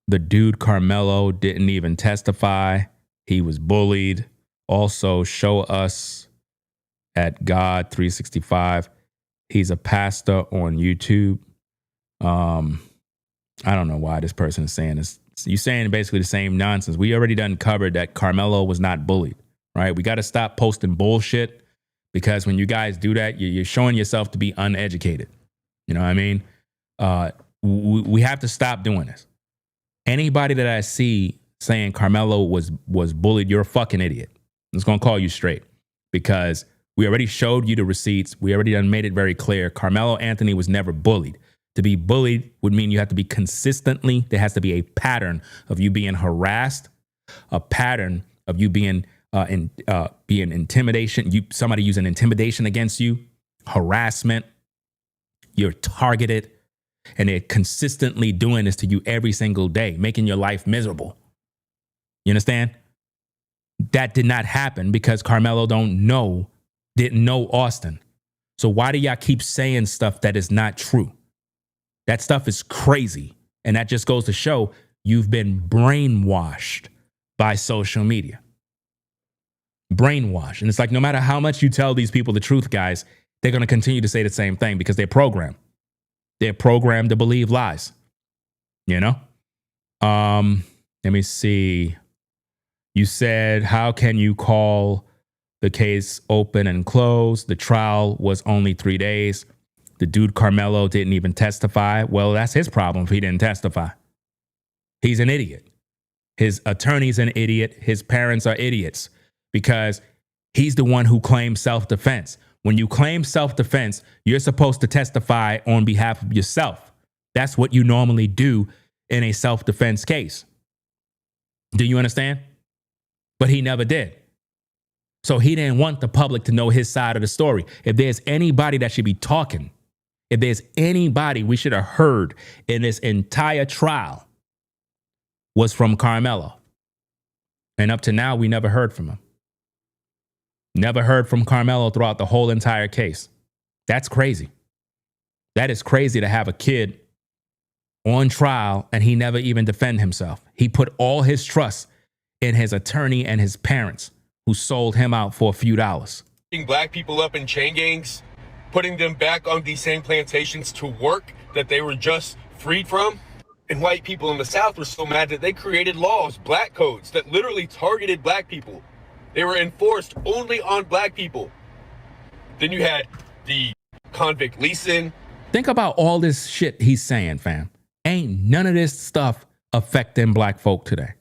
The dude Karmelo didn't even testify. He was bullied. Also, show us at God 365. He's a pastor on YouTube. I don't know why this person is saying this. You're saying basically the same nonsense. We already done covered that Karmelo was not bullied, right? We got to stop posting bullshit because when you guys do that, you're showing yourself to be uneducated. You know what I mean? We have to stop doing this. Anybody that I see saying Karmelo was bullied, you're a fucking idiot. I'm just going to call you straight because we already showed you the receipts. We already done made it very clear. Karmelo Anthony was never bullied. To be bullied would mean you have to be consistently, there has to be a pattern of you being harassed, a pattern of you being intimidation, somebody using intimidation against you, harassment, you're targeted, and they're consistently doing this to you every single day, making your life miserable. You understand? That did not happen because Karmelo didn't know Austin. So why do y'all keep saying stuff that is not true? That stuff is crazy. And that just goes to show you've been brainwashed by social media. Brainwashed. And it's like no matter how much you tell these people the truth, guys, they're going to continue to say the same thing because they're programmed. They're programmed to believe lies. You know? Let me see. You said, how can you call the case open and closed? The trial was only 3 days. The dude Karmelo didn't even testify. Well, that's his problem if he didn't testify. He's an idiot. His attorney's an idiot. His parents are idiots because he's the one who claims self-defense. When you claim self-defense, you're supposed to testify on behalf of yourself. That's what you normally do in a self-defense case. Do you understand? But he never did. So he didn't want the public to know his side of the story. If there's anybody that should be talking, if there's anybody we should have heard in this entire trial, was from Karmelo. And up to now, we never heard from him. Never heard from Karmelo throughout the whole entire case. That's crazy. That is crazy to have a kid on trial and he never even defend himself. He put all his trust in his attorney and his parents who sold him out for a few dollars. Black people up in chain gangs, putting them back on these same plantations to work that they were just freed from. And white people in the South were so mad that they created laws, black codes, that literally targeted black people. They were enforced only on black people. Then you had the convict leasing. Think about all this shit he's saying, fam. Ain't none of this stuff affecting black folk today.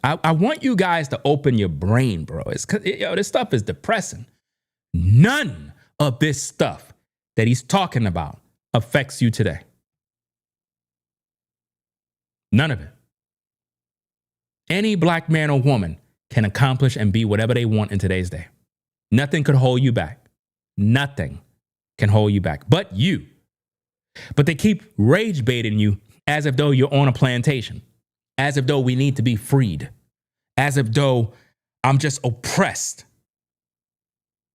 I want you guys to open your brain, bro. This stuff is depressing. None of this stuff that he's talking about affects you today. None of it. Any black man or woman can accomplish and be whatever they want in today's day. Nothing could hold you back. Nothing can hold you back but you. But they keep rage baiting you as if though you're on a plantation, as if though we need to be freed, as if though I'm just oppressed.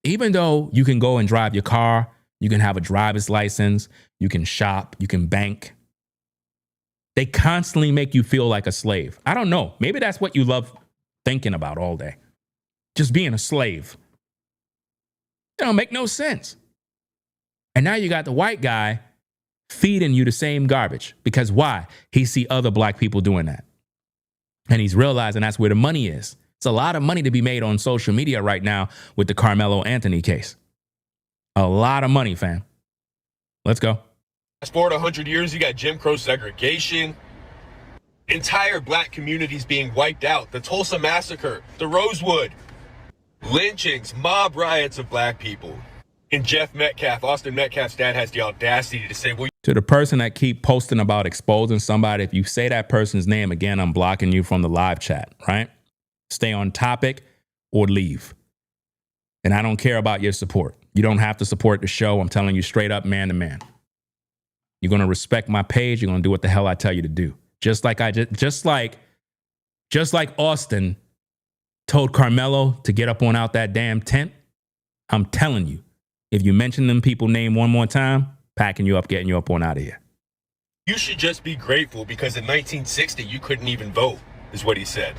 Even though you can go and drive your car, you can have a driver's license, you can shop, you can bank. They constantly make you feel like a slave. I don't know. Maybe that's what you love thinking about all day. Just being a slave. It don't make no sense. And now you got the white guy feeding you the same garbage. Because why? He see other black people doing that. And he's realizing that's where the money is. It's a lot of money to be made on social media right now with the Karmelo Anthony case. A lot of money, fam. Let's go. Fast forward 100 years, you got Jim Crow segregation, entire black communities being wiped out, the Tulsa Massacre, the Rosewood, lynchings, mob riots of black people. And Jeff Metcalf, Austin Metcalf's dad, has the audacity to say, well, to the person that keep posting about exposing somebody, if you say that person's name again, I'm blocking you from the live chat, right? Stay on topic or leave. And I don't care about your support. You don't have to support the show. I'm telling you straight up, man to man. You're going to respect my page. You're going to do what the hell I tell you to do. Just like Austin told Karmelo to get up on out that damn tent. I'm telling you, if you mention them people name one more time, packing you up, getting you up on out of here. You should just be grateful because in 1960, you couldn't even vote, is what he said.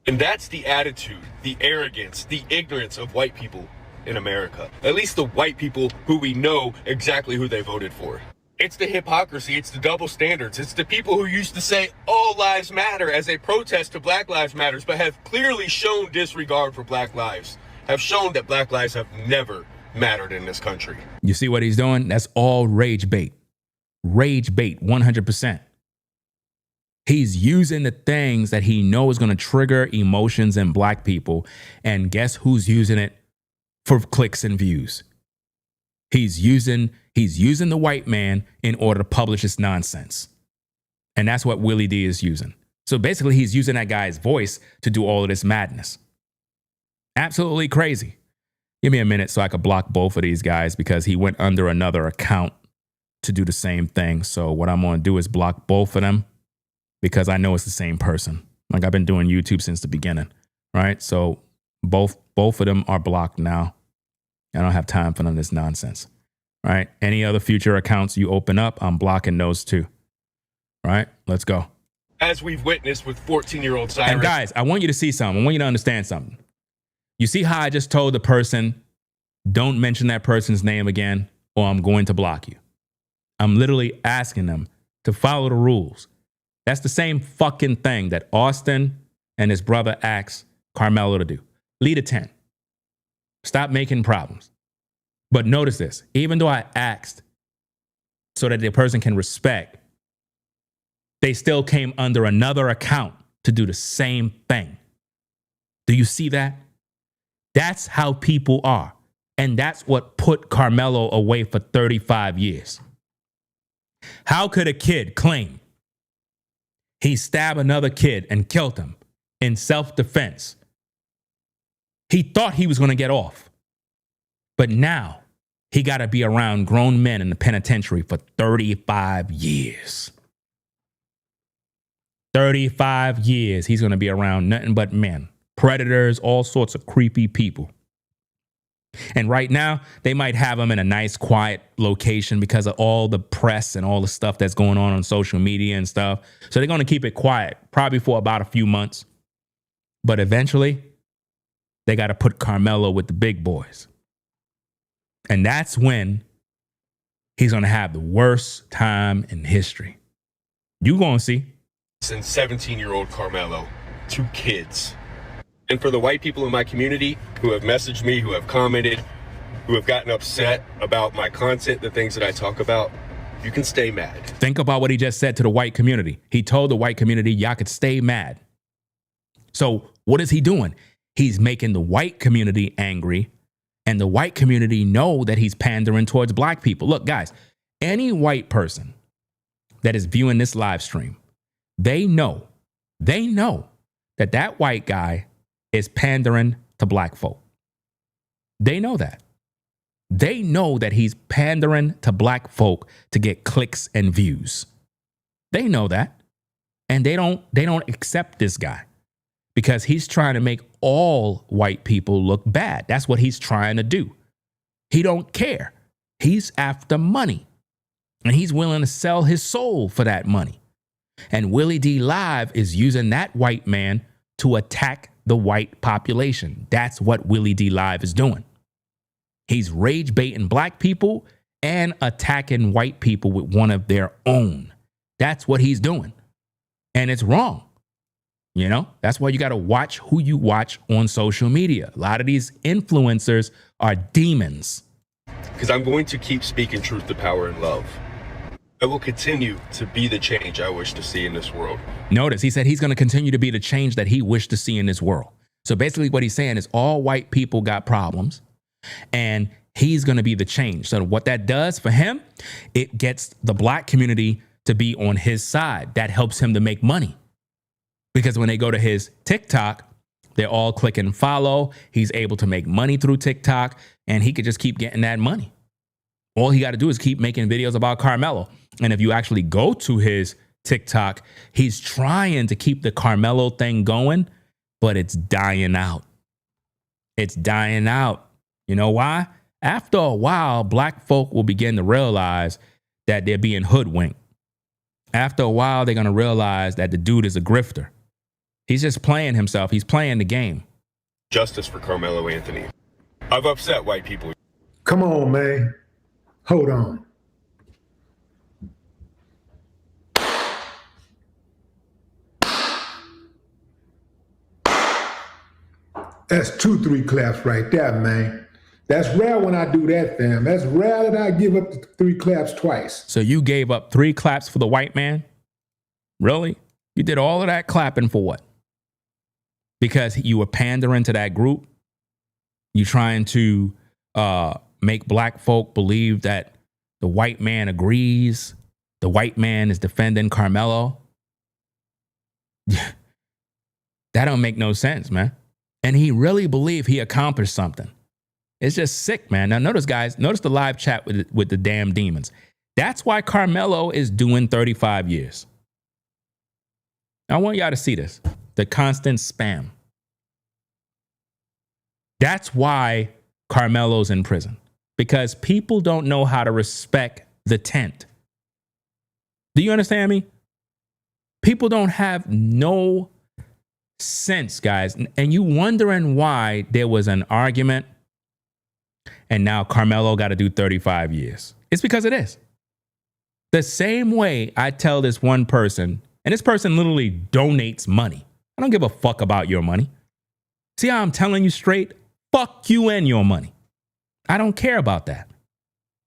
And that's the attitude, the arrogance, the ignorance of white people in America. At least the white people who we know exactly who they voted for. It's the hypocrisy, it's the double standards, it's the people who used to say all lives matter as a protest to Black Lives Matters, but have clearly shown disregard for Black lives, have shown that Black lives have never mattered in this country. You see what he's doing? That's all rage bait. Rage bait, 100%. He's using the things that he knows is going to trigger emotions in black people. And guess who's using it for clicks and views? He's using the white man in order to publish his nonsense. And that's what Willie D is using. So basically, he's using that guy's voice to do all of this madness. Absolutely crazy. Give me a minute so I could block both of these guys because he went under another account to do the same thing. So what I'm going to do is block both of them because I know it's the same person. Like I've been doing YouTube since the beginning, right? So both of them are blocked now. I don't have time for none of this nonsense, right? Any other future accounts you open up, I'm blocking those too, right? Let's go. As we've witnessed with 14-year-old Cyrus. And guys, I want you to see something. I want you to understand something. You see how I just told the person, don't mention that person's name again, or I'm going to block you. I'm literally asking them to follow the rules. That's the same fucking thing that Austin and his brother asked Karmelo to do. Lead a 10. Stop making problems. But notice this, even though I asked so that the person can respect, they still came under another account to do the same thing. Do you see that? That's how people are. And that's what put Karmelo away for 35 years. How could a kid claim he stabbed another kid and killed him in self-defense? He thought he was going to get off. But now he got to be around grown men in the penitentiary for 35 years. 35 years he's going to be around nothing but men, predators, all sorts of creepy people. And right now, they might have him in a nice, quiet location because of all the press and all the stuff that's going on social media and stuff. So they're going to keep it quiet, probably for about a few months. But eventually, they got to put Karmelo with the big boys. And that's when he's going to have the worst time in history. You going to see. And 17-year-old Karmelo, 2 kids. And for the white people in my community who have messaged me, who have commented, who have gotten upset about my content, the things that I talk about, you can stay mad. Think about what he just said to the white community. He told the white community, y'all could stay mad. So what is he doing? He's making the white community angry, and the white community know that he's pandering towards black people. Look, guys, any white person that is viewing this live stream, they know that that white guy is pandering to black folk. They know that. They know that he's pandering to black folk to get clicks and views. They know that. And they don't accept this guy because he's trying to make all white people look bad. That's what he's trying to do. He don't care. He's after money. And he's willing to sell his soul for that money. And Willie D Live is using that white man to attack the white population. That's what Willie D Live is doing. He's rage baiting black people and attacking white people with one of their own. That's what he's doing. And it's wrong. You know, that's why you got to watch who you watch on social media. A lot of these influencers are demons. Because I'm going to keep speaking truth to power and love. I will continue to be the change I wish to see in this world. Notice he said he's going to continue to be the change that he wished to see in this world. So basically what he's saying is all white people got problems and he's going to be the change. So what that does for him, it gets the black community to be on his side. That helps him to make money. Because when they go to his TikTok, they're all clicking follow. He's able to make money through TikTok and he could just keep getting that money. All he got to do is keep making videos about Karmelo. And if you actually go to his TikTok, he's trying to keep the Karmelo thing going, but it's dying out. It's dying out. You know why? After a while, black folk will begin to realize that they're being hoodwinked. After a while, they're going to realize that the dude is a grifter. He's just playing himself. He's playing the game. Justice for Karmelo Anthony. I've upset white people. Come on, man. Hold on. That's 2-3 claps right there, man. That's rare when I do that, fam. That's rare that I give up the 3 claps twice. So you gave up 3 claps for the white man? Really? You did all of that clapping for what? Because you were pandering to that group? You trying to make black folk believe that the white man agrees? The white man is defending Karmelo? That don't make no sense, man. And he really believed he accomplished something. It's just sick, man. Now notice, guys, notice the live chat with the damn demons. That's why Karmelo is doing 35 years. I want y'all to see this. The constant spam. That's why Karmelo's in prison. Because people don't know how to respect the tent. Do you understand me? People don't have no sense, guys. And you wondering why there was an argument and now Karmelo got to do 35 years. It's because of this. The same way I tell this one person, and this person literally donates money. I don't give a fuck about your money. See how I'm telling you straight? Fuck you and your money. I don't care about that.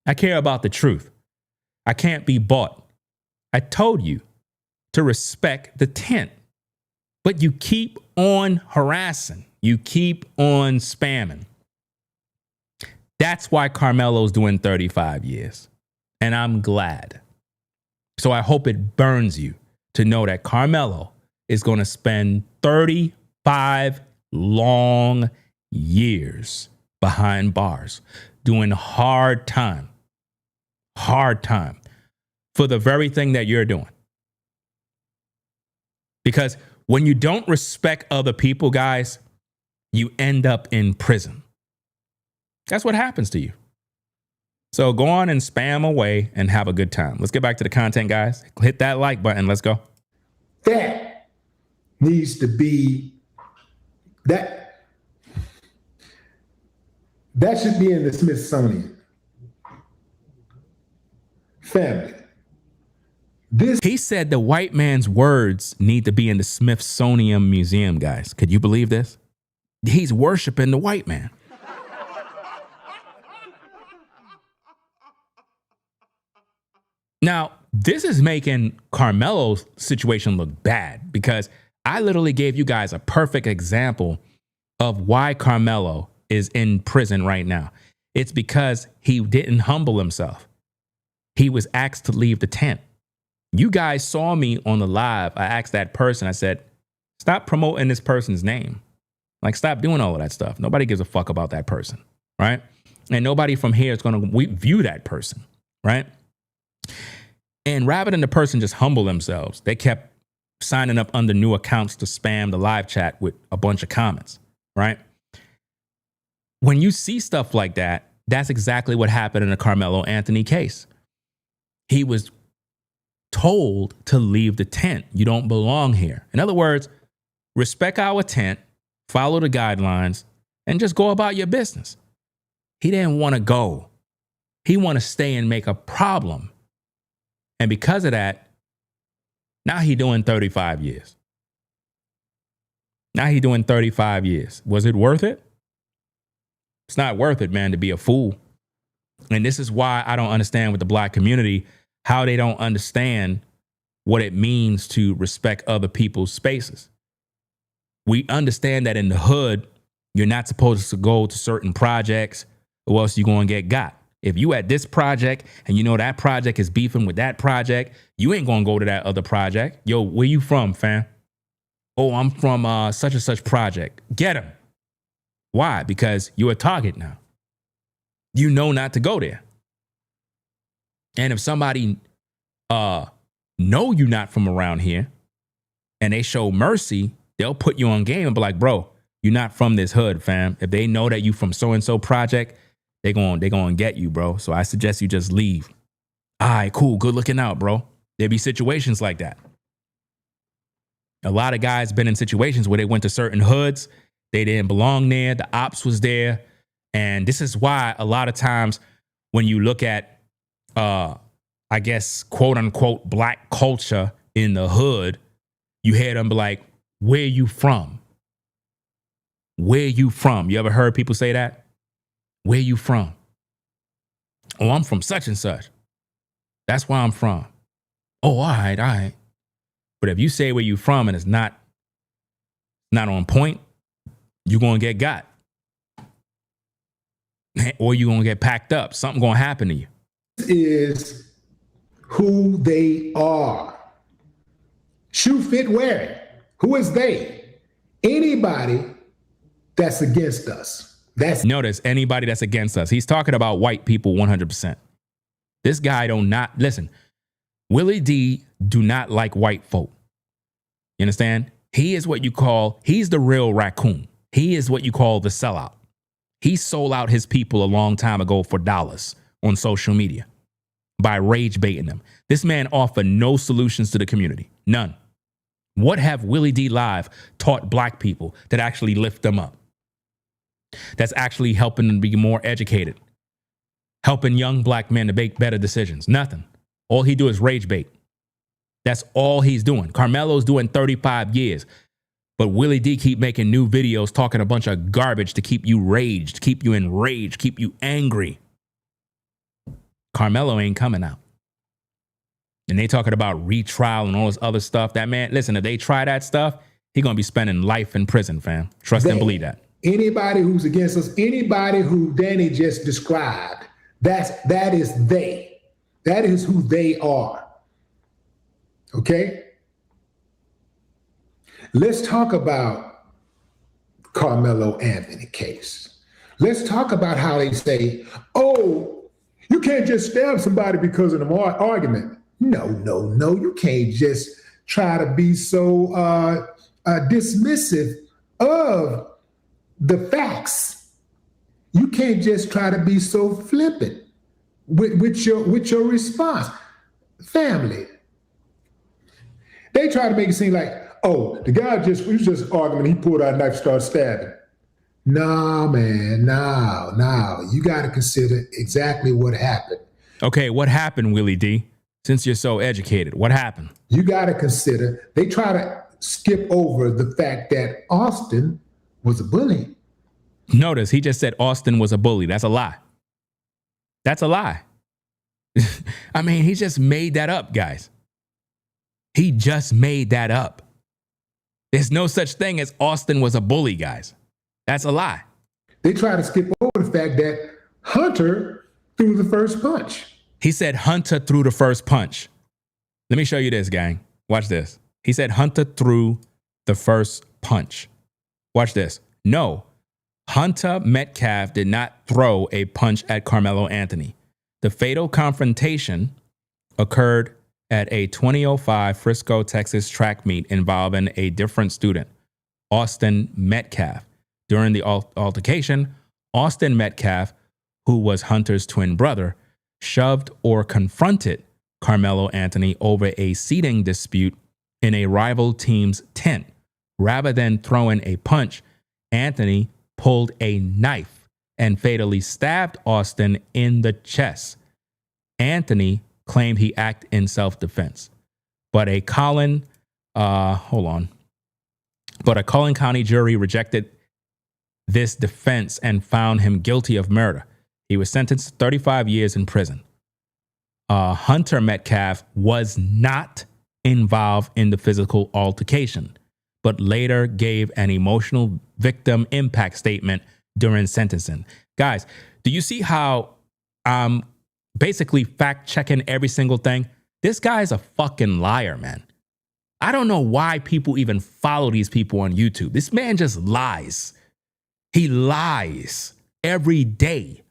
I care about the truth. I can't be bought. I told you to respect the tent. But you keep on harassing. You keep on spamming. That's why Karmelo's doing 35 years. And I'm glad. So I hope it burns you to know that Karmelo is going to spend 35 long years behind bars doing hard time for the very thing that you're doing. Because when you don't respect other people, guys, you end up in prison. That's what happens to you. So go on and spam away and have a good time. Let's get back to the content, guys. Hit that like button. Let's go. That needs to be, that should be in the Smithsonian. family. He said the white man's words need to be in the Smithsonian Museum, guys. Could you believe this? He's worshiping the white man. Now, this is making Karmelo's situation look bad because I literally gave you guys a perfect example of why Karmelo is in prison right now. It's because he didn't humble himself. He was asked to leave the tent. You guys saw me on the live. I asked that person, I said, stop promoting this person's name. Like, stop doing all of that stuff. Nobody gives a fuck about that person, right? And nobody from here is going to view that person, right? And rather than the person just humble themselves, they kept signing up under new accounts to spam the live chat with a bunch of comments, right? When you see stuff like that, that's exactly what happened in the Karmelo Anthony case. He was told to leave the tent. You don't belong here. In other words, respect our tent, follow the guidelines, and just go about your business. He didn't want to go. He wanted to stay and make a problem. And because of that, now he doing 35 years. Now he doing 35 years. Was it worth it? It's not worth it, man, to be a fool. And this is why I don't understand with the black community how they don't understand what it means to respect other people's spaces. We understand that in the hood, you're not supposed to go to certain projects or else you're going to get got. If you at this project and you know that project is beefing with that project, you ain't going to go to that other project. Yo, where you from, fam? Oh, I'm from such and such project. Get him. Why? Because you're a target now. You know not to go there. And if somebody know you're not from around here and they show mercy, they'll put you on game and be like, bro, you're not from this hood, fam. If they know that you from so-and-so project, they gonna get you, bro. So I suggest you just leave. All right, cool. Good looking out, bro. There be situations like that. A lot of guys been in situations where they went to certain hoods. They didn't belong there. The ops was there. And this is why a lot of times when you look at I guess, quote unquote, black culture in the hood, you hear them be like, where you from? Where you from? You ever heard people say that? Where you from? Oh, I'm from such and such. That's where I'm from. Oh, all right. But if you say where you from and it's not on point, you're going to get got. Or you're going to get packed up. Something going to happen to you. Is who they are. Shoe fit wearing. Who is they? Anybody that's against us. Notice anybody that's against us. He's talking about white people 100%. This guy listen, Willie D do not like white folk. You understand? He is what you call, he's the real raccoon. He is what you call the sellout. He sold out his people a long time ago for dollars on social media by rage baiting them. This man offered no solutions to the community. None. What have Willie D Live taught black people that actually lift them up? That's actually helping them be more educated, helping young black men to make better decisions? Nothing. All he do is rage bait. That's all he's doing. Karmelo's doing 35 years. But Willie D keep making new videos talking a bunch of garbage to keep you raged, keep you enraged, keep you angry. Karmelo ain't coming out. And they talking about retrial and all this other stuff. That man, listen, if they try that stuff, he gonna be spending life in prison, fam. Trust and believe that. Anybody who's against us, anybody who Danny just described, that is they. That is who they are. Okay? Let's talk about Karmelo Anthony case. Let's talk about how they say, oh, you can't just stab somebody because of an argument. No. You can't just try to be so dismissive of the facts. You can't just try to be so flippant with your response. Family. They try to make it seem like, oh, the guy was just arguing, he pulled out a knife and started stabbing. Nah, man, no. You got to consider exactly what happened. Okay, what happened, Willie D? Since you're so educated, what happened? You got to consider, they try to skip over the fact that Austin was a bully. Notice he just said Austin was a bully. That's a lie. That's a lie. I mean, he just made that up, guys. He just made that up. There's no such thing as Austin was a bully, guys. That's a lie. They try to skip over the fact that Hunter threw the first punch. He said Hunter threw the first punch. Let me show you this, gang. Watch this. He said Hunter threw the first punch. Watch this. No, Hunter Metcalf did not throw a punch at Karmelo Anthony. The fatal confrontation occurred at a 2005 Frisco, Texas track meet involving a different student, Austin Metcalf. During the altercation, Austin Metcalf, who was Hunter's twin brother, shoved or confronted Karmelo Anthony over a seating dispute in a rival team's tent. Rather than throwing a punch, Anthony pulled a knife and fatally stabbed Austin in the chest. Anthony claimed he acted in self-defense, but a Collin County jury rejected this defense and found him guilty of murder. He was sentenced to 35 years in prison. Hunter Metcalf was not involved in the physical altercation, but later gave an emotional victim impact statement during sentencing. Guys, do you see how I'm basically fact checking every single thing? This guy is a fucking liar, man. I don't know why people even follow these people on YouTube. This man just lies. He lies every day.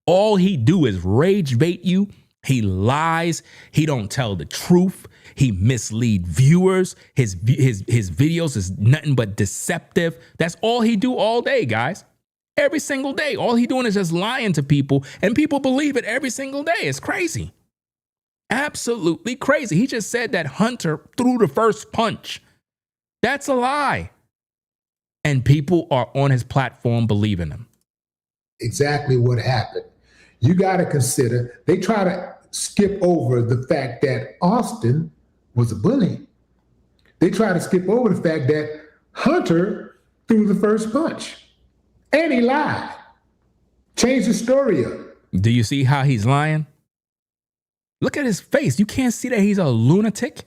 All he do is rage bait you. He lies. He don't tell the truth. He mislead viewers. His videos is nothing but deceptive. That's all he do all day, guys. Every single day. All he doing is just lying to people, and people believe it every single day. It's crazy. Absolutely crazy. He just said that Hunter threw the first punch. That's a lie. And people are on his platform believing him. Exactly what happened. You got to consider, they try to skip over the fact that Austin was a bully. They try to skip over the fact that Hunter threw the first punch. And he lied. Changed the story up. Do you see how he's lying? Look at his face. You can't see that he's a lunatic.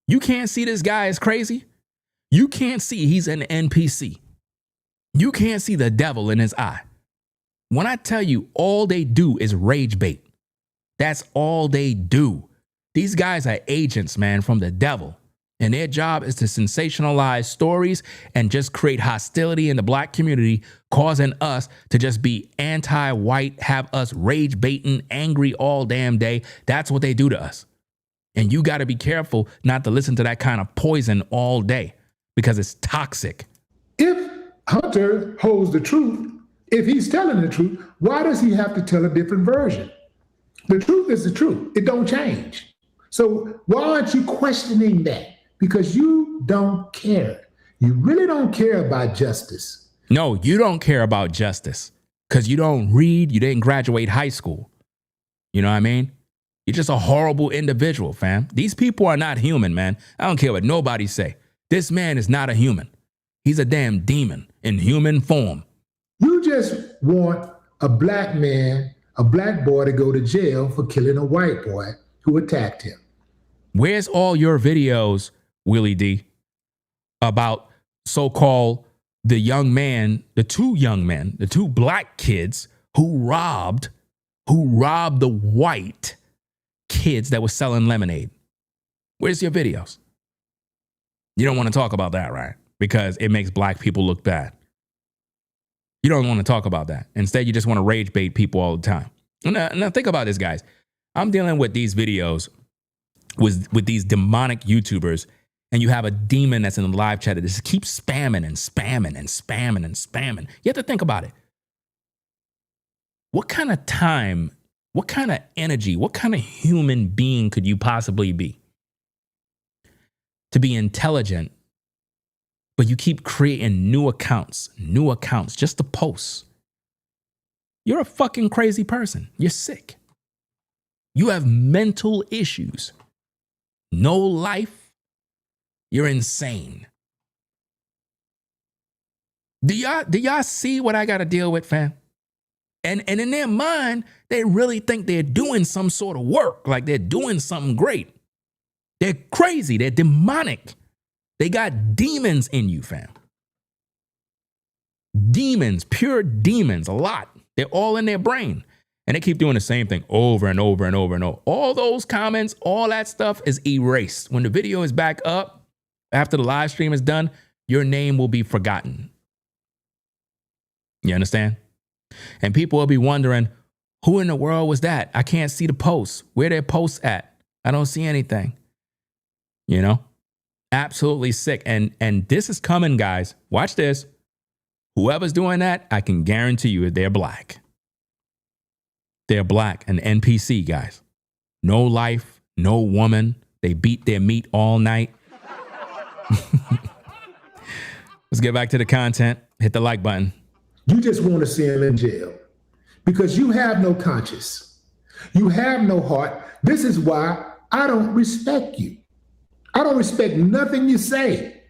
You can't see this guy is crazy. You can't see he's an NPC. You can't see the devil in his eye. When I tell you all they do is rage bait, that's all they do. These guys are agents, man, from the devil. And their job is to sensationalize stories and just create hostility in the black community, causing us to just be anti-white, have us rage baiting, angry all damn day. That's what they do to us. And you got to be careful not to listen to that kind of poison all day because it's toxic. If Hunter holds the truth, if he's telling the truth, why does he have to tell a different version? The truth is the truth. It don't change. So why aren't you questioning that? Because you don't care. You really don't care about justice. No, you don't care about justice because you don't read. You didn't graduate high school. You know what I mean? You're just a horrible individual, fam. These people are not human, man. I don't care what nobody say. This man is not a human. He's a damn demon in human form. You just want a black man, a black boy to go to jail for killing a white boy who attacked him. Where's all your videos, Willie D, about so-called the two black kids who robbed the white kids that were selling lemonade? Where's your videos? You don't want to talk about that, right? Because it makes black people look bad. You don't want to talk about that. Instead, you just want to rage bait people all the time. Now think about this, guys. I'm dealing with these videos with these demonic YouTubers, and you have a demon that's in the live chat that just keeps spamming and spamming and spamming and spamming. You have to think about it. What kind of time, what kind of energy, what kind of human being could you possibly be to be intelligent, but you keep creating new accounts just to post? You're a fucking crazy person. You're sick. You have mental issues. No life. You're insane. Do y'all see what I got to deal with, fam? And in their mind, they really think they're doing some sort of work, like they're doing something great. They're crazy. They're demonic. They got demons in you, fam. Demons, pure demons, a lot. They're all in their brain. And they keep doing the same thing over and over and over and over. All those comments, all that stuff is erased. When the video is back up, after the live stream is done, your name will be forgotten. You understand? And people will be wondering, who in the world was that? I can't see the posts. Where their posts at? I don't see anything. You know? Absolutely sick. And this is coming, guys. Watch this. Whoever's doing that, I can guarantee you they're black. They're black, an NPC, guys. No life, no woman. They beat their meat all night. Let's get back to the content. Hit the like button. You just want to see him in jail because you have no conscience. You have no heart. This is why I don't respect you. I don't respect nothing you say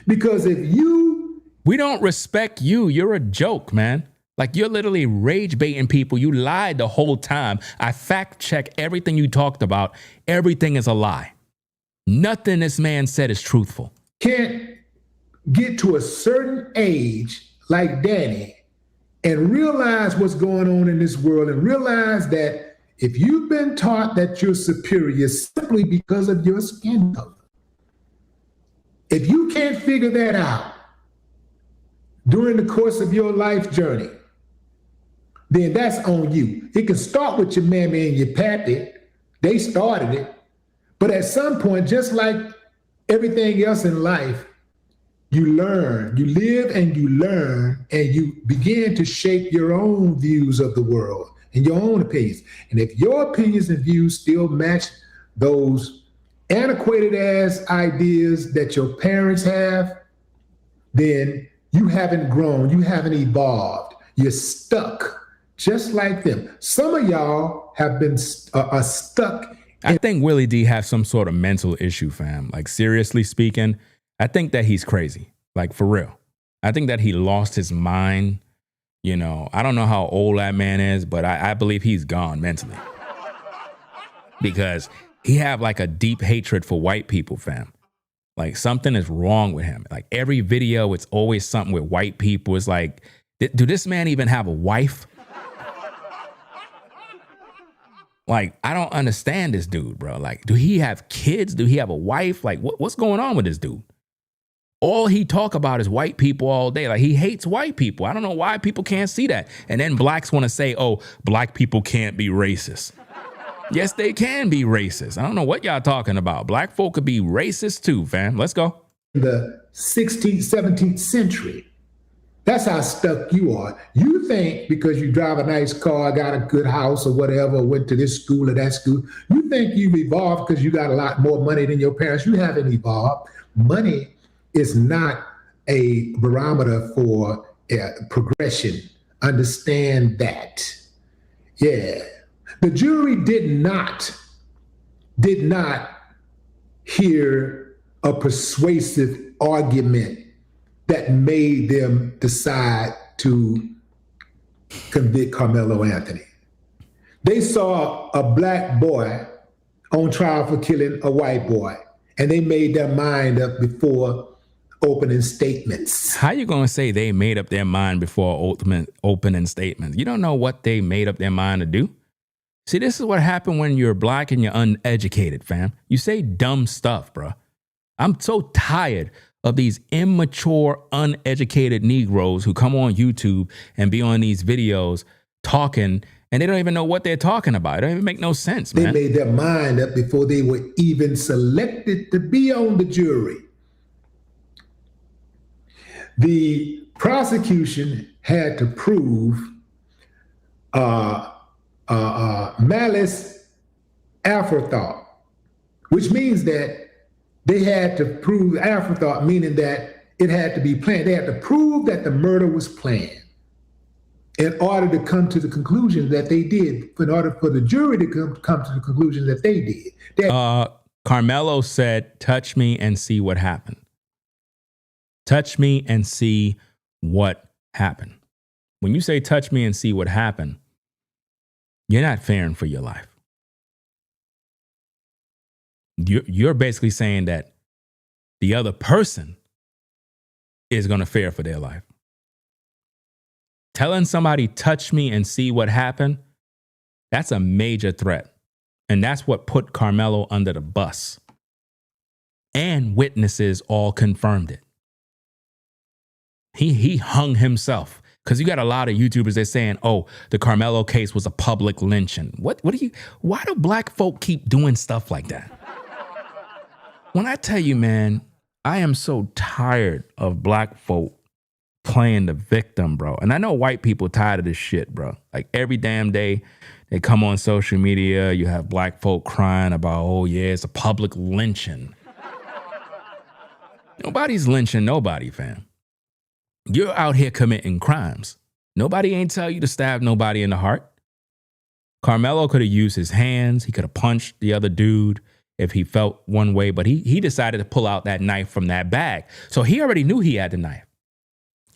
because we don't respect you. You're a joke, man. Like, you're literally rage baiting people. You lied the whole time. I fact check everything you talked about. Everything is a lie. Nothing this man said is truthful. Can't get to a certain age like Danny and realize what's going on in this world and realize that if you've been taught that you're superior simply because of your skin color, if you can't figure that out during the course of your life journey, then that's on you. It can start with your mammy and your pappy. They started it. But at some point, just like everything else in life, you learn, you live and you learn, and you begin to shape your own views of the world and your own opinions. And if your opinions and views still match those antiquated ass ideas that your parents have, then you haven't grown, you haven't evolved. You're stuck just like them. Some of y'all have been stuck. I think Willie D has some sort of mental issue, fam. Like, seriously speaking, I think that he's crazy. Like, for real. I think that he lost his mind. You know, I don't know how old that man is, but I believe he's gone mentally. Because he have like a deep hatred for white people, fam. Like, something is wrong with him. Like, every video, it's always something with white people. It's like, do this man even have a wife? Like, I don't understand this dude, bro. Like, do he have kids? Do he have a wife? Like, what's going on with this dude? All he talk about is white people all day. Like, he hates white people. I don't know why people can't see that. And then blacks want to say, oh, black people can't be racist. Yes, they can be racist. I don't know what y'all talking about. Black folk could be racist too, fam. Let's go. The 16th, 17th century. That's how stuck you are. You think because you drive a nice car, got a good house or whatever, went to this school or that school, you think you've evolved because you got a lot more money than your parents. You haven't evolved. Money is not a barometer for progression. Understand that. Yeah. The jury did not hear a persuasive argument that made them decide to convict Karmelo Anthony. They saw a black boy on trial for killing a white boy, and they made their mind up before opening statements. How you gonna say they made up their mind before opening statements? You don't know what they made up their mind to do. See, this is what happened when you're black and you're uneducated, fam. You say dumb stuff, bro. I'm so tired of these immature, uneducated Negroes who come on YouTube and be on these videos talking, and they don't even know what they're talking about. It don't even make no sense, man. They made their mind up before they were even selected to be on the jury. The prosecution had to prove malice aforethought, which means that they had to prove aforethought, meaning that it had to be planned. They had to prove that the murder was planned. in order to come to the conclusion that they did, in order for the jury to come to the conclusion that they did. Karmelo said, touch me and see what happened. Touch me and see what happened. When you say touch me and see what happened, you're not fearing for your life. You're basically saying that the other person is going to fear for their life. Telling somebody, touch me and see what happened, that's a major threat. And that's what put Karmelo under the bus. And witnesses all confirmed it. He hung himself. Because you got a lot of YouTubers that saying, oh, the Karmelo case was a public lynching. Why do black folk keep doing stuff like that? When I tell you, man, I am so tired of black folk playing the victim, bro. And I know white people tired of this shit, bro. Like every damn day they come on social media, you have black folk crying about, oh yeah, it's a public lynching. Nobody's lynching nobody, fam. You're out here committing crimes. Nobody ain't tell you to stab nobody in the heart. Karmelo could have used his hands. He could have punched the other dude if he felt one way, but he decided to pull out that knife from that bag. So he already knew he had the knife.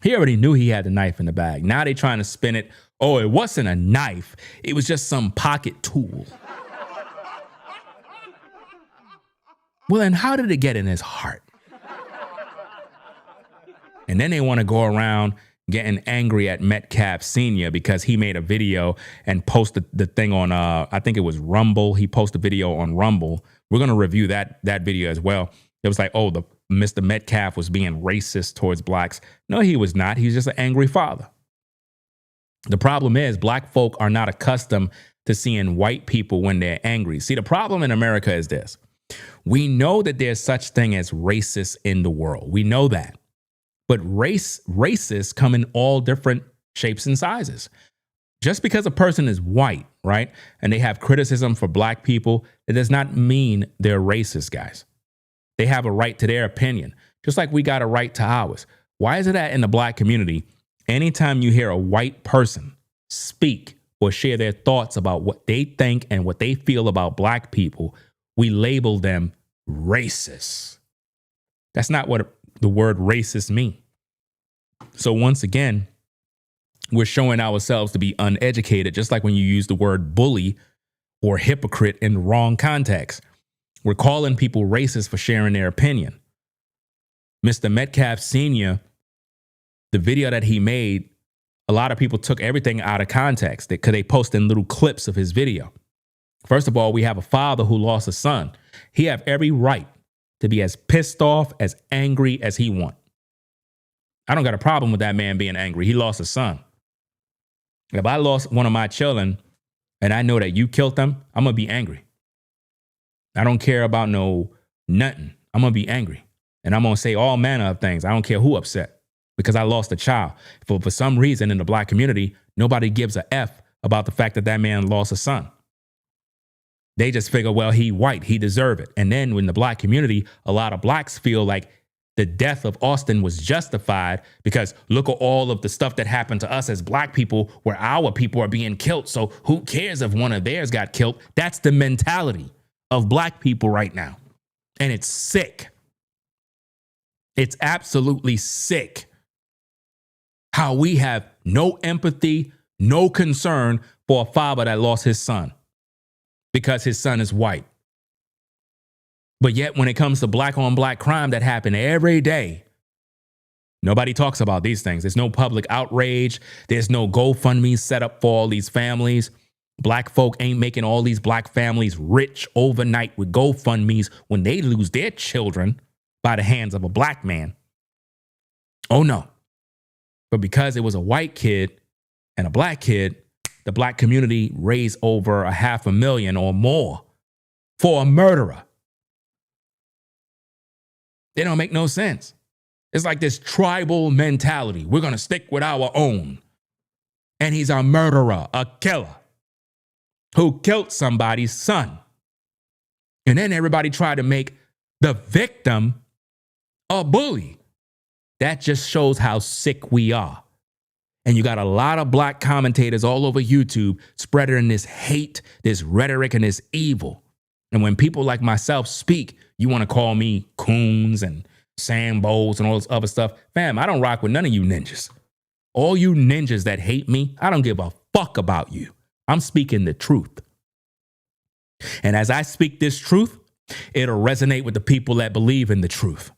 He already knew he had the knife in the bag. Now they trying to spin it. Oh, it wasn't a knife. It was just some pocket tool. Well, then how did it get in his heart? And then they want to go around getting angry at Metcalf Sr. because he made a video and posted the thing on, I think it was Rumble. He posted a video on Rumble. We're going to review that video as well. It was like, oh, Mr. Metcalf was being racist towards blacks. No, he was not. He was just an angry father. The problem is black folk are not accustomed to seeing white people when they're angry. See, the problem in America is this. We know that there's such thing as racists in the world. We know that. But racists come in all different shapes and sizes. Just because a person is white, right, and they have criticism for black people, it does not mean they're racist, guys. They have a right to their opinion, just like we got a right to ours. Why is it that in the black community, anytime you hear a white person speak or share their thoughts about what they think and what they feel about black people, we label them racist? That's not what the word racist mean. So once again, we're showing ourselves to be uneducated, just like when you use the word bully or hypocrite in the wrong context. We're calling people racist for sharing their opinion. Mr. Metcalf Sr., the video that he made, a lot of people took everything out of context because they posted little clips of his video. First of all, we have a father who lost a son. He have every right to be as pissed off, as angry as he wants. I don't got a problem with that man being angry. He lost a son. If I lost one of my children and I know that you killed them, I'm going to be angry. I don't care about nothing. I'm going to be angry. And I'm going to say all manner of things. I don't care who upset because I lost a child. For some reason in the black community, nobody gives a F about the fact that that man lost a son. They just figure, well, he white, he deserve it. And then in the black community, a lot of blacks feel like the death of Austin was justified because look at all of the stuff that happened to us as black people where our people are being killed. So who cares if one of theirs got killed? That's the mentality of black people right now. And it's sick. It's absolutely sick how we have no empathy, no concern for a father that lost his son because his son is white. But yet when it comes to black on black crime that happen every day, nobody talks about these things. There's no public outrage. There's no GoFundMe set up for all these families. Black folk ain't making all these black families rich overnight with GoFundMes when they lose their children by the hands of a black man. Oh no. But because it was a white kid and a black kid, the black community raised over $500,000 or more for a murderer. They don't make no sense. It's like this tribal mentality. We're going to stick with our own. And he's a murderer, a killer who killed somebody's son. And then everybody tried to make the victim a bully. That just shows how sick we are. And you got a lot of black commentators all over YouTube spreading this hate, this rhetoric, and this evil. And when people like myself speak, you want to call me coons and Sambos and all this other stuff. Fam, I don't rock with none of you ninjas. All you ninjas that hate me, I don't give a fuck about you. I'm speaking the truth. And as I speak this truth, it'll resonate with the people that believe in the truth.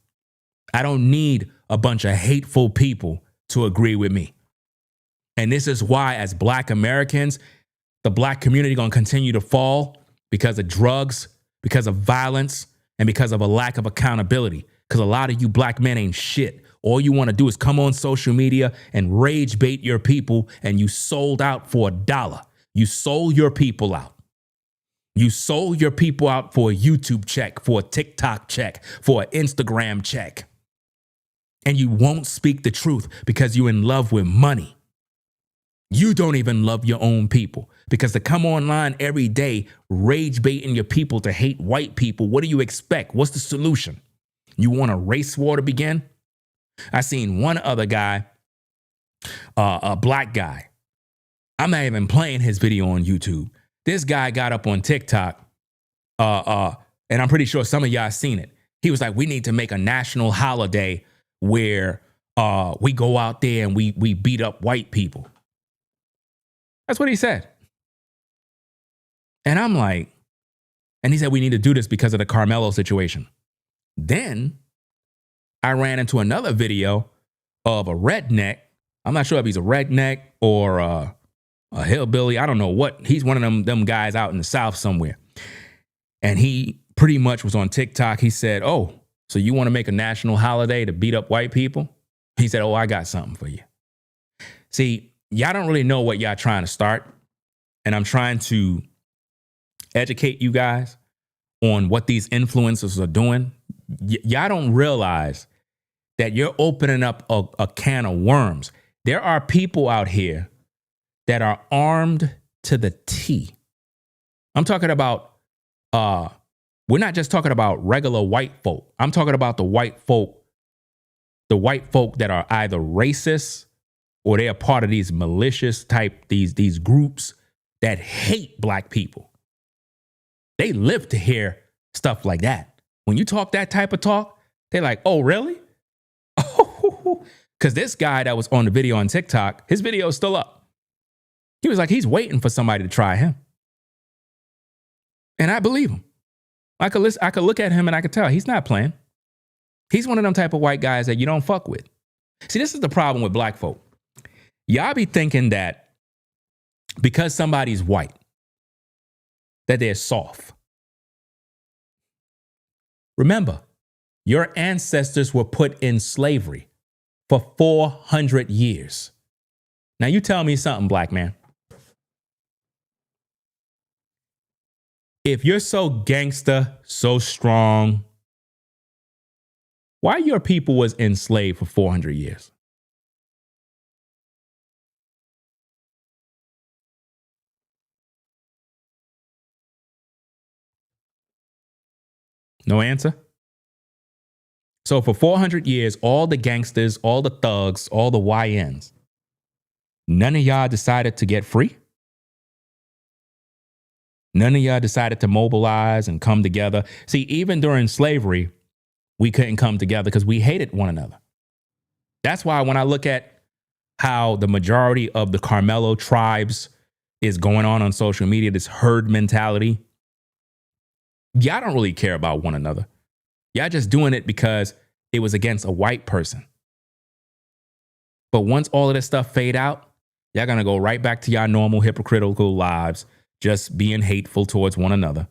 I don't need a bunch of hateful people to agree with me. And this is why, as black Americans, the black community going to continue to fall because of drugs, because of violence, and because of a lack of accountability. Because a lot of you black men ain't shit. All you want to do is come on social media and rage bait your people, and you sold out for $1. You sold your people out. You sold your people out for a YouTube check, for a TikTok check, for an Instagram check. And you won't speak the truth because you're in love with money. You don't even love your own people, because to come online every day rage baiting your people to hate white people, what do you expect? What's the solution? You want a race war to begin? I seen one other guy, a black guy. I'm not even playing his video on YouTube. This guy got up on TikTok, and I'm pretty sure some of y'all seen it. He was like, we need to make a national holiday where we go out there and we beat up white people. That's what he said. And I'm like, and he said, we need to do this because of the Karmelo situation. Then I ran into another video of a redneck. I'm not sure if he's a redneck or a hillbilly. I don't know what. He's one of them guys out in the South somewhere. And he pretty much was on TikTok. He said, oh, so you want to make a national holiday to beat up white people? He said, oh, I got something for you. See, y'all don't really know what y'all trying to start. And I'm trying to educate you guys on what these influencers are doing. Y'all don't realize that you're opening up a can of worms. There are people out here that are armed to the T. I'm talking about, we're not just talking about regular white folk. I'm talking about the white folk that are either racist or they are part of these malicious type, these groups that hate black people. They live to hear stuff like that. When you talk that type of talk, they're like, oh, really? Oh, because this guy that was on the video on TikTok, his video is still up. He was like, he's waiting for somebody to try him. And I believe him. I could look at him and I could tell he's not playing. He's one of them type of white guys that you don't fuck with. See, this is the problem with black folk. Y'all be thinking that because somebody's white, that they're soft. Remember, your ancestors were put in slavery for 400 years. Now you tell me something, black man. If you're so gangster, so strong, why your people was enslaved for 400 years? No answer? So for 400 years, all the gangsters, all the thugs, all the YNs, none of y'all decided to get free? None of y'all decided to mobilize and come together? See, even during slavery, we couldn't come together because we hated one another. That's why when I look at how the majority of the Karmelo tribes is going on social media, this herd mentality, y'all don't really care about one another. Y'all just doing it because it was against a white person. But once all of this stuff fade out, y'all gonna go right back to y'all normal hypocritical lives, just being hateful towards one another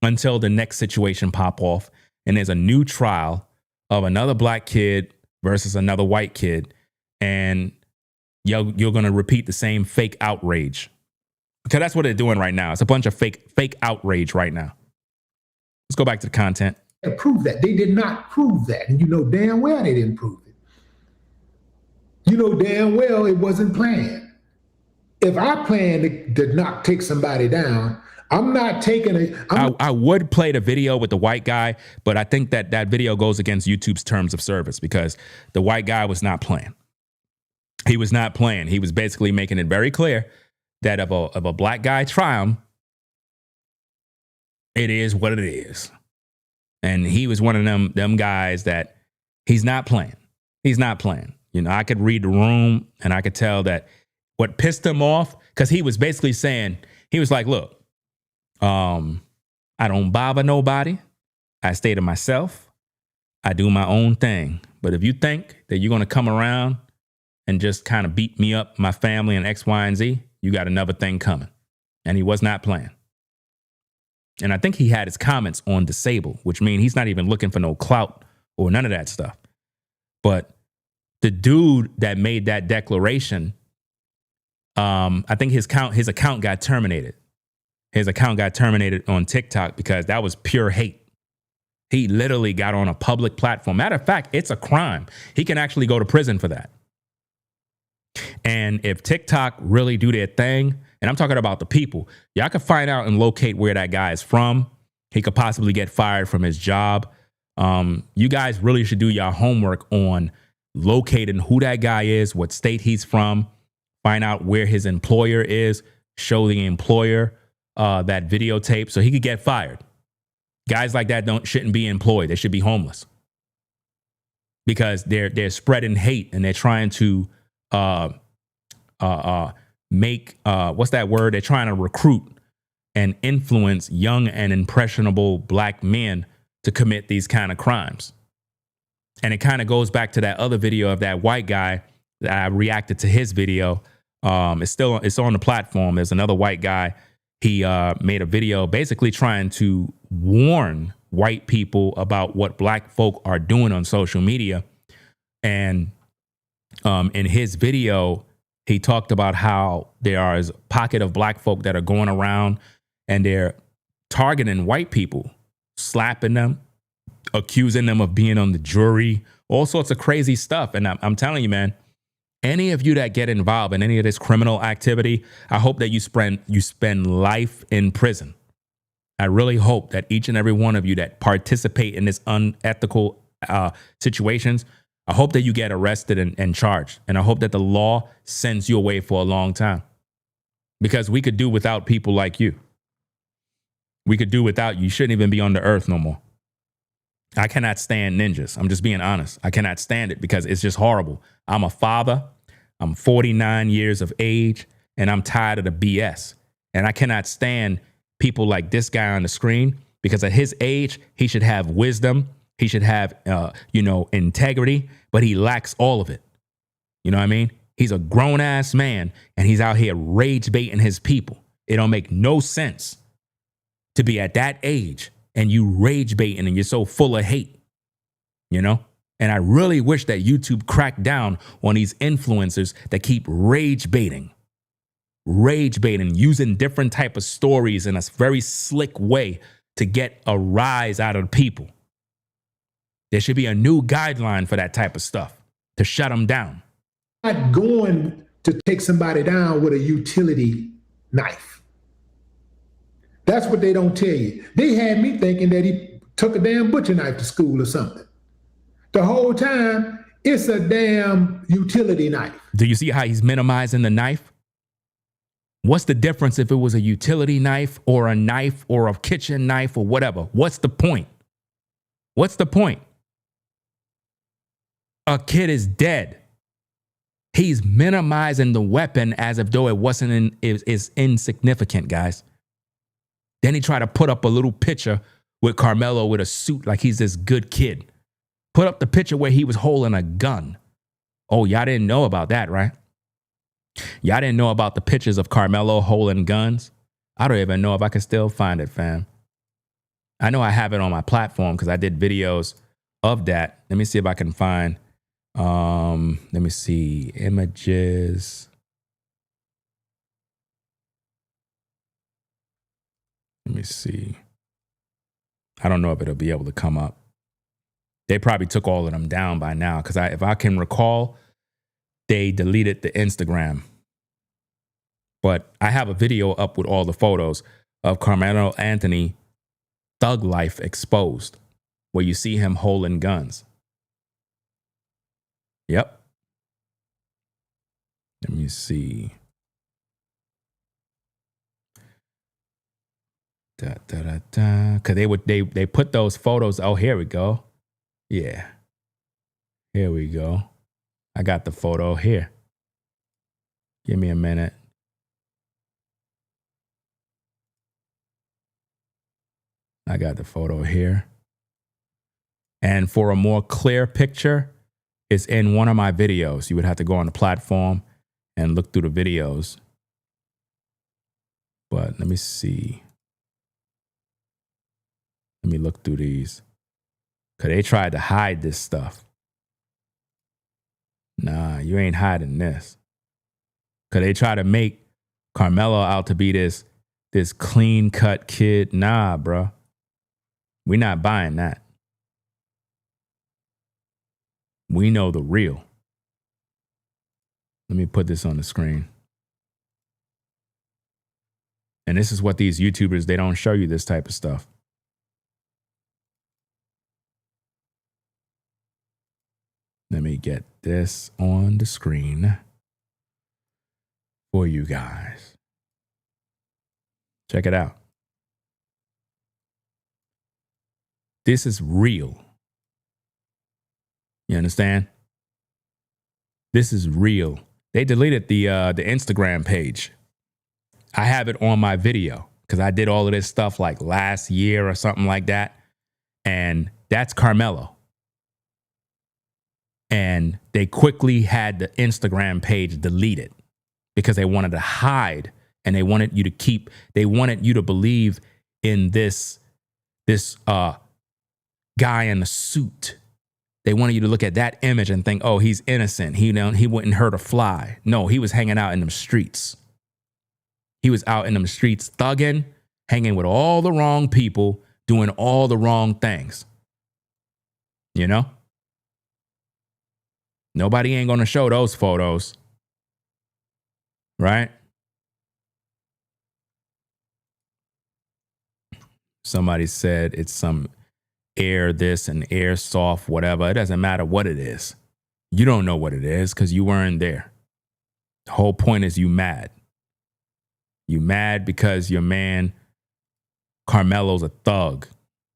until the next situation pop off and there's a new trial of another black kid versus another white kid, and you're gonna repeat the same fake outrage. Because that's what they're doing right now. It's a bunch of fake outrage right now. Let's go back to the content. Prove that. They did not prove that. And you know damn well they didn't prove it. You know damn well it wasn't planned. If I plan to take somebody down, I'm not taking it. I would play the video with the white guy, but I think that video goes against YouTube's terms of service because the white guy was not playing. He was not playing. He was basically making it very clear that if a black guy try him, it is what it is. And he was one of them guys that he's not playing. He's not playing. You know, I could read the room and I could tell that what pissed him off, because he was basically saying, he was like, look, I don't bother nobody. I stay to myself. I do my own thing. But if you think that you're going to come around and just kind of beat me up, my family and X, Y, and Z, you got another thing coming. And he was not playing. And I think he had his comments on disabled, which means he's not even looking for no clout or none of that stuff. But the dude that made that declaration, I think his account got terminated. His account got terminated on TikTok because that was pure hate. He literally got on a public platform. Matter of fact, it's a crime. He can actually go to prison for that. And if TikTok really do their thing, and I'm talking about the people, y'all can find out and locate where that guy is from. He could possibly get fired from his job. You guys really should do your homework on locating who that guy is, what state he's from, find out where his employer is, show the employer that videotape so he could get fired. Guys like that shouldn't be employed. They should be homeless because they're spreading hate and they're trying to make what's that word? They're trying to recruit and influence young and impressionable black men to commit these kind of crimes. And it kind of goes back to that other video of that white guy that I reacted to his video. It's on the platform. There's another white guy. He made a video basically trying to warn white people about what black folk are doing on social media. And in his video, he talked about how there is a pocket of black folk that are going around and they're targeting white people, slapping them, accusing them of being on the jury, all sorts of crazy stuff. And I'm telling you, man, any of you that get involved in any of this criminal activity, I hope that you spend life in prison. I really hope that each and every one of you that participate in this unethical situations, I hope that you get arrested and charged. And I hope that the law sends you away for a long time. Because we could do without people like you. We could do without you. You shouldn't even be on the earth no more. I cannot stand ninjas. I'm just being honest. I cannot stand it because it's just horrible. I'm a father. I'm 49 years of age, and I'm tired of the BS. And I cannot stand people like this guy on the screen because at his age, he should have wisdom. He should have, integrity, but he lacks all of it. You know what I mean? He's a grown ass man and he's out here rage baiting his people. It don't make no sense to be at that age and you rage baiting and you're so full of hate, you know? And I really wish that YouTube cracked down on these influencers that keep rage baiting, using different type of stories in a very slick way to get a rise out of the people. There should be a new guideline for that type of stuff to shut them down. Not going to take somebody down with a utility knife. That's what they don't tell you. They had me thinking that he took a damn butcher knife to school or something. The whole time, it's a damn utility knife. Do you see how he's minimizing the knife? What's the difference if it was a utility knife or a kitchen knife or whatever? What's the point? What's the point? A kid is dead. He's minimizing the weapon as if though it is insignificant, guys. Then he tried to put up a little picture with Karmelo with a suit like he's this good kid. Put up the picture where he was holding a gun. Oh, y'all didn't know about that, right? Y'all didn't know about the pictures of Karmelo holding guns? I don't even know if I can still find it, fam. I know I have it on my platform because I did videos of that. Let me see if I can find, let me see, images. Let me see. I don't know if it'll be able to come up. They probably took all of them down by now because if I can recall, they deleted the Instagram. But I have a video up with all the photos of Karmelo Anthony Thug Life Exposed, where you see him holding guns. Yep. me see. Cause they put those photos. Oh, here we go. Yeah. Here we go. I got the photo here. Give me a minute. I got the photo here. And for a more clear picture, it's in one of my videos. You would have to go on the platform and look through the videos. But let me see. Let me look through these. Because they tried to hide this stuff. Nah, you ain't hiding this. Because they try to make Karmelo out to be this clean-cut kid. Nah, bro. We're not buying that. We know the real. Let me put this on the screen. And this is what these YouTubers, they don't show you this type of stuff. Let me get this on the screen for you guys. Check it out. This is real. You understand? This is real. They deleted the Instagram page. I have it on my video because I did all of this stuff like last year or something like that. And that's Karmelo. And they quickly had the Instagram page deleted because they wanted to hide and they wanted you to believe in this guy in the suit. They wanted you to look at that image and think, oh, he's innocent. He wouldn't hurt a fly. No, he was hanging out in them streets. He was out in them streets thugging, hanging with all the wrong people, doing all the wrong things. You know? Nobody ain't going to show those photos. Right? Somebody said it's some air this and air soft, whatever. It doesn't matter what it is. You don't know what it is because you weren't there. The whole point is you mad. You mad because your man, Karmelo's a thug.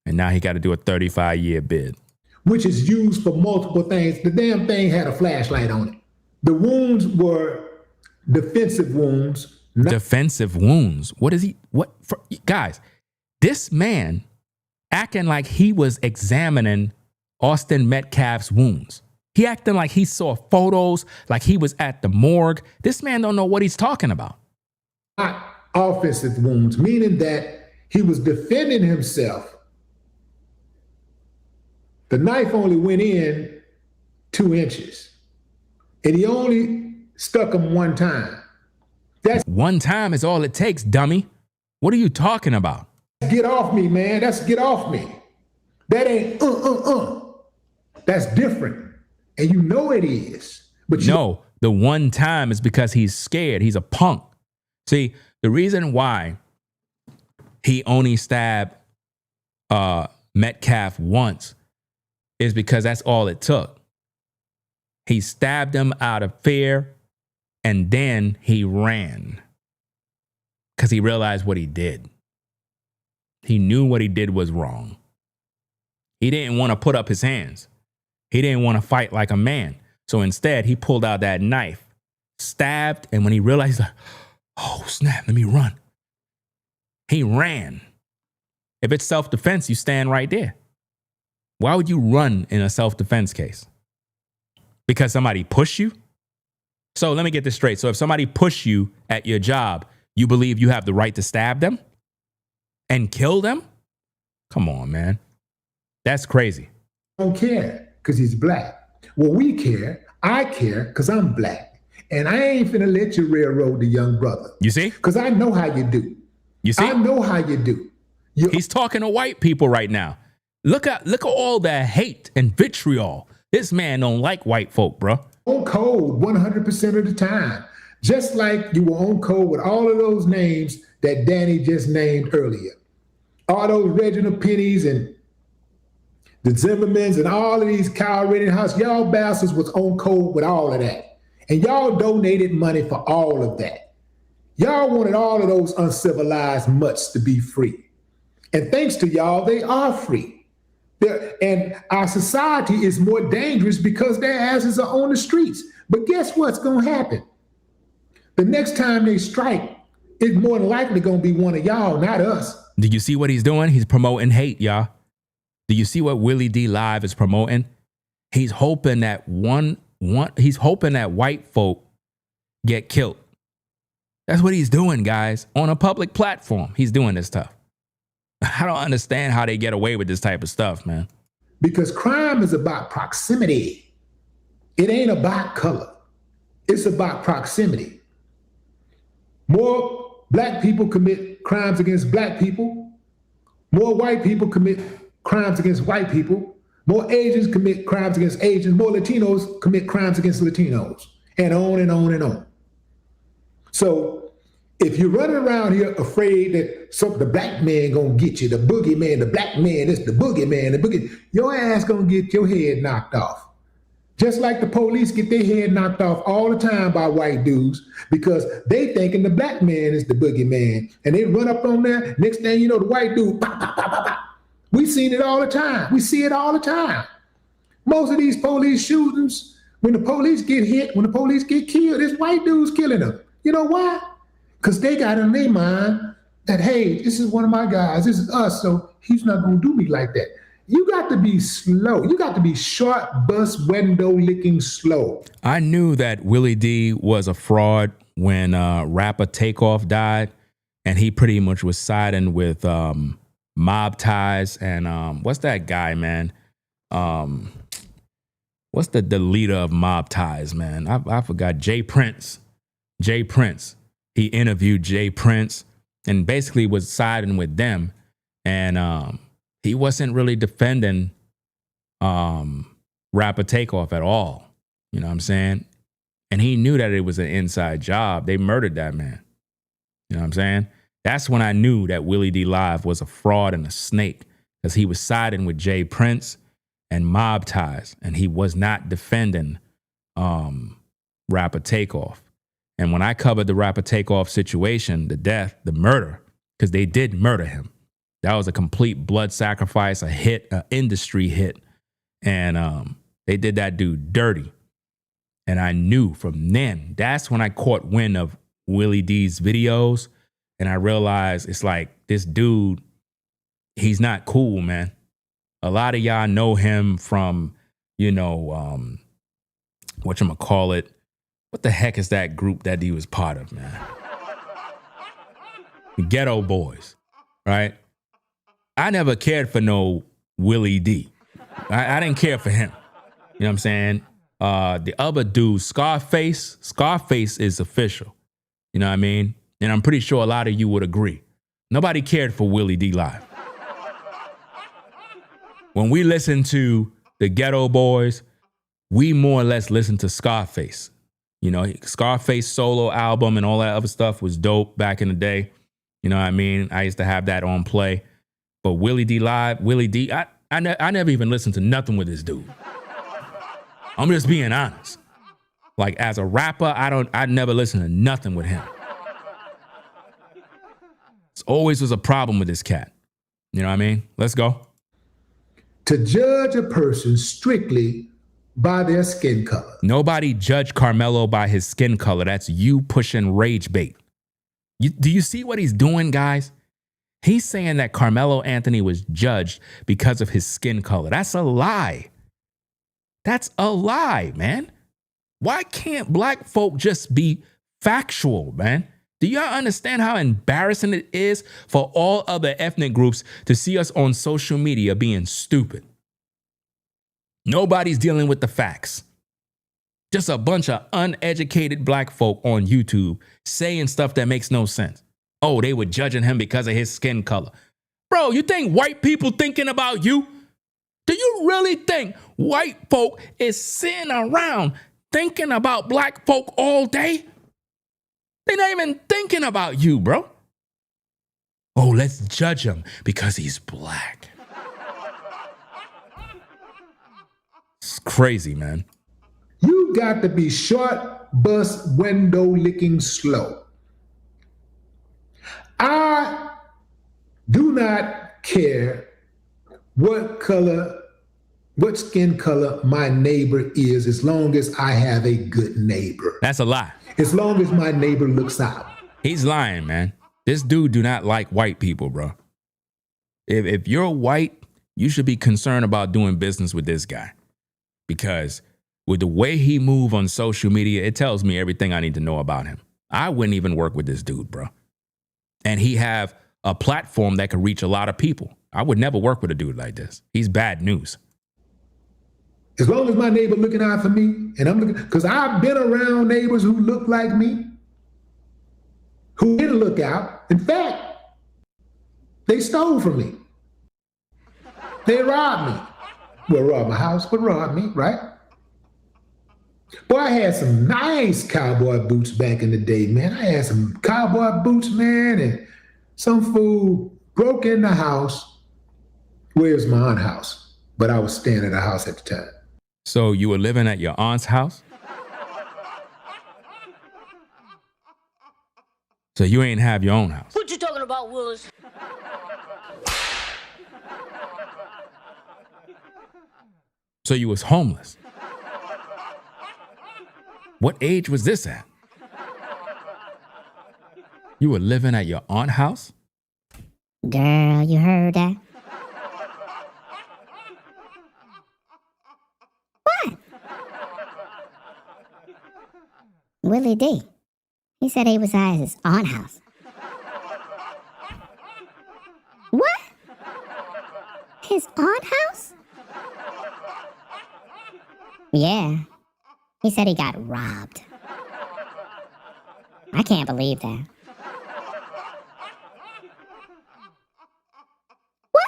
And now he got to do a 35-year bid. Which is used for multiple things. The damn thing had a flashlight on it. The wounds were defensive wounds. Defensive wounds? What is he? What? Guys, this man acting like he was examining Austin Metcalf's wounds. He acting like he saw photos, like he was at the morgue. This man don't know what he's talking about. Not offensive wounds, meaning that he was defending himself. The knife only went in 2 inches. And he only stuck him one time. That's one time is all it takes, dummy. What are you talking about? Get off me, man. That's get off me. That ain't That's different. And you know it is. But no, the one time is because he's scared. He's a punk. See, the reason why he only stabbed Metcalf once is because that's all it took. He stabbed him out of fear and then he ran because he realized what he did. He knew what he did was wrong. He didn't want to put up his hands. He didn't want to fight like a man. So instead, he pulled out that knife, stabbed, and when he realized, oh, snap, let me run. He ran. If it's self-defense, you stand right there. Why would you run in a self-defense case? Because somebody pushed you? So let me get this straight. So if somebody pushed you at your job, you believe you have the right to stab them and kill them? Come on, man. That's crazy. Don't care because he's black. Well, we care. I care because I'm black. And I ain't finna let you railroad the young brother. You see? Because I know how you do. You see? I know how you do. He's talking to white people right now. Look at all that hate and vitriol. This man don't like white folk, bro. On code 100% of the time. Just like you were on code with all of those names that Danny just named earlier. All those Reginald Pennies and the Zimmermans and all of these Kyle Rittenhouse, y'all bastards was on code with all of that. And y'all donated money for all of that. Y'all wanted all of those uncivilized mutts to be free. And thanks to y'all, they are free. And our society is more dangerous because their asses are on the streets. But guess what's going to happen? The next time they strike, it's more than likely going to be one of y'all, not us. Do you see what he's doing? He's promoting hate, y'all. Do you see what Willie D Live is promoting? He's hoping that he's hoping that white folk get killed. That's what he's doing, guys. On a public platform, he's doing this stuff. I don't understand how they get away with this type of stuff, man. Because crime is about proximity. It ain't about color. It's about proximity. More black people commit crimes against black people. More white people commit crimes against white people. More Asians commit crimes against Asians. More Latinos commit crimes against Latinos. And on and on and on. So if you're running around here afraid that the black man gonna get you, the boogeyman, the black man is the boogeyman, your ass gonna get your head knocked off. Just like the police get their head knocked off all the time by white dudes because they thinking the black man is the boogeyman. And they run up on there, next thing you know, the white dude, pop, pop, pop, pop, pop. We seen it all the time. We see it all the time. Most of these police shootings, when the police get hit, when the police get killed, it's white dudes killing them. You know why? Because they got in their mind that, hey, this is one of my guys, this is us, so he's not going to do me like that. You got to be slow. You got to be short, bus, window licking slow. I knew that Willie D was a fraud when rapper Takeoff died, and he pretty much was siding with Mob Ties and what's that guy, man? What's the leader of Mob Ties, man? I forgot. Jay Prince. He interviewed Jay Prince and basically was siding with them. And he wasn't really defending rapper Takeoff at all. You know what I'm saying? And he knew that it was an inside job. They murdered that man. You know what I'm saying? That's when I knew that Willie D Live was a fraud and a snake, because he was siding with Jay Prince and Mob Ties, and he was not defending rapper Takeoff. And when I covered the rapper Takeoff situation, the death, the murder, because they did murder him. That was a complete blood sacrifice, a hit, an industry hit. And they did that dude dirty. And I knew from then, that's when I caught wind of Willie D's videos. And I realized it's like, this dude, he's not cool, man. A lot of y'all know him from, whatchamacallit. What the heck is that group that he was part of, man? The Ghetto Boys, right? I never cared for no Willie D. I didn't care for him. You know what I'm saying? The other dude, Scarface is official. You know what I mean? And I'm pretty sure a lot of you would agree. Nobody cared for Willie D Live. When we listened to the Ghetto Boys, we more or less listened to Scarface. You know, Scarface solo album and all that other stuff was dope back in the day. You know what I mean? I used to have that on play. But Willie D Live, I never even listened to nothing with this dude. I'm just being honest. Like, as a rapper, I never listened to nothing with him. It's always was a problem with this cat. You know what I mean? Let's go. To judge a person strictly by their skin color. Nobody judged Karmelo by his skin color. That's you pushing rage bait. Do you see what he's doing, guys? He's saying that Karmelo Anthony was judged because of his skin color. That's a lie. That's a lie, man. Why can't black folk just be factual, man? Do y'all understand how embarrassing it is for all other ethnic groups to see us on social media being stupid? Nobody's dealing with the facts. Just a bunch of uneducated black folk on YouTube saying stuff that makes no sense. Oh, they were judging him because of his skin color. Bro, you think white people thinking about you? Do you really think white folk is sitting around thinking about black folk all day? They're not even thinking about you, bro. Oh, let's judge him because he's black. It's crazy, man. You got to be short, bus window licking slow. I do not care what skin color my neighbor is, as long as I have a good neighbor. That's a lie. As long as my neighbor looks out. He's lying, man. This dude do not like white people, bro. If you're white, you should be concerned about doing business with this guy. Because with the way he move on social media, it tells me everything I need to know about him. I wouldn't even work with this dude, bro. And he have a platform that could reach a lot of people. I would never work with a dude like this. He's bad news. As long as my neighbor looking out for me, and I'm looking, because I've been around neighbors who look like me, who didn't look out. In fact, they stole from me. They robbed me. Well, robbed my house, but robbed me, right? Boy, I had some nice cowboy boots back in the day, man. I had some cowboy boots, man, and some fool broke in the house. Where's my aunt's house? But I was staying at a house at the time. So you were living at your aunt's house? So you ain't have your own house? What you talking about, Willis? So you was homeless? What age was this at? You were living at your aunt's house? Girl, you heard that? What? Willie D. He said he was at his aunt's house. What? His aunt's house? Yeah. He said he got robbed. I can't believe that. What?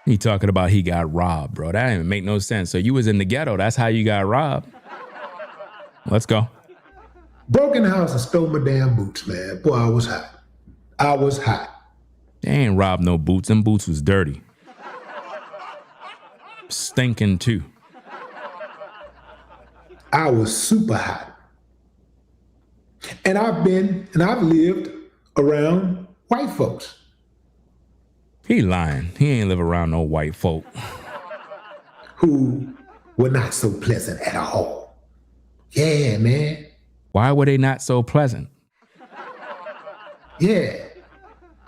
He talking about he got robbed, bro. That didn't make no sense. So you was in the ghetto. That's how you got robbed. Let's go. Broke in the house and stole my damn boots, man. Boy, I was hot. I was hot. They ain't robbed no boots. Them boots was dirty. Stinking too. I was super hot. And I've lived around white folks. He lying. He ain't live around no white folk. Who were not so pleasant at all. Yeah, man. Why were they not so pleasant? Yeah.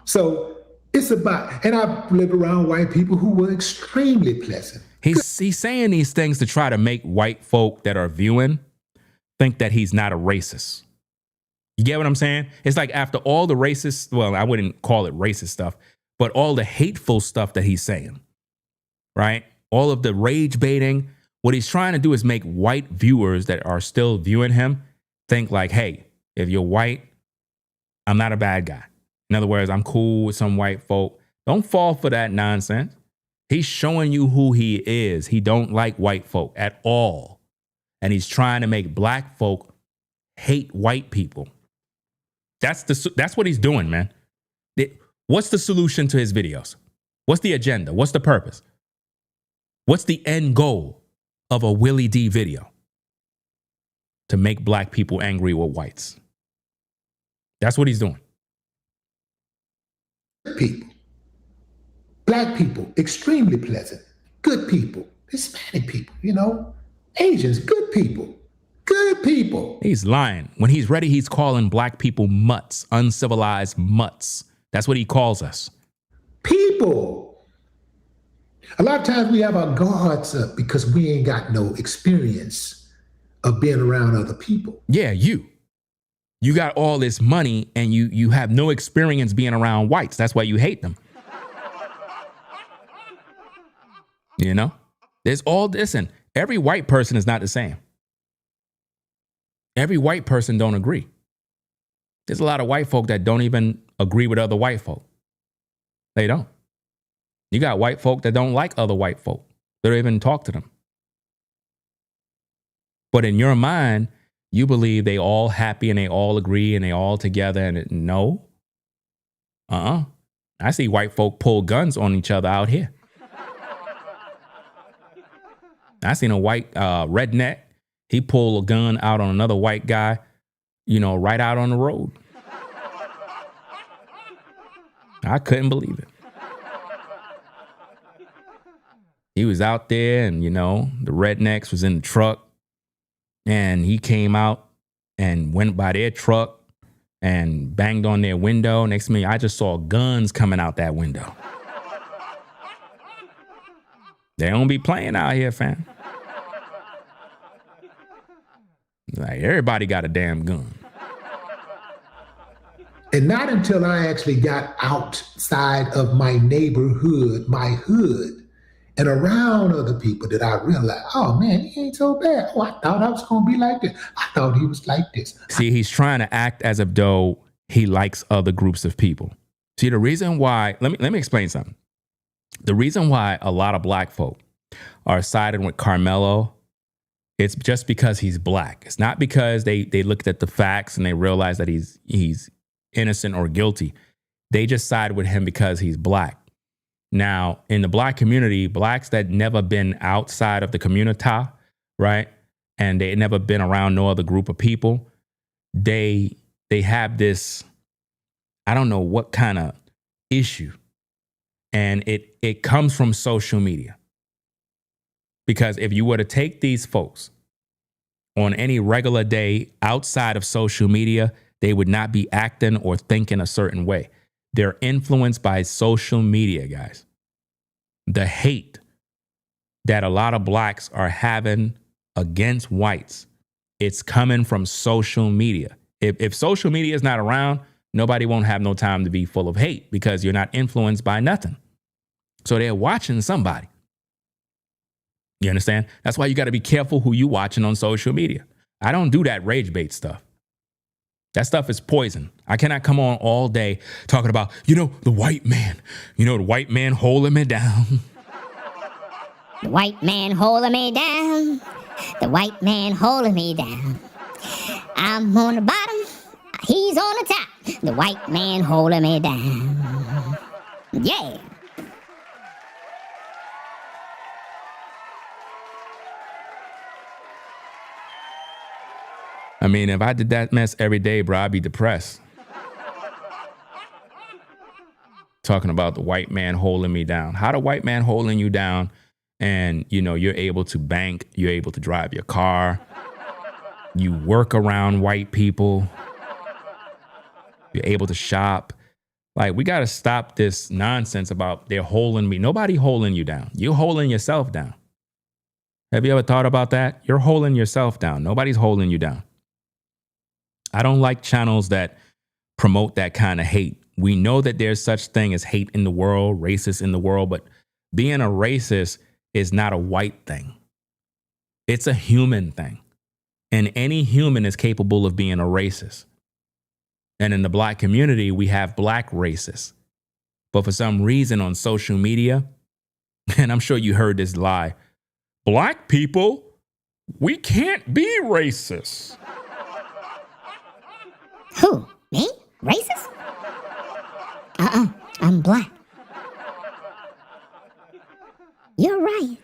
So it's about, and I've lived around white people who were extremely pleasant. He's saying these things to try to make white folk that are viewing think that he's not a racist. You get what I'm saying? It's like after all the racist, well, I wouldn't call it racist stuff, but all the hateful stuff that he's saying, right? All of the rage baiting, what he's trying to do is make white viewers that are still viewing him think like, hey, if you're white, I'm not a bad guy. In other words, I'm cool with some white folk. Don't fall for that nonsense. He's showing you who he is. He don't like white folk at all. And he's trying to make black folk hate white people. That's what he's doing, man. What's the solution to his videos? What's the agenda? What's the purpose? What's the end goal of a Willie D video? To make black people angry with whites. That's what he's doing. People. Black people, extremely pleasant. Good people. Hispanic people, Asians, good people. Good people. He's lying. When he's ready, he's calling black people mutts, uncivilized mutts. That's what he calls us. People. A lot of times we have our guards up because we ain't got no experience of being around other people. Yeah, you got all this money and you have no experience being around whites. That's why you hate them. There's all this, and every white person is not the same. Every white person don't agree. There's a lot of white folk that don't even agree with other white folk. They don't. You got white folk that don't like other white folk. They don't even talk to them. But in your mind, you believe they all happy and they all agree and they all together. And no, I see white folk pull guns on each other out here. I seen a white redneck. He pulled a gun out on another white guy, right out on the road. I couldn't believe it. He was out there and, the rednecks was in the truck and he came out and went by their truck and banged on their window. Next to me, I just saw guns coming out that window. They don't be playing out here, fam. Like, everybody got a damn gun. And not until I actually got outside of my neighborhood, my hood, and around other people did I realize, oh man, he ain't so bad. Oh, I thought I was going to be like this. I thought he was like this. See, he's trying to act as if though he likes other groups of people. See, the reason why, let me explain something. The reason why a lot of black folk are siding with Karmelo, it's just because he's black. It's not because they looked at the facts and they realized that he's innocent or guilty. They just side with him because he's black. Now, in the black community, blacks that never been outside of the community, right? And they never been around no other group of people, they have this, I don't know what kind of issue. And it comes from social media. Because if you were to take these folks on any regular day outside of social media, they would not be acting or thinking a certain way. They're influenced by social media, guys. The hate that a lot of blacks are having against whites, it's coming from social media. If social media is not around, nobody won't have no time to be full of hate because you're not influenced by nothing. So they're watching somebody. You understand? That's why you got to be careful who you watching on social media. I don't do that rage bait stuff. That stuff is poison. I cannot come on all day talking about, the white man. The white man holding me down. The white man holding me down. The white man holding me down. I'm on the bottom. He's on the top. The white man holding me down. Yeah. I mean, if I did that mess every day, bro, I'd be depressed. Talking about the white man holding me down. How the white man holding you down and, you're able to bank, you're able to drive your car, you work around white people, you're able to shop. Like, we got to stop this nonsense about they're holding me. Nobody holding you down. You're holding yourself down. Have you ever thought about that? You're holding yourself down. Nobody's holding you down. I don't like channels that promote that kind of hate. We know that there's such thing as hate in the world, racist in the world, but being a racist is not a white thing. It's a human thing. And any human is capable of being a racist. And in the black community, we have black racists. But for some reason on social media, and I'm sure you heard this lie, black people, we can't be racist. Who? Me? Racist? I'm black. You're right.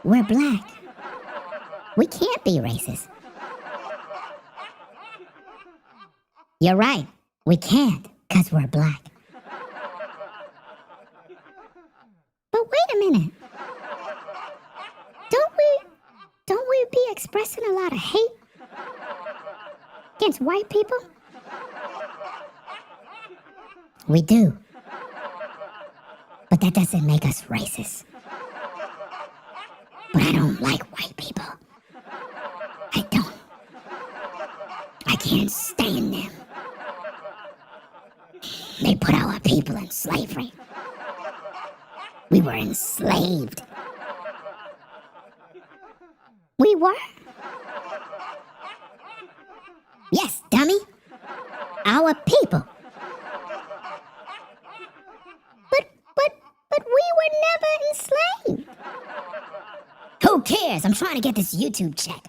We're black. We can't be racist. You're right. We can't because we're black. But wait a minute. Don't we be expressing a lot of hate against white people? We do. But that doesn't make us racist. But I don't like white people. I don't. I can't stand them. They put our people in slavery. We were enslaved. We were? Yes, dummy. Our people. But we were never enslaved. Who cares? I'm trying to get this YouTube check.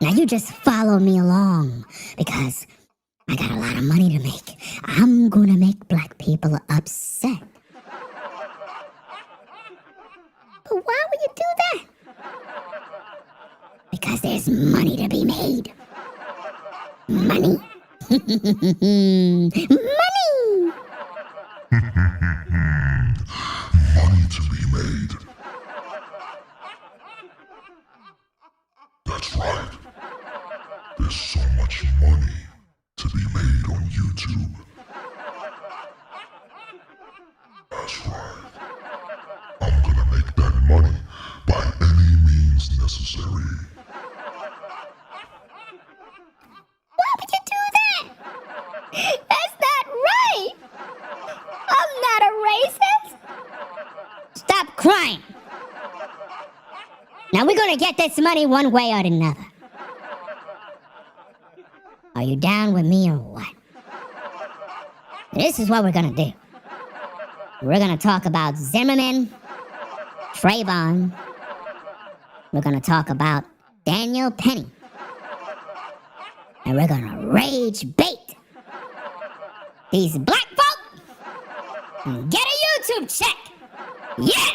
Now you just follow me along because I got a lot of money to make. I'm gonna make black people upset. But why would you do that? Because there's money to be made. Money. Money. Money to be made. That's right. There's so much money to be made on YouTube. That's right. I'm gonna make that money by any means necessary. Why would you do that? That's not right. I'm not a racist. Stop crying. Now we're gonna get this money one way or another. Are you down with me or what? This is what we're gonna do. We're gonna talk about Zimmerman, Trayvon. We're gonna talk about Daniel Penny. And we're gonna rage bait these black folk and get a YouTube check. Yeah!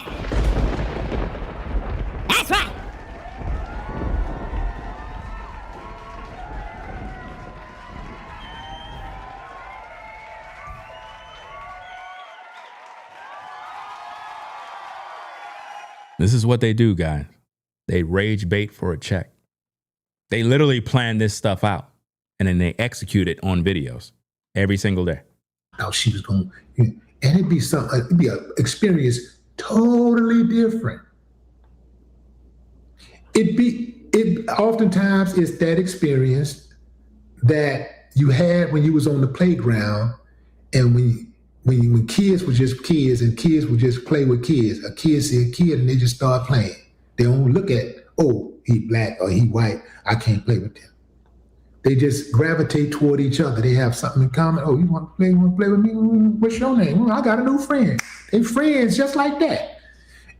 That's right. This is what they do, guys. They rage bait for a check. They literally plan this stuff out and then they execute it on videos every single day. How she was going, and it'd be an experience totally different. Oftentimes it's that experience that you had when you was on the playground, and when kids were just kids and kids would just play with kids. A kid see a kid and they just start playing. They don't look at, oh, he black or he white, I can't play with them. They just gravitate toward each other. They have something in common. Oh, you want to play with me? What's your name? I got a new friend. They friends just like that.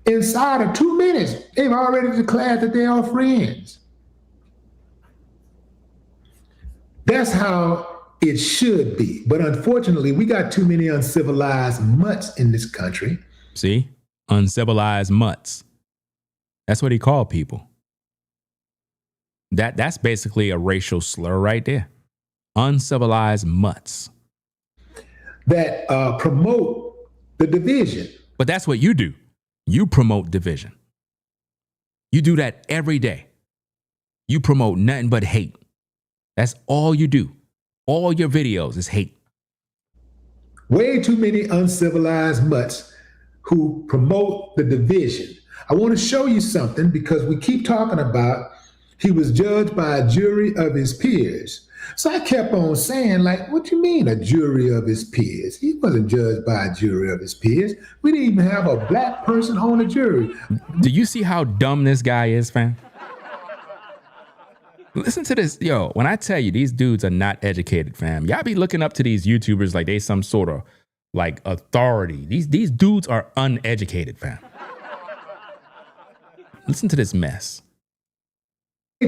Inside of 2 minutes, they've already declared that they are friends. That's how it should be. But unfortunately, we got too many uncivilized mutts in this country. See? Uncivilized mutts. That's what he called people. That's basically a racial slur right there. Uncivilized mutts. That promote the division. But that's what you do. You promote division. You do that every day. You promote nothing but hate. That's all you do. All your videos is hate. Way too many uncivilized mutts who promote the division. I want to show you something because we keep talking about he was judged by a jury of his peers. So I kept on saying, like, what you mean a jury of his peers? He wasn't judged by a jury of his peers. We didn't even have a black person on the jury. Do you see how dumb this guy is, fam? Listen to this. Yo, when I tell you these dudes are not educated, fam, y'all be looking up to these YouTubers like they some sort of like authority. These dudes are uneducated, fam. Listen to this mess.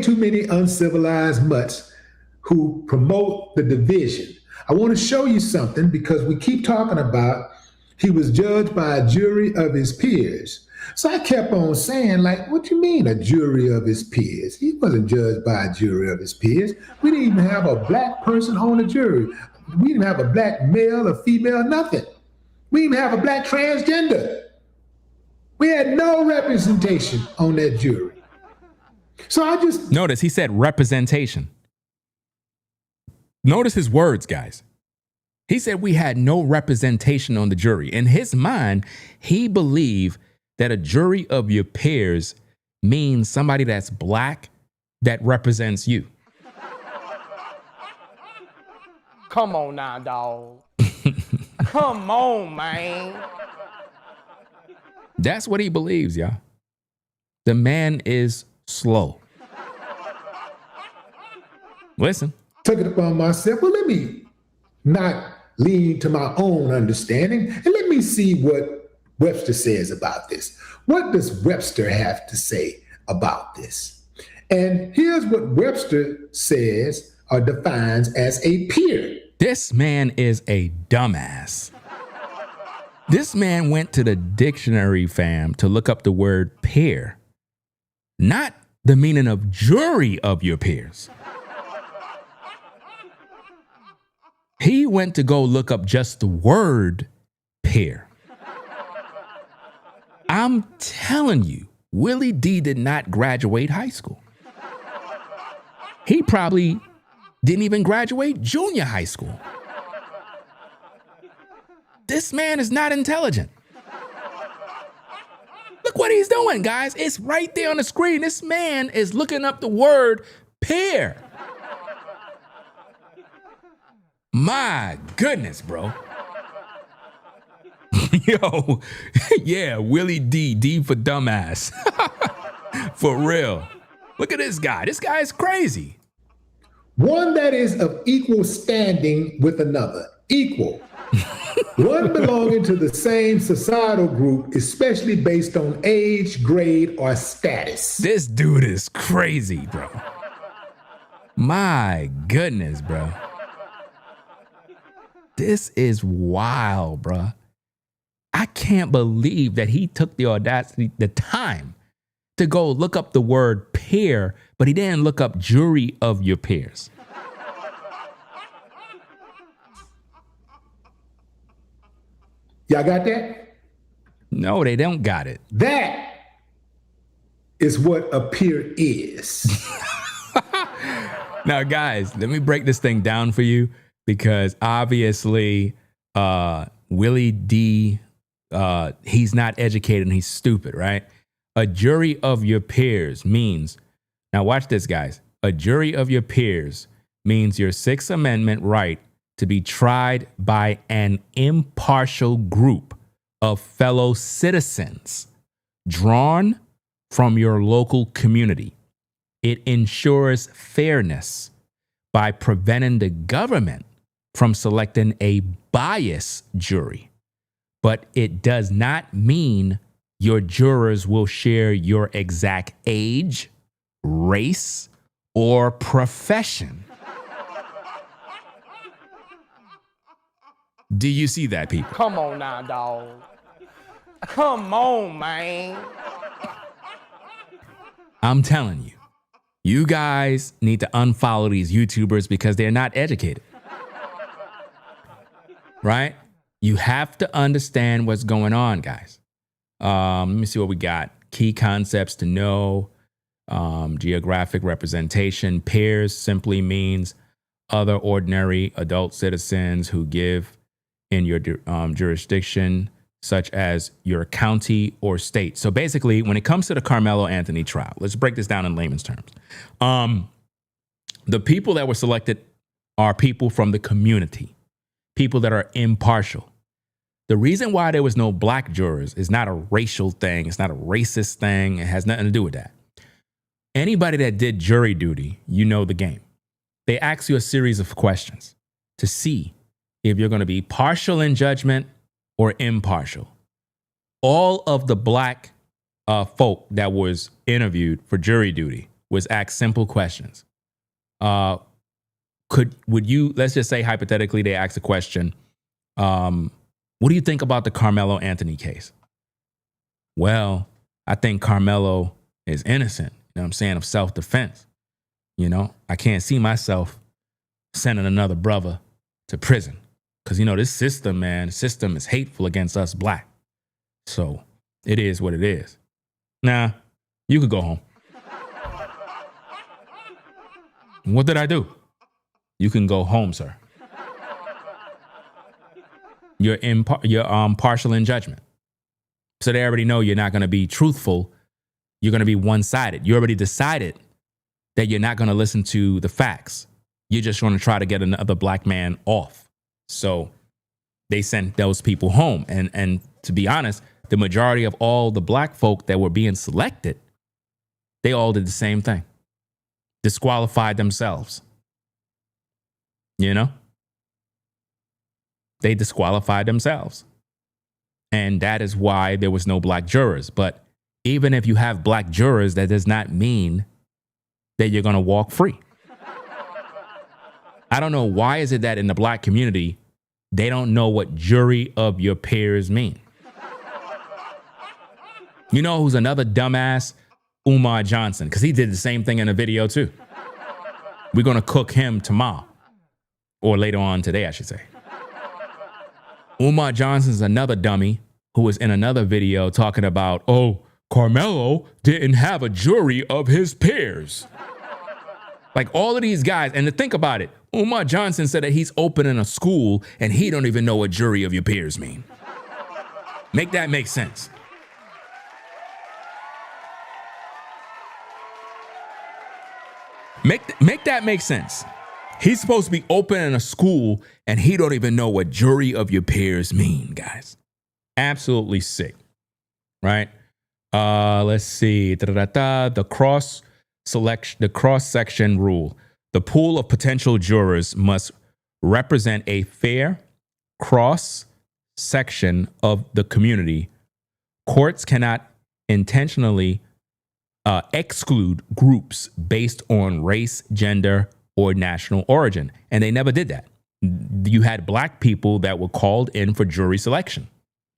Too many uncivilized mutts who promote the division. I want to show you something because we keep talking about he was judged by a jury of his peers. So I kept on saying, like, what you mean a jury of his peers? He wasn't judged by a jury of his peers. We didn't even have a black person on the jury. We didn't have a black male or female, nothing. We didn't have a black transgender. We had no representation on that jury. So I just... Notice he said representation. Notice his words, guys. He said we had no representation on the jury. In his mind, he believed that a jury of your peers means somebody that's black that represents you. Come on now, dog. Come on, man. That's what he believes, y'all. The man is slow. Listen. Took it upon myself. Well, let me not lean to my own understanding and let me see what Webster says about this. What does Webster have to say about this? And here's what Webster says or defines as a peer. This man is a dumbass. This man went to the dictionary, fam, to look up the word peer, not the meaning of jury of your peers. He went to go look up just the word peer. I'm telling you, Willie D did not graduate high school. He probably didn't even graduate junior high school. This man is not intelligent. Look what he's doing, guys. It's right there on the screen. This man is looking up the word peer. My goodness, bro. Yo, yeah, Willie D, D for dumbass. For real. Look at this guy. This guy is crazy. One that is of equal standing with another. Equal. One belonging to the same societal group, especially based on age, grade, or status. This dude is crazy, bro. My goodness, bro. This is wild, bro. I can't believe that he took the audacity, the time to go look up the word peer, but he didn't look up jury of your peers. Y'all got that? No, they don't got it. That is what a peer is. Now, guys, let me break this thing down for you, because obviously Willie D, he's not educated and he's stupid, right? A jury of your peers means, now watch this, guys. A jury of your peers means your Sixth Amendment right to be tried by an impartial group of fellow citizens drawn from your local community. It ensures fairness by preventing the government from selecting a biased jury. But it does not mean your jurors will share your exact age, race, or profession. Do you see that, people? Come on now, dog. Come on, man. I'm telling you, you guys need to unfollow these YouTubers because they're not educated. Right? You have to understand what's going on, guys. Let me see what we got. Key concepts to know. Geographic representation. Peers simply means other ordinary adult citizens who give in your jurisdiction, such as your county or state. So basically, when it comes to the Karmelo Anthony trial, let's break this down in layman's terms. The people that were selected are people from the community, people that are impartial. The reason why there was no black jurors is not a racial thing. It's not a racist thing. It has nothing to do with that. Anybody that did jury duty, you know the game. They ask you a series of questions to see if you're going to be partial in judgment or impartial. All of the black folk that was interviewed for jury duty was asked simple questions. Would you, let's just say hypothetically, they asked a question, what do you think about the Karmelo Anthony case? Well, I think Karmelo is innocent, you know what I'm saying, of self-defense. You know, I can't see myself sending another brother to prison. Because, you know, this system, man, the system is hateful against us black. So it is what it is. Nah, you could go home. What did I do? You can go home, sir. You're partial in judgment. So they already know you're not going to be truthful. You're going to be one-sided. You already decided that you're not going to listen to the facts. You're just going to try to get another black man off. So they sent those people home. And to be honest, the majority of all the black folk that were being selected, they all did the same thing. Disqualified themselves. You know? They disqualified themselves. And that is why there was no black jurors. But even if you have black jurors, that does not mean that you're going to walk free. I don't know why is it that in the black community, they don't know what jury of your peers mean. You know who's another dumbass? Umar Johnson, because he did the same thing in a video too. We're going to cook him tomorrow, or later on today, I should say. Umar Johnson's another dummy who was in another video talking about, oh, Karmelo didn't have a jury of his peers. Like all of these guys, and to think about it, Umar Johnson said that he's opening a school and he don't even know what jury of your peers mean. Make that make sense. Make that make sense. He's supposed to be opening a school and he don't even know what jury of your peers mean, guys. Absolutely sick, right? Let's see. The cross-section rule. The pool of potential jurors must represent a fair cross-section of the community. Courts cannot intentionally exclude groups based on race, gender, or national origin. And they never did that. You had black people that were called in for jury selection,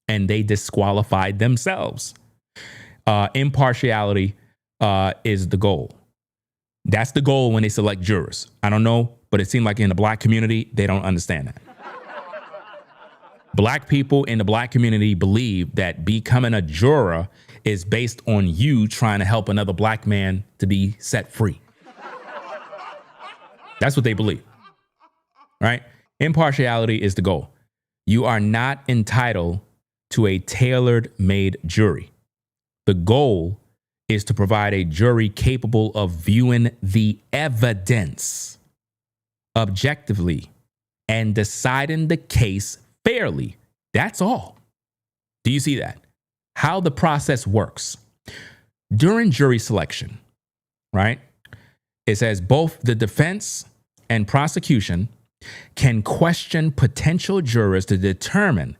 and they disqualified themselves. Impartiality is the goal. That's the goal when they select jurors. I don't know, but it seemed like in the black community, they don't understand that. Black people in the black community believe that becoming a juror is based on you trying to help another black man to be set free. That's what they believe, right? Impartiality is the goal. You are not entitled to a tailor-made jury. The goal is to provide a jury capable of viewing the evidence objectively and deciding the case fairly. That's all. Do you see that? How the process works. During jury selection, right? It says both the defense and prosecution can question potential jurors to determine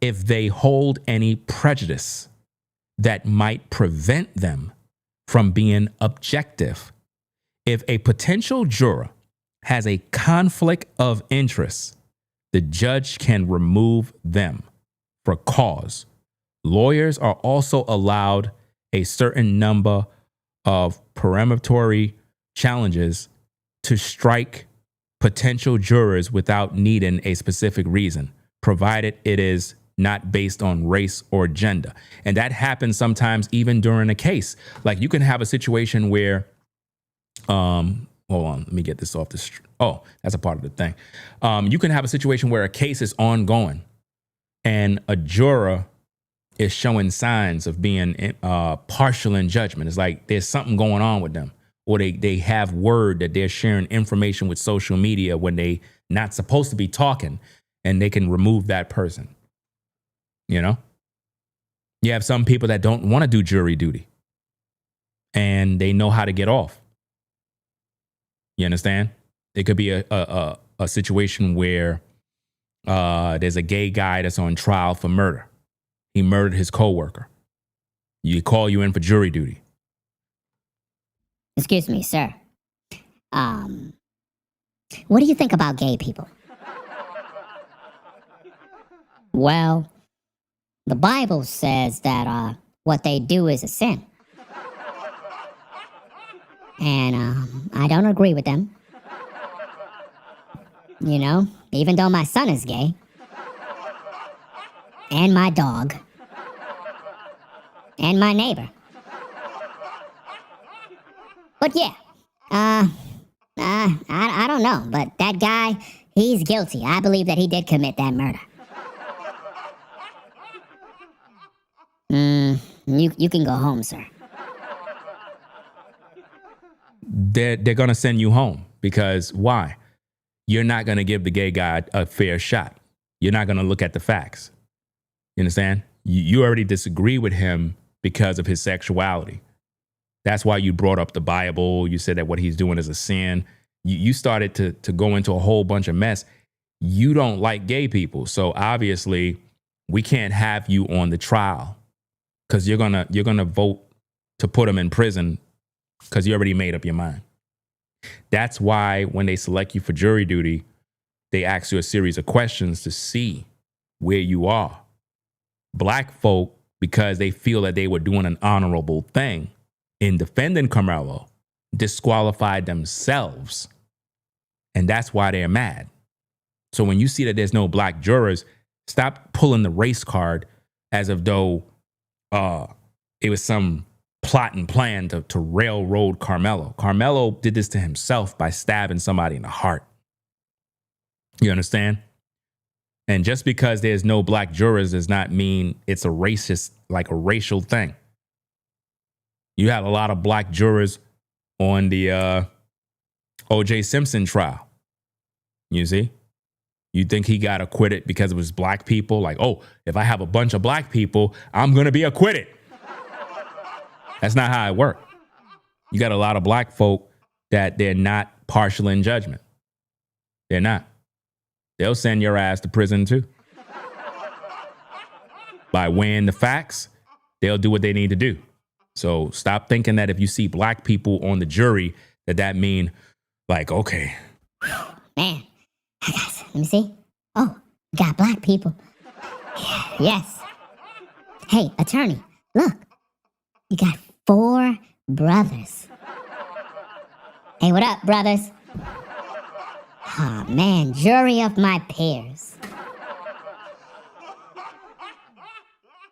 if they hold any prejudice that might prevent them from being objective. If a potential juror has a conflict of interest, the judge can remove them for cause. Lawyers are also allowed a certain number of peremptory challenges to strike potential jurors without needing a specific reason, provided it is not based on race or gender. And that happens sometimes even during a case. Like you can have a situation where, hold on, let me get this off the, oh, that's a part of the thing. You can have a situation where a case is ongoing and a juror is showing signs of being partial in judgment. It's like there's something going on with them, or they have word that they're sharing information with social media when they not supposed to be talking, and they can remove that person. You know, you have some people that don't want to do jury duty and they know how to get off. You understand? It could be a situation where there's a gay guy that's on trial for murder. He murdered his coworker. You call you in for jury duty. Excuse me, sir. What do you think about gay people? Well, the Bible says that what they do is a sin. And I don't agree with them. You know, even though my son is gay. And my dog. And my neighbor. But yeah, I don't know, but that guy, he's guilty. I believe that he did commit that murder. You can go home, sir. They're going to send you home because why? You're not going to give the gay guy a fair shot. You're not going to look at the facts. You understand? You already disagree with him because of his sexuality. That's why you brought up the Bible. You said that what he's doing is a sin. You started to go into a whole bunch of mess. You don't like gay people. So obviously we can't have you on the trial because you're gonna vote to put him in prison because you already made up your mind. That's why when they select you for jury duty, they ask you a series of questions to see where you are. Black folk, because they feel that they were doing an honorable thing in defending Karmelo, disqualified themselves. And that's why they're mad. So when you see that there's no black jurors, stop pulling the race card as if though it was some plot and plan to railroad Karmelo. Karmelo did this to himself by stabbing somebody in the heart. You understand? And just because there's no black jurors does not mean it's a racist, like a racial thing. You had a lot of black jurors on the O.J. Simpson trial. You see? You think he got acquitted because it was black people? Like, oh, if I have a bunch of black people, I'm going to be acquitted. That's not how it works. You got a lot of black folk that they're not partial in judgment. They're not. They'll send your ass to prison too. By weighing the facts, they'll do what they need to do. So stop thinking that if you see black people on the jury, that mean like, okay. Man, guys, let me see. Oh, we got black people. Yes. Hey, attorney, look. You got 4 brothers. Hey, what up, brothers? Oh, man, jury of my peers.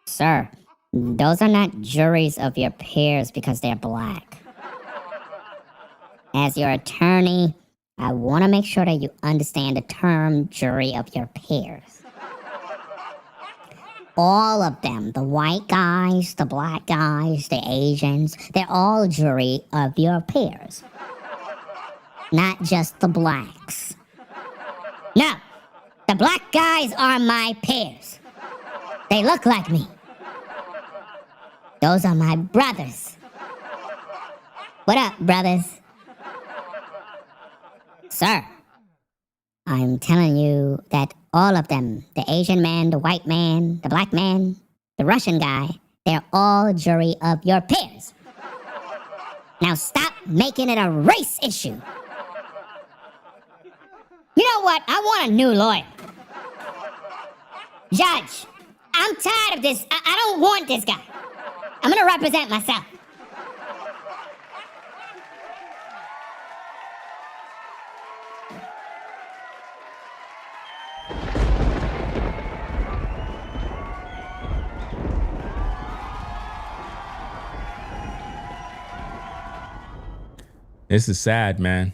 Sir, those are not juries of your peers because they're black. As your attorney, I want to make sure that you understand the term jury of your peers. All of them, the white guys, the black guys, the Asians, they're all jury of your peers. Not just the blacks. No, the black guys are my peers. They look like me. Those are my brothers. What up, brothers? Sir, I'm telling you that all of them, the Asian man, the white man, the black man, the Russian guy, they're all jury of your peers. Now stop making it a race issue. You know what? I want a new lawyer. Judge, I'm tired of this. I don't want this guy. I'm going to represent myself. This is sad, man.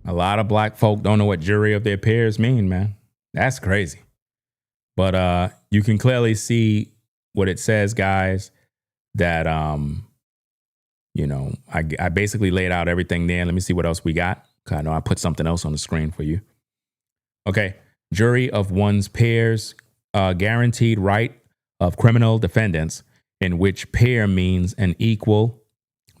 A lot of black folk don't know what jury of their peers mean, man. That's crazy. But you can clearly see what it says, guys, that, you know, I basically laid out everything there. Let me see what else we got. I know I put something else on the screen for you. Okay. Jury of one's peers, guaranteed right of criminal defendants, in which pair means an equal.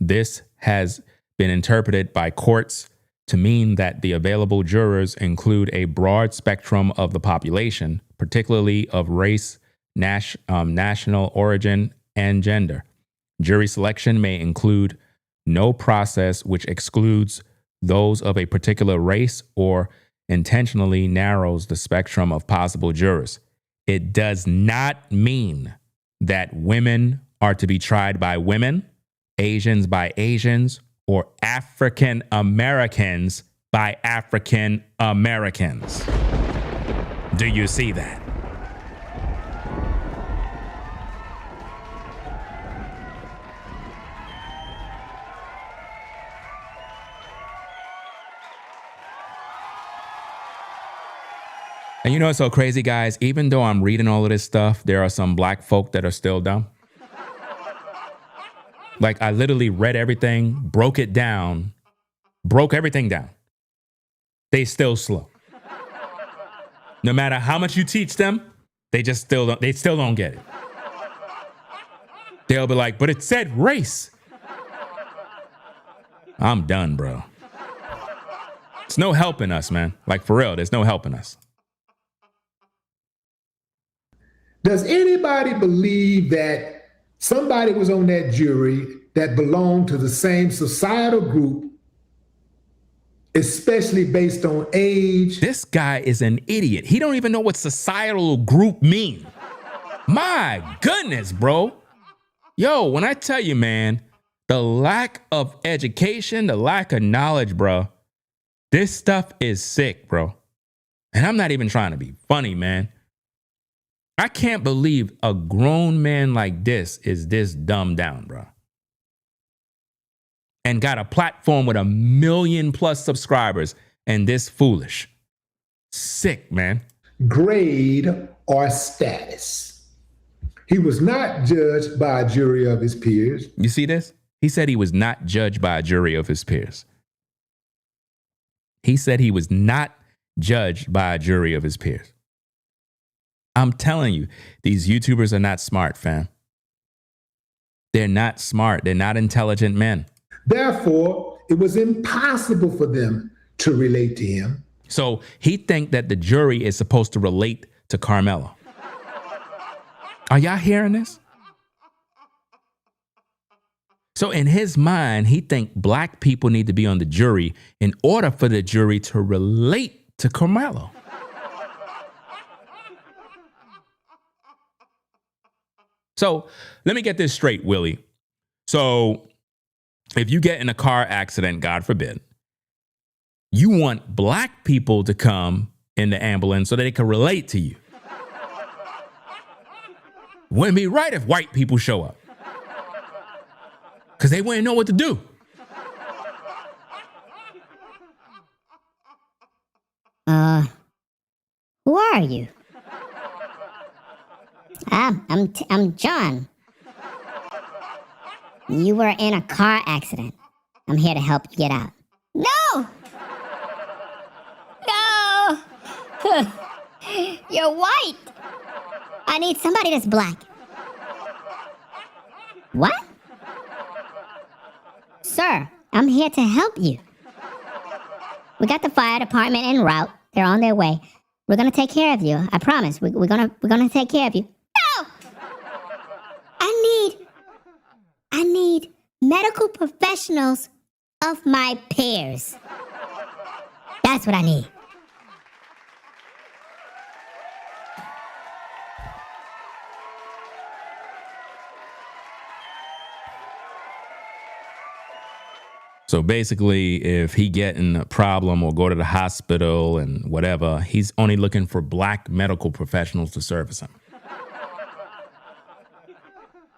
This has been interpreted by courts to mean that the available jurors include a broad spectrum of the population, particularly of race, national origin, and gender. Jury selection may include no process which excludes those of a particular race or intentionally narrows the spectrum of possible jurors. It does not mean that women are to be tried by women, Asians by Asians, or African Americans by African Americans. Do you see that? And you know what's so crazy, guys? Even though I'm reading all of this stuff, there are some black folk that are still dumb. Like, I literally read everything, broke everything down. They still slow. No matter how much you teach them, they still don't get it. They'll be like, but it said race. I'm done, bro. It's no helping us, man. Like, for real, there's no helping us. Does anybody believe that somebody was on that jury that belonged to the same societal group especially based on age. This guy is an idiot. He don't even know what societal group mean. My goodness, bro. Yo, when I tell you, man, the lack of education, the lack of knowledge, bro, this stuff is sick, bro. And I'm not even trying to be funny, man. I can't believe a grown man like this is this dumbed down, bro. And got a platform with 1 million+ subscribers and this foolish. Sick, man. Grade or status. He was not judged by a jury of his peers. You see this? He said he was not judged by a jury of his peers. He said he was not judged by a jury of his peers. I'm telling you, these YouTubers are not smart, fam. They're not smart. They're not intelligent men. Therefore, it was impossible for them to relate to him. So he think that the jury is supposed to relate to Karmelo. Are y'all hearing this? So in his mind, he think black people need to be on the jury in order for the jury to relate to Karmelo. So let me get this straight, Willie. So if you get in a car accident, God forbid, you want black people to come in the ambulance so that they can relate to you. Wouldn't be right if white people show up, because they wouldn't know what to do. Who are you? I'm John. You were in a car accident. I'm here to help you get out. No! No! You're white. I need somebody that's black. What? Sir, I'm here to help you. We got the fire department en route. They're on their way. We're gonna take care of you. I promise. We're gonna take care of you. No! I need medical professionals of my peers. That's what I need. So basically, if he get in a problem or go to the hospital and whatever, he's only looking for black medical professionals to service him.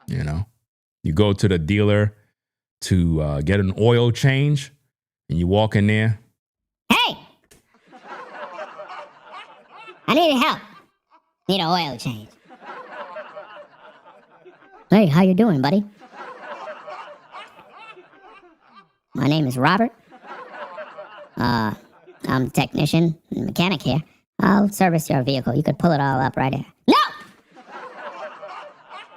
You know, you go to the dealer to get an oil change and you walk in there. Hey! I need help. Need an oil change. Hey, how you doing, buddy? My name is Robert. I'm a technician and mechanic here. I'll service your vehicle. You could pull it all up right here. No!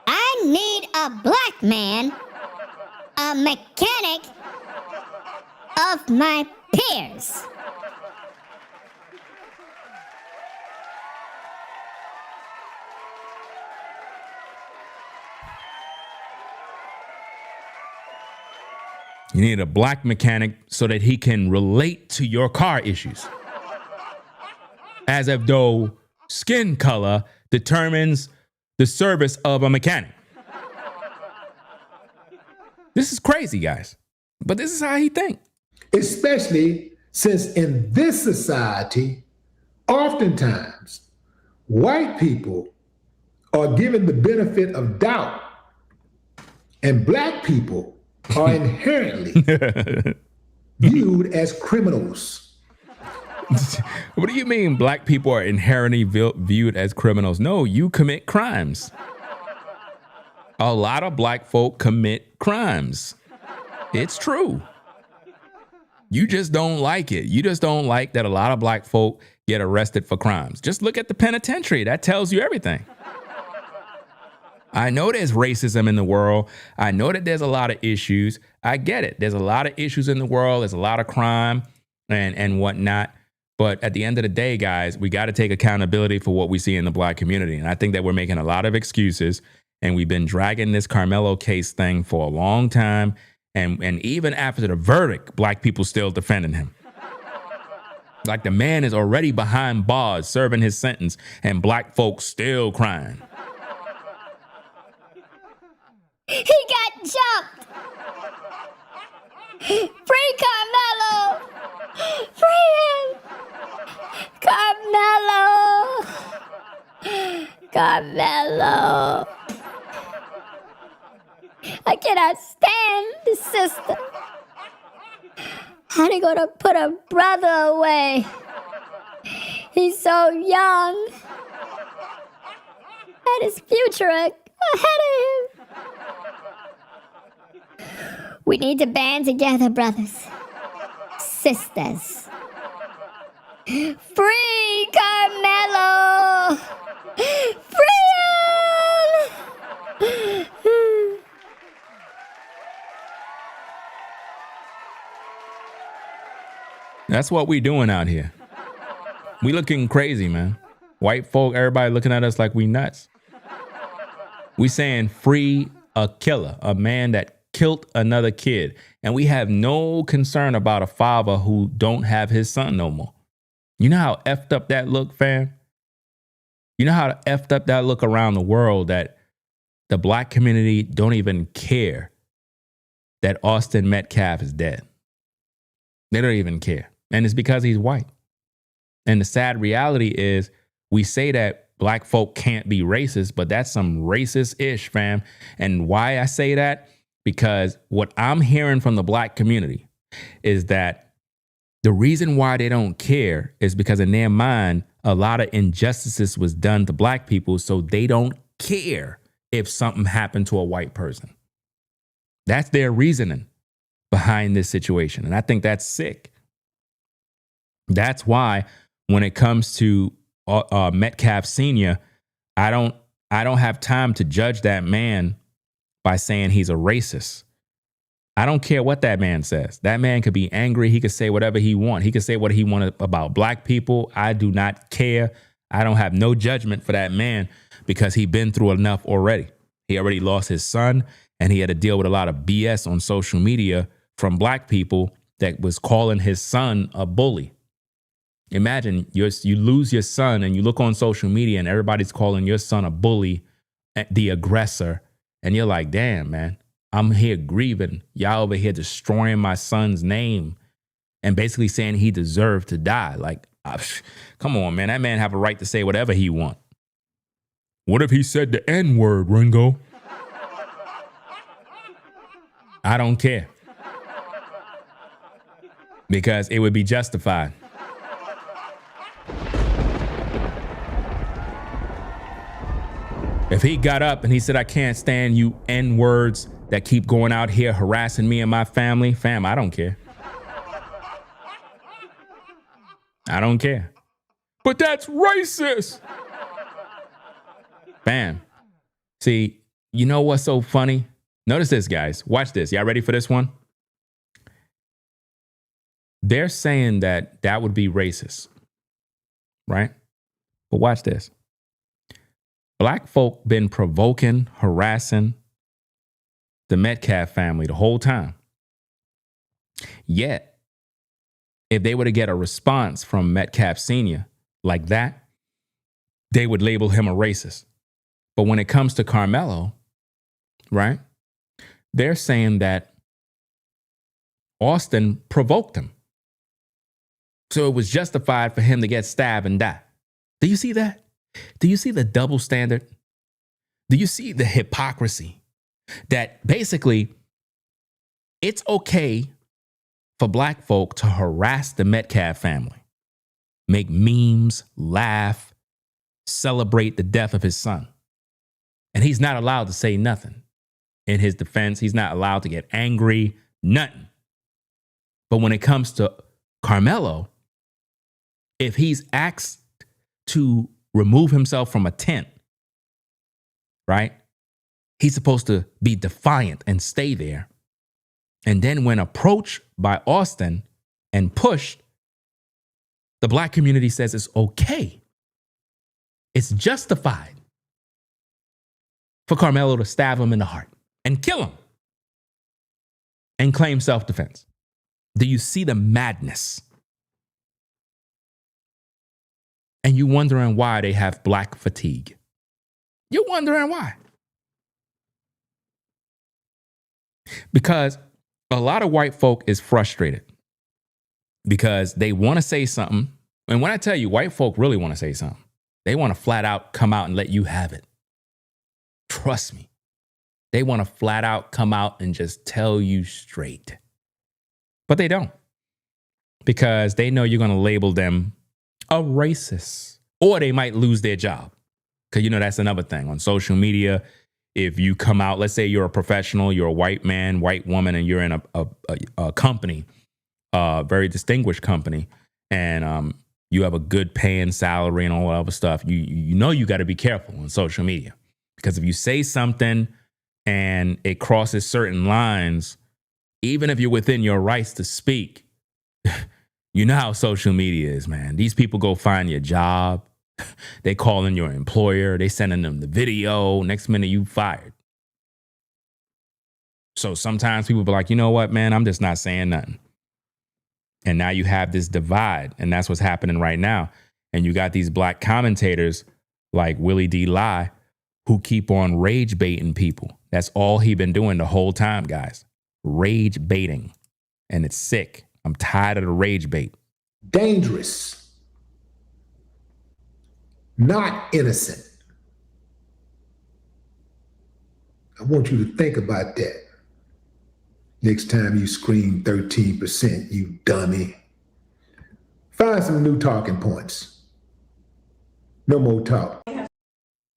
I need a black man, a mechanic of my peers. You need a black mechanic so that he can relate to your car issues. As if though skin color determines the service of a mechanic. This is crazy, guys. But this is how he thinks. Especially since in this society, oftentimes, white people are given the benefit of doubt, and black people are inherently viewed as criminals. What do you mean black people are inherently viewed as criminals? No, you commit crimes. A lot of black folk commit crimes. It's true. You just don't like it. You just don't like that a lot of black folk get arrested for crimes. Just look at the penitentiary. That tells you everything. I know there's racism in the world. I know that there's a lot of issues. I get it. There's a lot of issues in the world. There's a lot of crime and whatnot. But at the end of the day, guys, we got to take accountability for what we see in the black community. And I think that we're making a lot of excuses. And we've been dragging this Karmelo case thing for a long time. And even after the verdict, black people still defending him. Like the man is already behind bars serving his sentence and black folks still crying. He got jumped. Free Karmelo. Free him. Karmelo. Karmelo. I cannot stand this sister. How they gonna put a brother away? He's so young. And his future ahead of him. We need to band together, brothers. Sisters. Free Karmelo! Free him! That's what we doing out here. We looking crazy, man. White folk, everybody looking at us like we nuts. We saying free a killer, a man that killed another kid. And we have no concern about a father who don't have his son no more. You know how effed up that look, fam? You know how effed up that look around the world that the black community don't even care that Austin Metcalf is dead. They don't even care. And it's because he's white. And the sad reality is we say that black folk can't be racist, but that's some racist-ish, fam. And why I say that? Because what I'm hearing from the black community is that the reason why they don't care is because in their mind, a lot of injustices was done to black people, so they don't care if something happened to a white person. That's their reasoning behind this situation. And I think that's sick. That's why when it comes to Metcalf Sr., I don't have time to judge that man by saying he's a racist. I don't care what that man says. That man could be angry. He could say whatever he wants. He could say what he wanted about black people. I do not care. I don't have no judgment for that man because he's been through enough already. He already lost his son and he had to deal with a lot of BS on social media from black people that was calling his son a bully. Imagine you lose your son and you look on social media and everybody's calling your son a bully, the aggressor. And you're like, damn, man, I'm here grieving. Y'all over here destroying my son's name and basically saying he deserved to die. Like, come on, man. That man have a right to say whatever he want. What if he said the N-word, Ringo? I don't care. Because it would be justified. If he got up and he said, I can't stand you N-words that keep going out here harassing me and my family, fam, I don't care. I don't care. But that's racist. Fam. See, you know what's so funny? Notice this, guys. Watch this. Y'all ready for this one? They're saying that that would be racist, right? But watch this. Black folk been provoking, harassing the Metcalf family the whole time. Yet, if they were to get a response from Metcalf Sr. like that, they would label him a racist. But when it comes to Karmelo, right, they're saying that Austin provoked him. So it was justified for him to get stabbed and die. Do you see that? Do you see the double standard? Do you see the hypocrisy? That basically it's okay for black folk to harass the Metcalf family, make memes, laugh, celebrate the death of his son. And he's not allowed to say nothing. In his defense, he's not allowed to get angry, nothing. But when it comes to Karmelo, if he's asked to remove himself from a tent, right? He's supposed to be defiant and stay there. And then when approached by Austin and pushed, the black community says it's okay. It's justified for Karmelo to stab him in the heart and kill him and claim self-defense. Do you see the madness? And you wondering why they have black fatigue. You're wondering why. Because a lot of white folk is frustrated because they want to say something. And when I tell you, white folk really want to say something. They want to flat out come out and let you have it. Trust me. They want to flat out come out and just tell you straight. But they don't. Because they know you're going to label them a racist. Or they might lose their job. Because, you know, that's another thing. On social media, if you come out, let's say you're a professional, you're a white man, white woman, and you're in a company, a very distinguished company, and you have a good paying salary and all that other stuff, you know you got to be careful on social media. Because if you say something and it crosses certain lines, even if you're within your rights to speak, you know how social media is, man. These people go find your job. They calling your employer. They sending them the video. Next minute, you fired. So sometimes people be like, you know what, man, I'm just not saying nothing. And now you have this divide, and that's what's happening right now. And you got these black commentators like Willie D. Lie who keep on rage baiting people. That's all he been doing the whole time, guys. Rage baiting. And it's sick. I'm tired of the rage bait. Dangerous. Not innocent. I want you to think about that. Next time you scream 13%, you dummy. Find some new talking points. No more talk.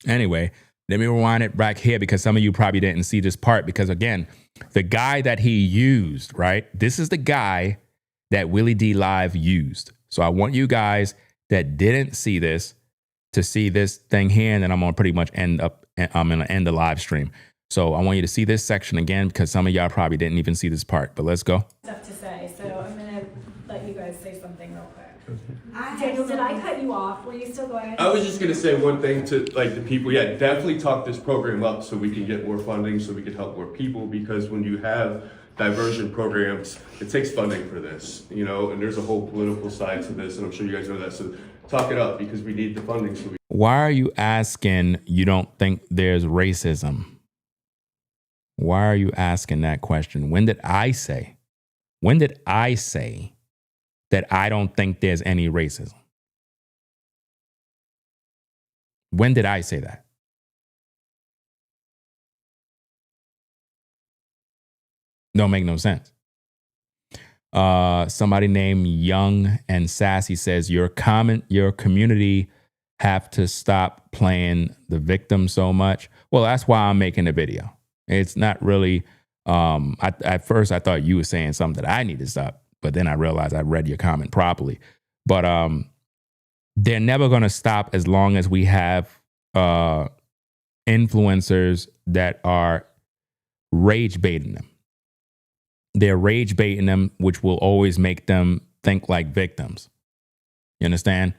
Anyway, let me rewind it back here because some of you probably didn't see this part because, again, the guy that he used, right? This is the guy that Willie D. Live used. So I want you guys that didn't see this to see this thing here, and then I'm going to pretty much I'm going to end the live stream. So I want you to see this section again because some of y'all probably didn't even see this part, but let's go. Stuff to say, so I'm gonna let you guys say something real quick. Daniel, did I cut you off? Were you still going? I was just gonna say one thing to like the people. Yeah, definitely talk this program up so we can get more funding, so we can help more people. Because when you have diversion programs, it takes funding for this, you know. And there's a whole political side to this, and I'm sure you guys know that. So talk it up because we need the funding. So why are you asking? You don't think there's racism? Why are you asking that question? When did I say that I don't think there's any racism? When did I say that? Don't make no sense. Somebody named Young and Sassy says your community have to stop playing the victim so much. Well, that's why I'm making the video. It's not really, at first I thought you were saying something that I need to stop, but then I realized I read your comment properly. But they're never going to stop as long as we have influencers that are rage baiting them. They're rage baiting them, which will always make them think like victims. You understand?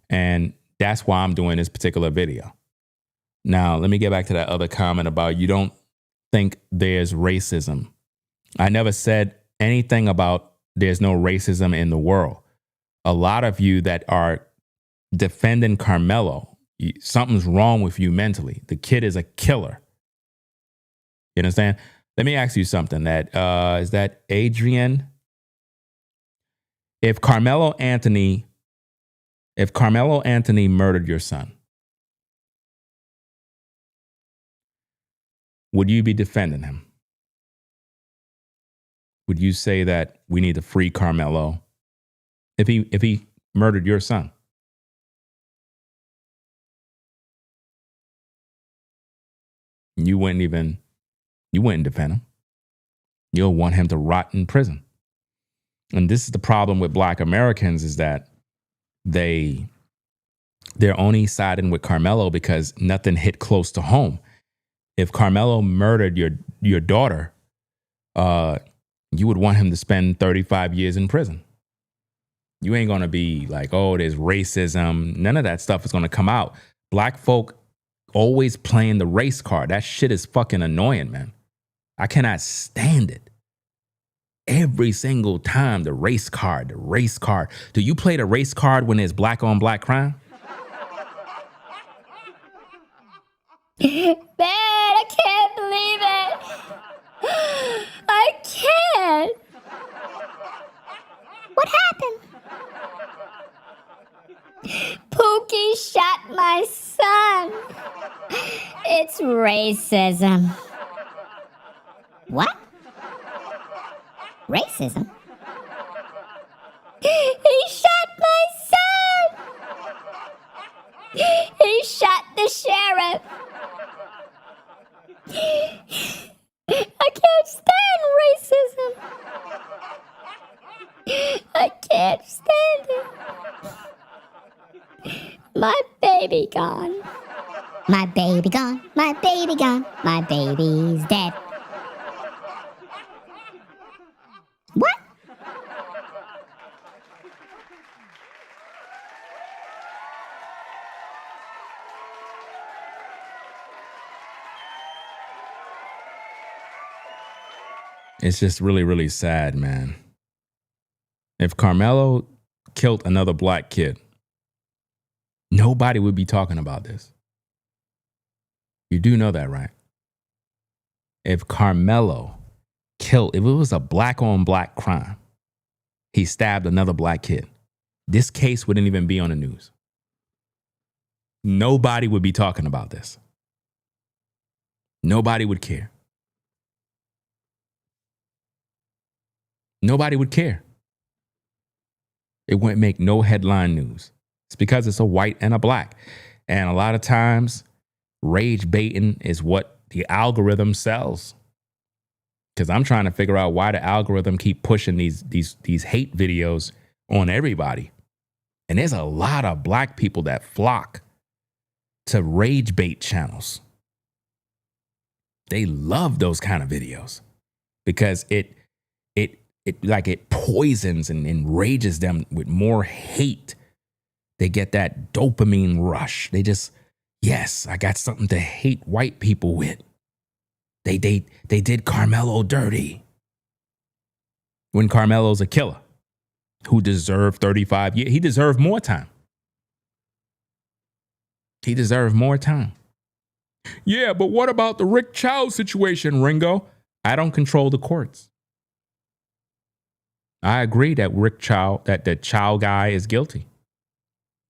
And that's why I'm doing this particular video. Now, let me get back to that other comment about you don't think there's racism. I never said anything about there's no racism in the world. A lot of you that are defending Karmelo, something's wrong with you mentally. The kid is a killer. You understand? Let me ask you something. Is that Adrian? If Karmelo Anthony murdered your son, would you be defending him? Would you say that we need to free Karmelo if he murdered your son? You wouldn't defend him. You'll want him to rot in prison. And this is the problem with Black Americans is that they're only siding with Karmelo because nothing hit close to home. If Karmelo murdered your daughter, you would want him to spend 35 years in prison. You ain't going to be like, oh, there's racism. None of that stuff is going to come out. Black folk always playing the race card. That shit is fucking annoying, man. I cannot stand it. Every single time, the race card. Do you play the race card when there's black on black crime? Man, I can't believe it. I can't. What happened? Pookie shot my son. It's racism. What? Racism? He shot my son. He shot the sheriff. I can't stand racism. I can't stand it. My baby gone. My baby gone. My baby gone. My baby's dead. What? It's just really, really sad, man. If Karmelo killed another black kid, nobody would be talking about this. You do know that, right? If Karmelo killed, if it was a black on black crime, he stabbed another black kid, this case wouldn't even be on the news. Nobody would be talking about this. Nobody would care. Nobody would care. It wouldn't make no headline news. It's because it's a white and a black. And a lot of times, rage baiting is what the algorithm sells. Because I'm trying to figure out why the algorithm keep pushing these hate videos on everybody. And there's a lot of black people that flock to rage bait channels. They love those kind of videos because it poisons and enrages them with more hate. They get that dopamine rush. They just, yes, I got something to hate white people with. They did Karmelo dirty. When Karmelo's a killer who deserved 35 years, he deserved more time. He deserved more time. Yeah, but what about the Rick Chow situation, Ringo? I don't control the courts. I agree that Rick Chow, that the Chow guy is guilty,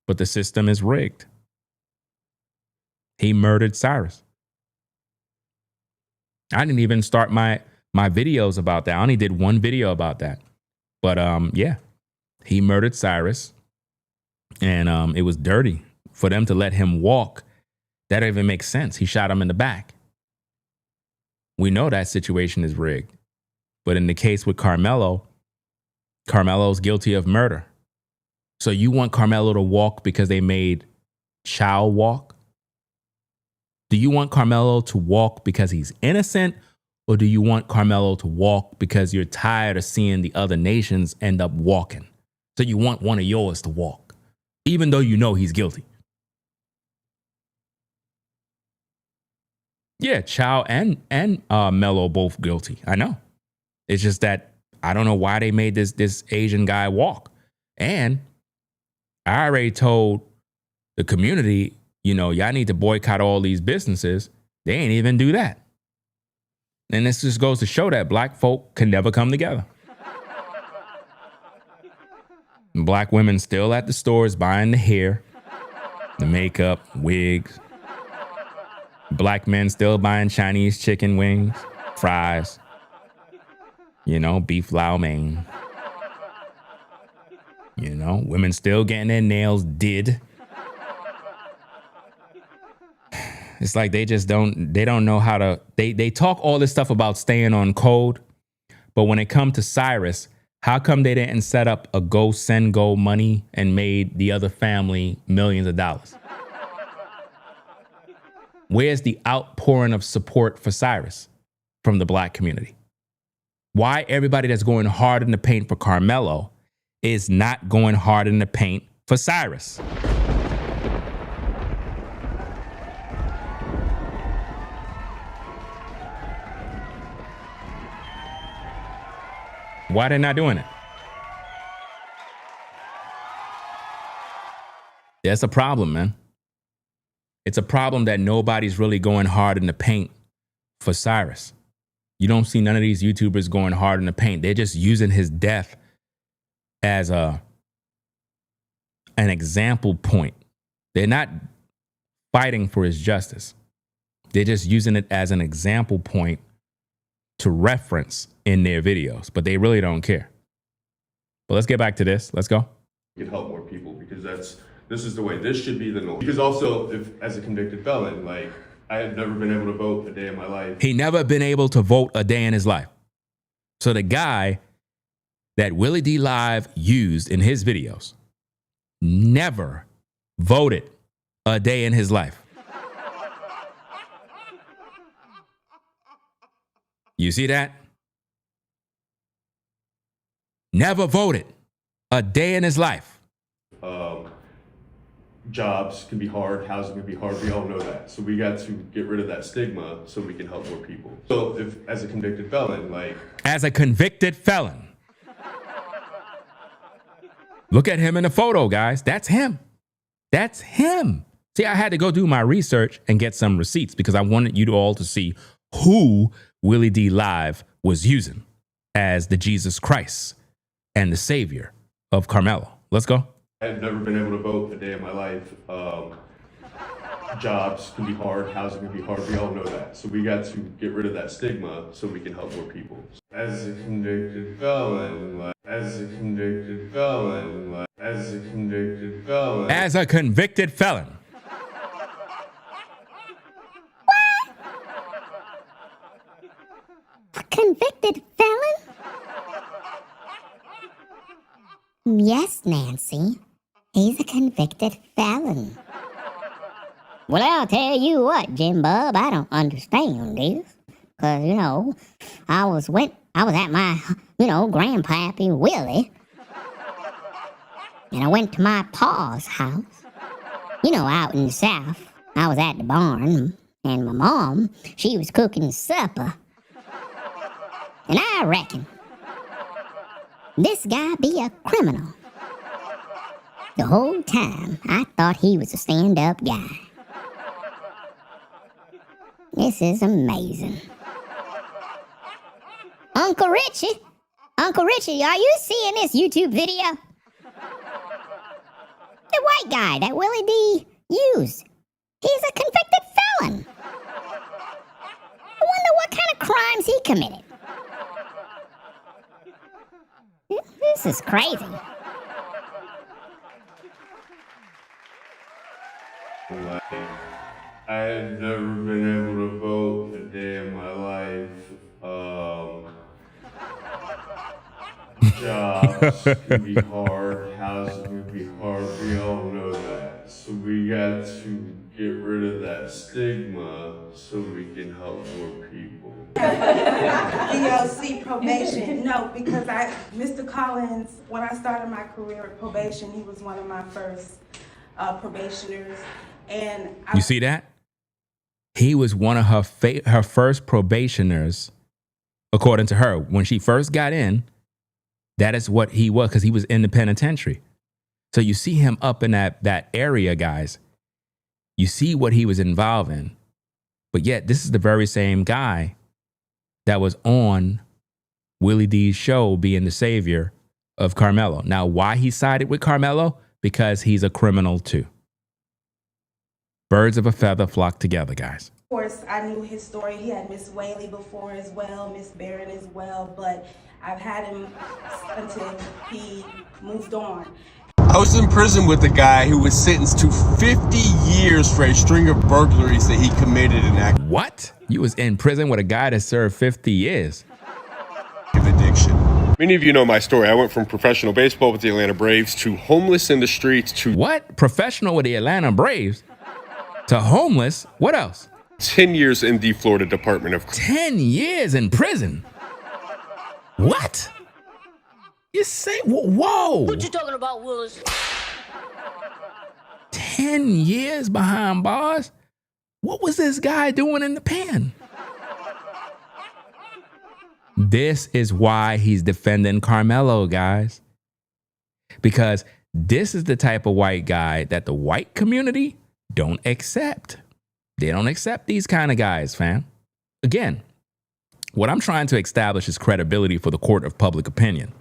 but the system is rigged. He murdered Cyrus. I didn't even start my videos about that. I only did one video about that. But yeah, he murdered Cyrus, and it was dirty for them to let him walk. That don't even make sense. He shot him in the back. We know that situation is rigged. But in the case with Karmelo, Carmelo's guilty of murder. So you want Karmelo to walk because they made Chow walk? Do you want Karmelo to walk because he's innocent? Or do you want Karmelo to walk because you're tired of seeing the other nations end up walking? So you want one of yours to walk, even though you know he's guilty. Yeah, Chow and Melo both guilty. I know. It's just that I don't know why they made this Asian guy walk. And I already told the community, y'all need to boycott all these businesses. They ain't even do that. And this just goes to show that black folk can never come together. Black women still at the stores buying the hair, the makeup, wigs. Black men still buying Chinese chicken wings, fries, beef lao mein. Women still getting their nails did. It's like they don't know how to, they talk all this stuff about staying on code. But when it comes to Cyrus, how come they didn't set up a go send go money and made the other family millions of dollars? Where's the outpouring of support for Cyrus from the black community? Why everybody that's going hard in the paint for Karmelo is not going hard in the paint for Cyrus? Why they not doing it? That's a problem, man. It's a problem that nobody's really going hard in the paint for Cyrus. You don't see none of these YouTubers going hard in the paint. They're just using his death as an example point. They're not fighting for his justice. They're just using it as an example point to reference in their videos, but they really don't care. But let's get back to this. Let's go. We can help more people because this is the way. This should be the norm. Because also, if as a convicted felon, like I have never been able to vote a day in my life. He never been able to vote a day in his life. So the guy that Willie D Live used in his videos never voted a day in his life. You see that? Never voted a day in his life. Jobs can be hard, housing can be hard, we all know that. So we got to get rid of that stigma so we can help more people. So if as a convicted felon, like... As a convicted felon. Look at him in the photo, guys. That's him. That's him. See, I had to go do my research and get some receipts because I wanted you all to see who Willie D Live was using as the Jesus Christ and the savior of Karmelo. Let's go. I have never been able to vote a day in my life. Jobs can be hard, housing can be hard, we all know that. So we got to get rid of that stigma so we can help more people. As a convicted felon, like, as a convicted felon, like, as a convicted felon. As a convicted felon. A convicted felon? Yes, Nancy. He's a convicted felon. Well, I'll tell you what, Jim Bub, I don't understand this. Because, I was at my, grandpappy Willie. And I went to my pa's house. Out in the South. I was at the barn. And my mom, she was cooking supper. And I reckon this guy be a criminal. The whole time, I thought he was a stand-up guy. This is amazing. Uncle Richie, are you seeing this YouTube video? The white guy that Willie D used. He's a convicted felon. I wonder what kind of crimes he committed. This is crazy. Like, I have never been able to vote a day in my life. Jobs can be hard, housing can be hard, we all know that. So we got to get rid of that stigma so we can help more people. DLC probation. No, because Mr. Collins, when I started my career at probation, he was one of my first probationers. And you see that? He was one of her first probationers, according to her. When she first got in, that is what he was, because he was in the penitentiary. So you see him up in that area, guys. You see what he was involved in. But yet, this is the very same guy that was on Willie D's show being the savior of Karmelo. Now, why he sided with Karmelo? Because he's a criminal too. Birds of a feather flock together, guys. Of course, I knew his story. He had Miss Whaley before as well, Miss Barron as well, but I've had him until he moved on. I was in prison with a guy who was sentenced to 50 years for a string of burglaries that he committed in act. What? You was in prison with a guy that served 50 years? Addiction. Many of you know my story. I went from professional baseball with the Atlanta Braves to homeless in the streets to... What? Professional with the Atlanta Braves? To homeless? What else? 10 years in the Florida Department of... 10 years in prison? What? You say, whoa. What you talking about, Willis? 10 years behind bars? What was this guy doing in the pen? This is why he's defending Karmelo, guys. Because this is the type of white guy that the white community don't accept. They don't accept these kind of guys, fam. Again, what I'm trying to establish is credibility for the court of public opinion.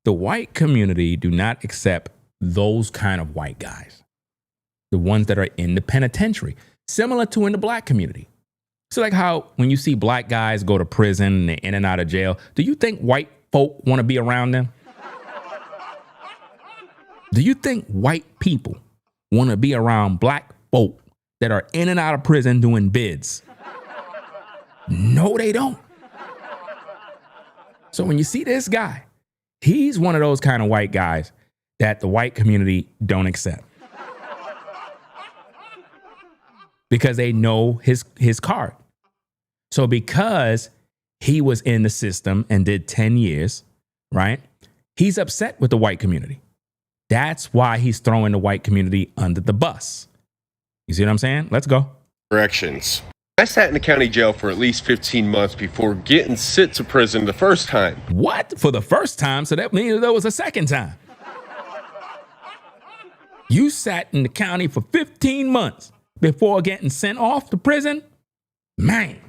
The white community do not accept those kind of white guys. The ones that are in the penitentiary, similar to in the black community. So like how when you see black guys go to prison and they're in and out of jail, do you think white folk want to be around them? Do you think white people want to be around black folk that are in and out of prison doing bids? No, they don't. So when you see this guy, he's one of those kind of white guys that the white community don't accept. Because they know his card. So because he was in the system and did 10 years, right? He's upset with the white community. That's why he's throwing the white community under the bus. You see what I'm saying? Let's go. Corrections. I sat in the county jail for at least 15 months before getting sent to prison the first time. What? For the first time? So that means there was a second time. You sat in the county for 15 months before getting sent off to prison? Man,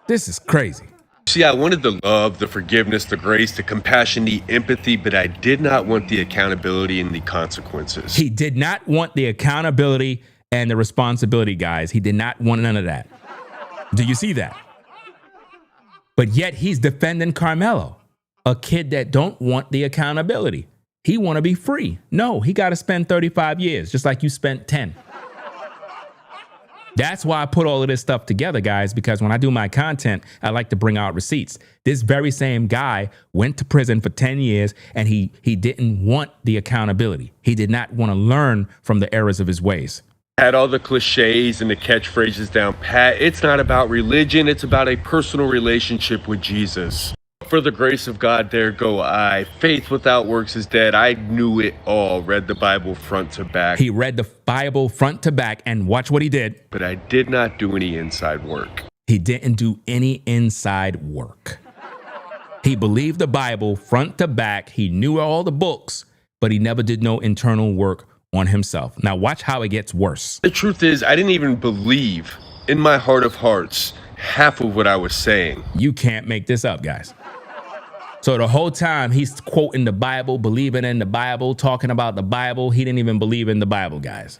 this is crazy. See, I wanted the love, the forgiveness, the grace, the compassion, the empathy, but I did not want the accountability and the consequences. He did not want the accountability and the responsibility, guys. He did not want none of that. Do you see that? But yet he's defending Karmelo, a kid that don't want the accountability. He want to be free. No, he got to spend 35 years, just like you spent 10. That's why I put all of this stuff together, guys, because when I do my content, I like to bring out receipts. This very same guy went to prison for 10 years and he didn't want the accountability. He did not want to learn from the errors of his ways. Had all the cliches and the catchphrases down pat. It's not about religion. It's about a personal relationship with Jesus. For the grace of God, there go I. Faith without works is dead. I knew it all. Read the Bible front to back. He read the Bible front to back and watch what he did. But I did not do any inside work. He didn't do any inside work. He believed the Bible front to back. He knew all the books, but he never did no internal work on himself. Now watch how it gets worse. The truth is, I didn't even believe in my heart of hearts half of what I was saying. You can't make this up, guys. So the whole time he's quoting the Bible, believing in the Bible, talking about the Bible. He didn't even believe in the Bible, guys.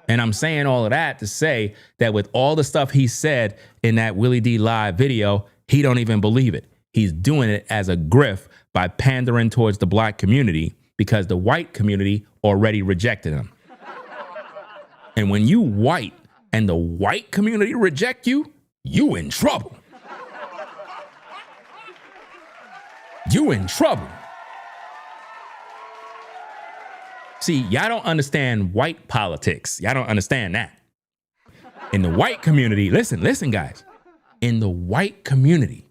And I'm saying all of that to say that with all the stuff he said in that Willie D Live video, he don't even believe it. He's doing it as a grift by pandering towards the black community because the white community already rejected him. And when you white and the white community reject you, you in trouble. You in trouble. See, y'all don't understand white politics. Y'all don't understand that. In the white community, listen, guys. In the white community,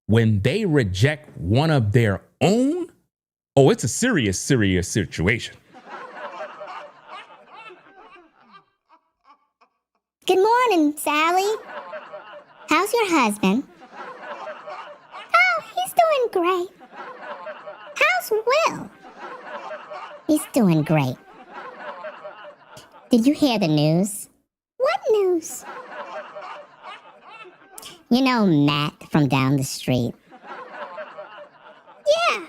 when they reject one of their own, oh, it's a serious situation. Good morning, Sally. How's your husband? Oh, he's doing great. How's Will? He's doing great. Did you hear the news? What news? You know Matt from down the street? Yeah.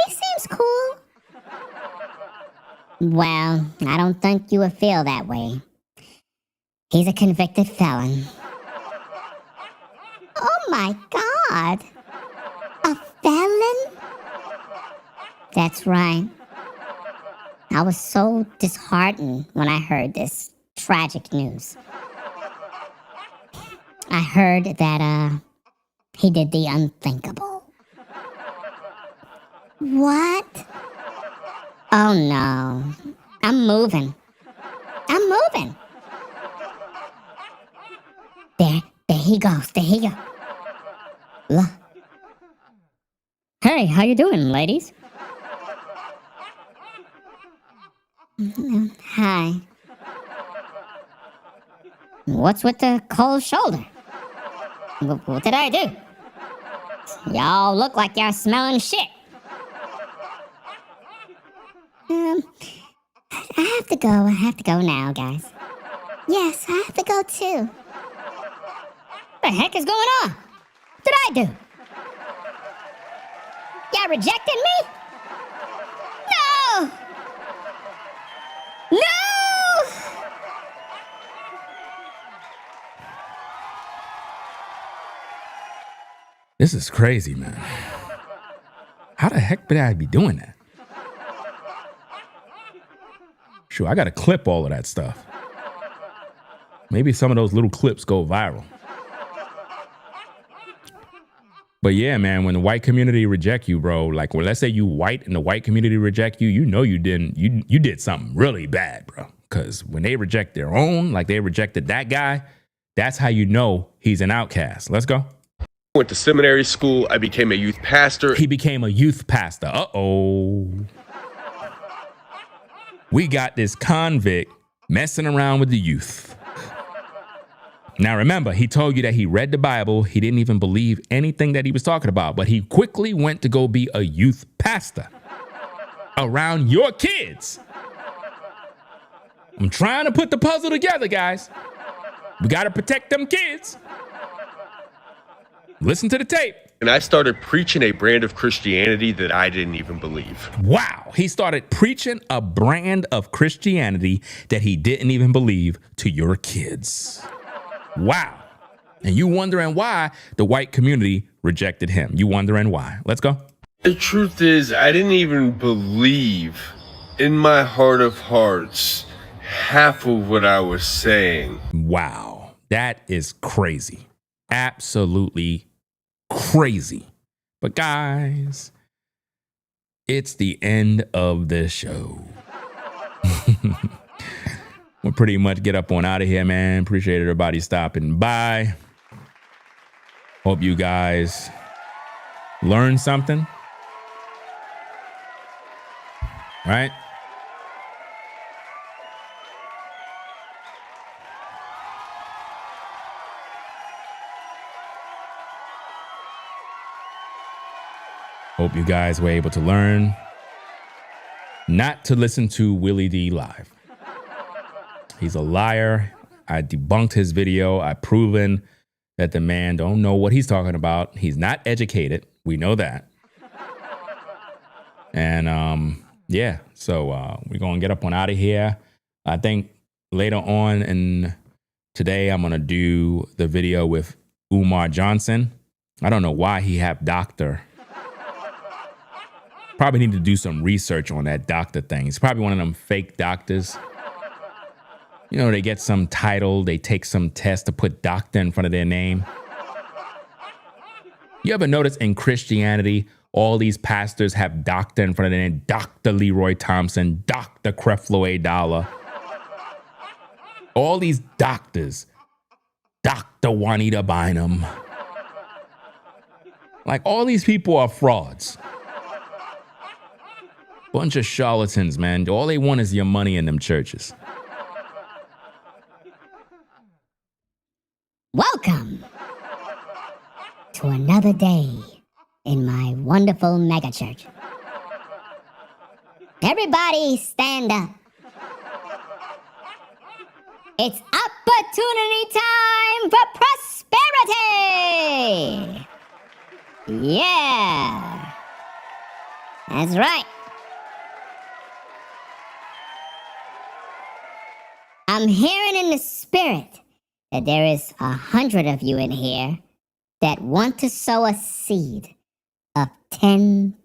He seems cool. Well, I don't think you would feel that way. He's a convicted felon. Oh my God! A felon? That's right. I was so disheartened when I heard this tragic news. I heard that, he did the unthinkable. What? Oh no. I'm moving. There he goes. Look. Hey, how you doing, ladies? Hi. What's with the cold shoulder? What did I do? Y'all look like y'all smelling shit. I have to go. I have to go now, guys. Yes, I have to go too. What the heck is going on? What did I do? Y'all rejected me? No! No! This is crazy, man. How the heck would I be doing that? Sure, I gotta clip all of that stuff. Maybe some of those little clips go viral. But yeah, man, when the white community reject you, bro, like, well, let's say you white and the white community reject you, you know you did something really bad, bro. Because when they reject their own, like they rejected that guy, that's how you know he's an outcast. Let's go. Went to seminary school. I became a youth pastor. He became a youth pastor. Uh-oh. We got this convict messing around with the youth. Now, remember, he told you that he read the Bible. He didn't even believe anything that he was talking about, but he quickly went to go be a youth pastor around your kids. I'm trying to put the puzzle together, guys. We got to protect them kids. Listen to the tape. And I started preaching a brand of Christianity that I didn't even believe. Wow. He started preaching a brand of Christianity that he didn't even believe to your kids. Wow. And you wondering why the white community rejected him. You wondering why. Let's go. The truth is, I didn't even believe in my heart of hearts half of what I was saying. Wow. That is crazy. Absolutely crazy. But guys, it's the end of the show. We'll pretty much get up on out of here, man. Appreciate everybody stopping by. Hope you guys learned something. Right? Hope you guys were able to learn not to listen to Willie D live. He's a liar. I debunked his video. I've proven that the man don't know what he's talking about. He's not educated. We know that. And yeah, so we're going to get up on out of here. I think later on in today, I'm going to do the video with Umar Johnson. I don't know why he have doctor. Probably need to do some research on that doctor thing. He's probably one of them fake doctors. You know, they get some title, they take some test to put doctor in front of their name. You ever notice in Christianity, all these pastors have doctor in front of their name? Dr. Leroy Thompson, Dr. Creflo A. Dollar. All these doctors. Dr. Juanita Bynum. Like, all these people are frauds. Bunch of charlatans, man. All they want is your money in them churches. Welcome to another day in my wonderful megachurch. Everybody stand up. It's opportunity time for prosperity. Yeah. That's right. I'm hearing in the spirit that there is 100 of you in here that want to sow a seed of $10,000.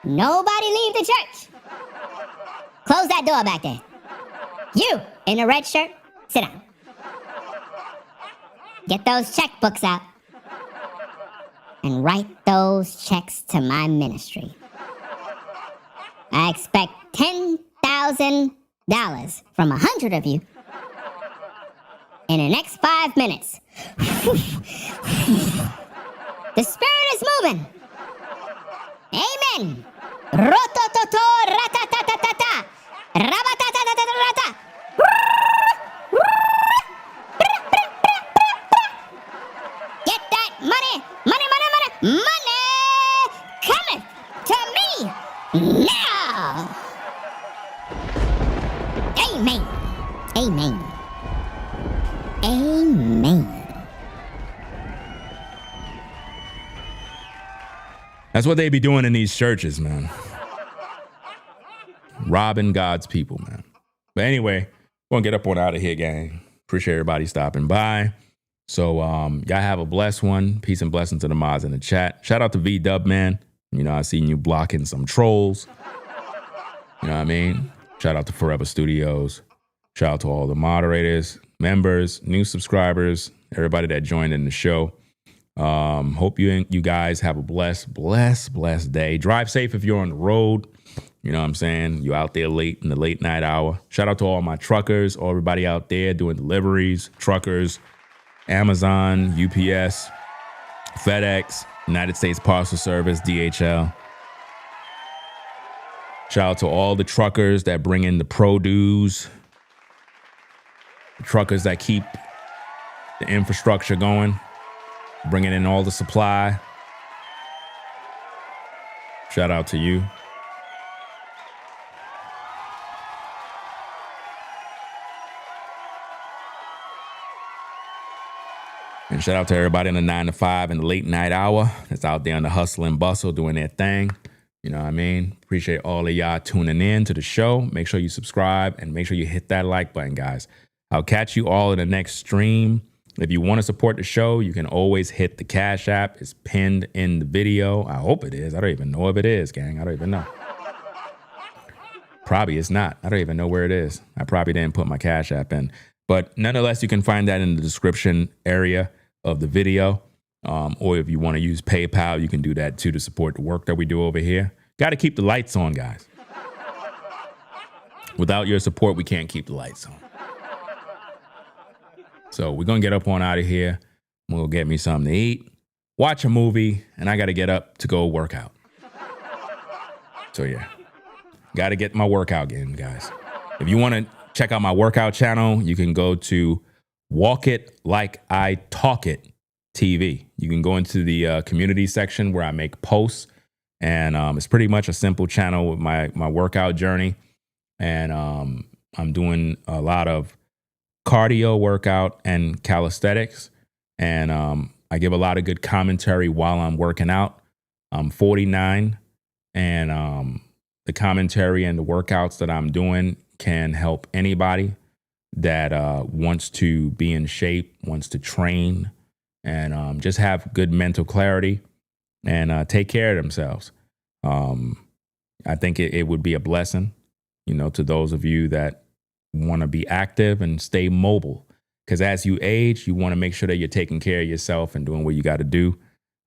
Nobody leave the church. Close that door back there. You in a red shirt, sit down. Get those checkbooks out and write those checks to my ministry. I expect $10,000 from 100 of you in the next 5 minutes. The spirit is moving. Amen. Rotototo ratatatata. Rabatatatata. now. Amen. Amen. Amen. That's what they be doing in these churches, man. Robbing God's people, man. But anyway, we're gonna get up on out of here, gang. Appreciate everybody stopping by. So y'all have a blessed one. Peace and blessings to the mods in the chat. Shout out to V-Dub, man. You know, I seen you blocking some trolls. You know what I mean? Shout out to Forever Studios. Shout out to all the moderators, members, new subscribers, everybody that joined in the show. Hope you guys have a blessed day. Drive safe if you're on the road. You know what I'm saying? You out there late in the late night hour. Shout out to all my truckers, all everybody out there doing deliveries, truckers, Amazon, UPS, FedEx, United States Postal Service, DHL. Shout out to all the truckers that bring in the produce, the truckers that keep the infrastructure going, bringing in all the supply. Shout out to you. And shout out to everybody in the 9 to 5 and the late night hour that's out there on the hustle and bustle doing their thing. You know what I mean? Appreciate all of y'all tuning in to the show. Make sure you subscribe and make sure you hit that like button, guys. I'll catch you all in the next stream. If you want to support the show, you can always hit the Cash App. It's pinned in the video. I hope it is. I don't even know if it is, gang. I don't even know. Probably it's not. I don't even know where it is. I probably didn't put my Cash App in. But nonetheless, you can find that in the description area of the video. Or if you want to use PayPal, you can do that too to support the work that we do over here. Got to keep the lights on, guys. Without your support, we can't keep the lights on. So we're going to get up on out of here. We'll get me something to eat, watch a movie, and I got to get up to go work out. So yeah, got to get my workout in, guys. If you want to check out my workout channel, you can go to Walk It Like I Talk It TV. You can go into the community section where I make posts, and it's pretty much a simple channel with my workout journey. And I'm doing a lot of cardio workout and calisthenics, and I give a lot of good commentary while I'm working out. I'm 49, and the commentary and the workouts that I'm doing can help anybody that wants to be in shape, wants to train, and just have good mental clarity and take care of themselves. I think it would be a blessing, you know, to those of you that want to be active and stay mobile, because as you age, you want to make sure that you're taking care of yourself and doing what you got to do.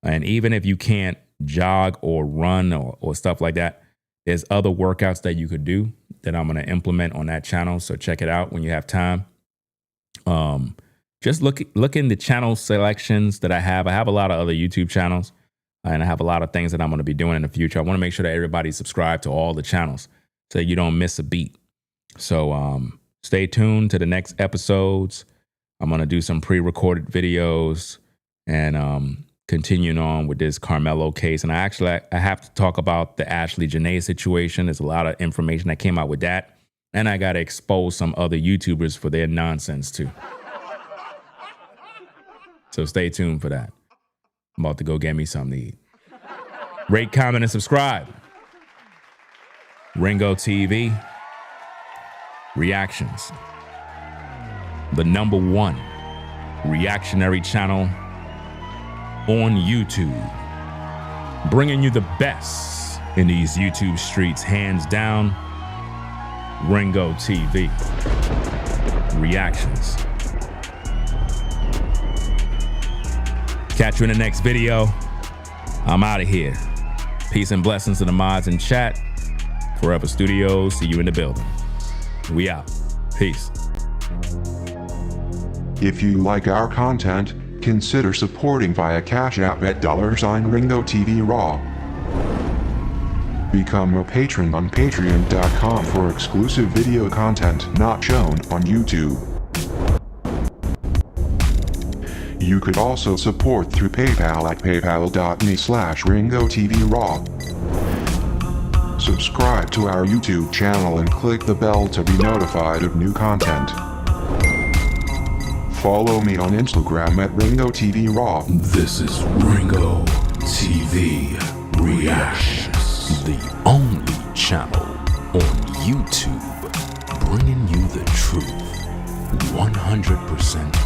And even if you can't jog or run or stuff like that, there's other workouts that you could do that I'm going to implement on that channel. So check it out when you have time. Just look in the channel selections that I have. I have a lot of other YouTube channels, and I have a lot of things that I'm going to be doing in the future. I want to make sure that everybody's subscribed to all the channels so you don't miss a beat. So stay tuned to the next episodes. I'm going to do some pre-recorded videos and continuing on with this Karmelo case. And I have to talk about the Ashley Janae situation. There's a lot of information that came out with that. And I got to expose some other YouTubers for their nonsense too. So stay tuned for that. I'm about to go get me something to eat. Rate, comment, and subscribe. Ringo TV. Reactions. The #1 reactionary channel on YouTube. Bringing you the best in these YouTube streets, hands down. Ringo TV. Reactions. Catch you in the next video. I'm out of here. Peace and blessings to the mods in chat. Forever Studios. See you in the building. We out. Peace. If you like our content, consider supporting via Cash App at $Ringo TV Raw. Become a patron on patreon.com for exclusive video content not shown on YouTube. You could also support through PayPal at paypal.me/Ringo TV Raw. Subscribe to our YouTube channel and click the bell to be notified of new content. Follow me on Instagram at Ringo TV Raw. This is Ringo TV Reactions, the only channel on YouTube bringing you the truth 100%